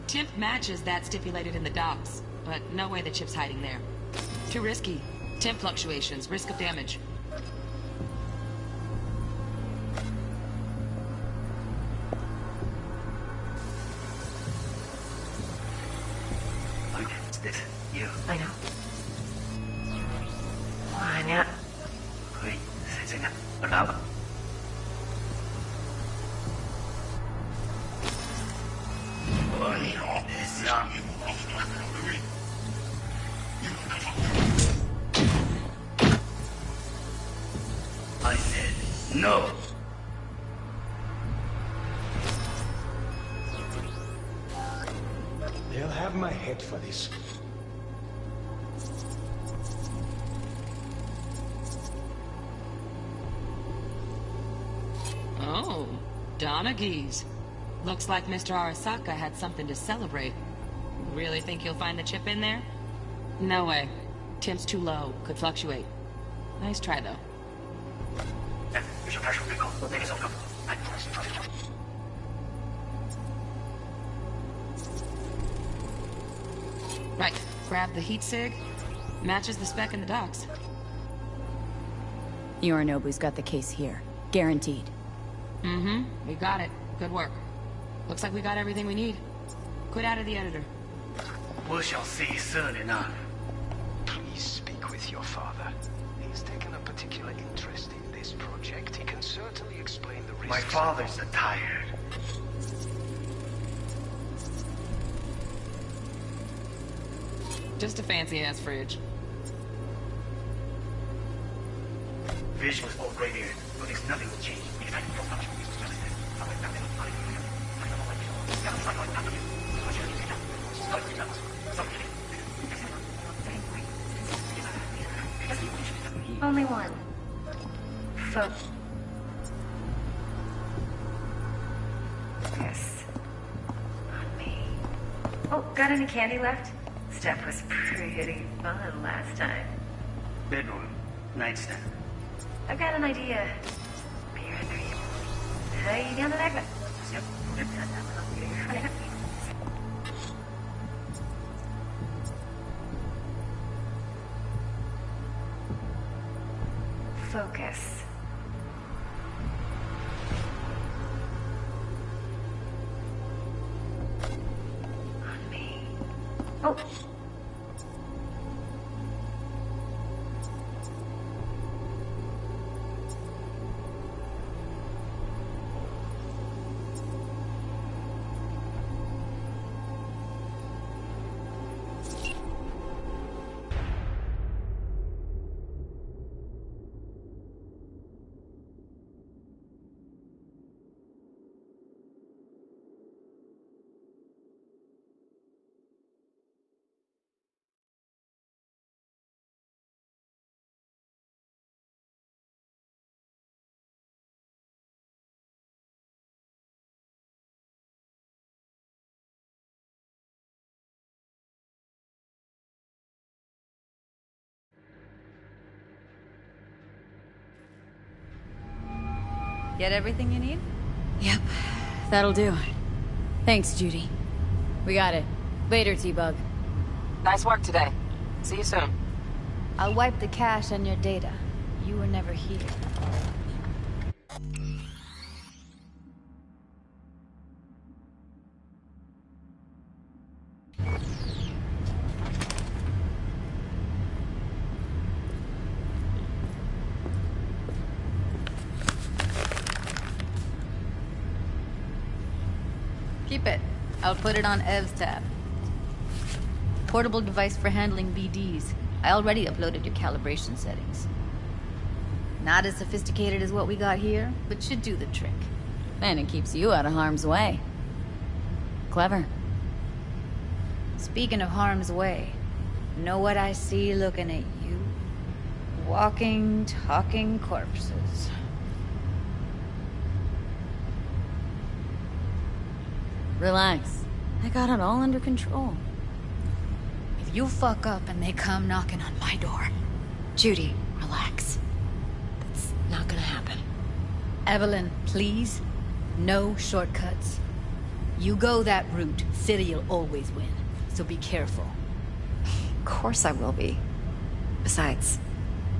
Temp matches that stipulated in the docs, but no way the chip's hiding there. Too risky. Temp fluctuations, risk of damage. What's this? You. I know. Aня. Wait, Sensei. Allow. I said no. They'll have my head for this. Oh, Donaghys. Looks like Mr. Arasaka had something to celebrate. Really think you'll find the chip in there? No way. Temp's too low. Could fluctuate. Nice try, though. Right. Grab the heat sig. Matches the spec in the docs. Yorinobu's got the case here. Guaranteed. Mm-hmm. We got it. Good work. Looks like we got everything we need. Quit out of the editor. We shall see soon enough. Please speak with your father. He's taken a particular interest in this project. He can certainly explain the risks. My father's tired. Just a fancy-ass fridge. Vision was all right here, but there's nothing will change. Only one. Focus on me. Oh, got any candy left? Stuff was pretty fun last time. Bedroom, nightstand. I've got an idea. Beer and cream. Hey, you down the neck? Yep. Focus. On me. Oh. Get everything you need? Yep. That'll do. Thanks, Judy. We got it. Later, T-Bug. Nice work today. See you soon. I'll wipe the cache and your data. You were never here. Keep it. I'll put it on Ev's tab. Portable device for handling VDs. I already uploaded your calibration settings. Not as sophisticated as what we got here, but should do the trick. And it keeps you out of harm's way. Clever. Speaking of harm's way, know what I see looking at you? Walking, talking corpses. Relax. I got it all under control. If you fuck up and they come knocking on my door... Judy, relax. That's not gonna happen. Evelyn, please. No shortcuts. You go that route, City'll always win. So be careful. Of course I will be. Besides,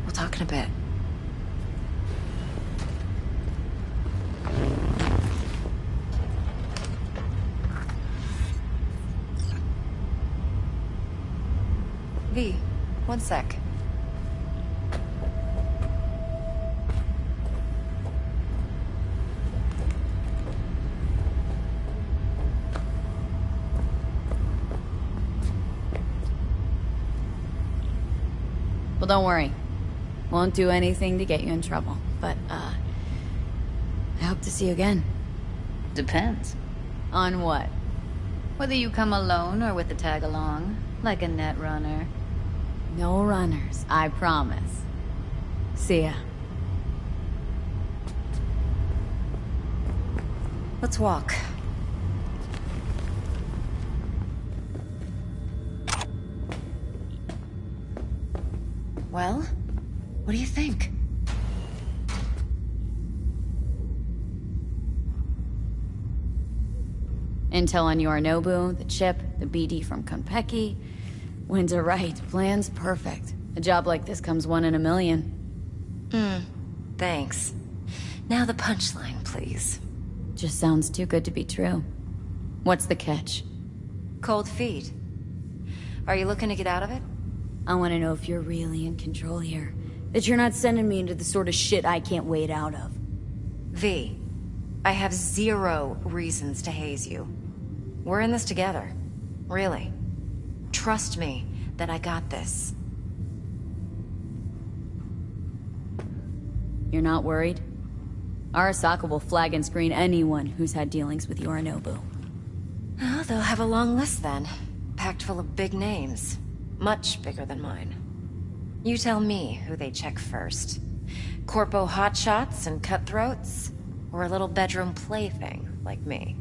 we'll talk in a bit. V, one sec. Well, don't worry. Won't do anything to get you in trouble. But, I hope to see you again. Depends. On what? Whether you come alone or with the tag-along, like a net runner. No runners, I promise. See ya. Let's walk. Well, what do you think? Intel on Yorinobu, the chip, the BD from Konpeki. Winds are right, plan's perfect. A job like this comes 1 in a million. Thanks. Now the punchline, please. Just sounds too good to be true. What's the catch? Cold feet. Are you looking to get out of it? I want to know if you're really in control here. That you're not sending me into the sort of shit I can't wade out of. V, I have 0 reasons to haze you. We're in this together. Really. Trust me that I got this. You're not worried? Arasaka will flag and screen anyone who's had dealings with Yorinobu. Oh, they'll have a long list then. Packed full of big names. Much bigger than mine. You tell me who they check first. Corpo hotshots and cutthroats? Or a little bedroom plaything like me?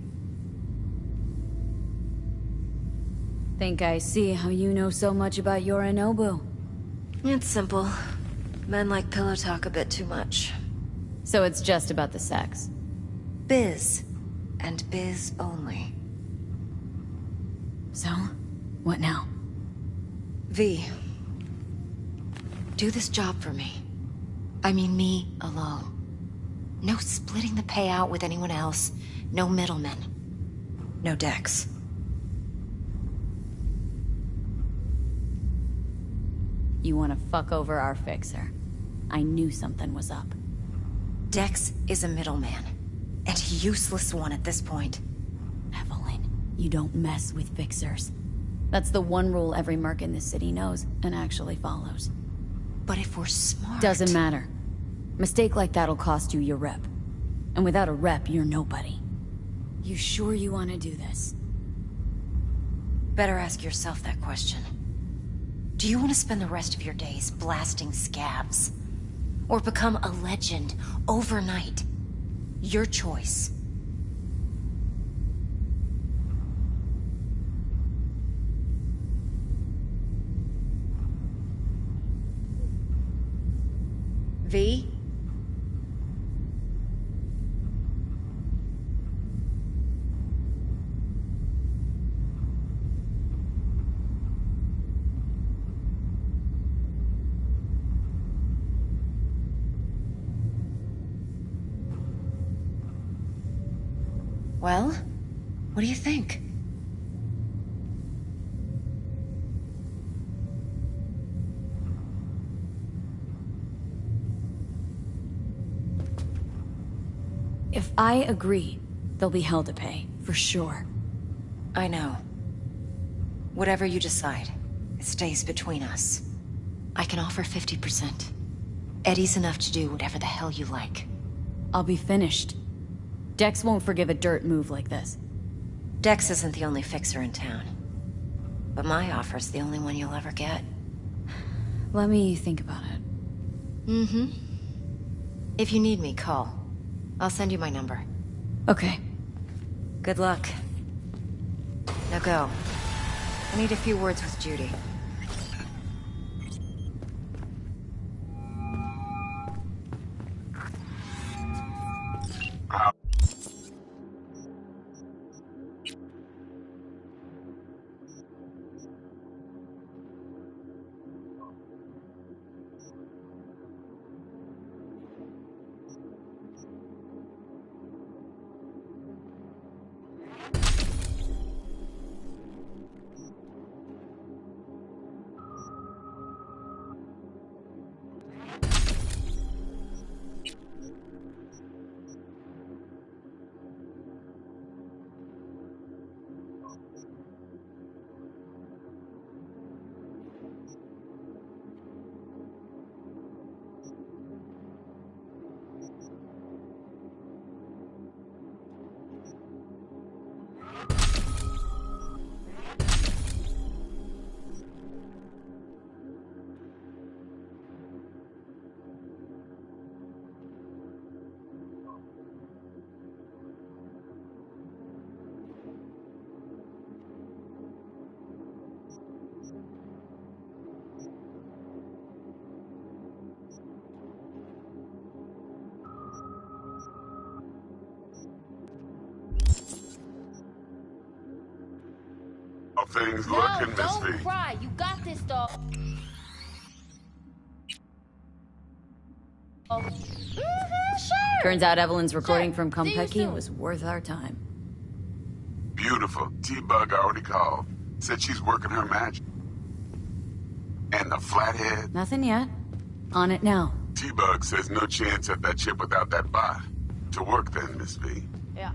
Think I see how you know so much about Yorinobu. It's simple. Men like pillow talk a bit too much. So it's just about the sex? Biz. And biz only. So? What now? V. Do this job for me. I mean me alone. No splitting the payout with anyone else. No middlemen. No Dex. You want to fuck over our fixer. I knew something was up. Dex is a middleman. And a useless one at this point. Evelyn, you don't mess with fixers. That's the one rule every merc in this city knows and actually follows. But if we're smart... Doesn't matter. Mistake like that'll cost you your rep. And without a rep, you're nobody. You sure you want to do this? Better ask yourself that question. Do you want to spend the rest of your days blasting scabs? Or become a legend overnight? Your choice. V? Well, what do you think? If I agree, there'll be hell to pay, for sure. I know. Whatever you decide, it stays between us. I can offer 50%. Eddie's enough to do whatever the hell you like. I'll be finished. Dex won't forgive a dirt move like this. Dex isn't the only fixer in town. But my offer's the only one you'll ever get. Let me think about it. Mm-hmm. If you need me, call. I'll send you my number. Okay. Good luck. Now go. I need a few words with Judy. How things looking, Miss Don't V? cry. You got this, dog. Sure. Turns out Evelyn's recording from See you Konpeki soon. was worth our time. Beautiful. T-Bug already called. Said she's working her magic. And the flathead? Nothing yet. On it now. T-Bug says no chance at that chip without that bot. To work then, Miss V. Yeah.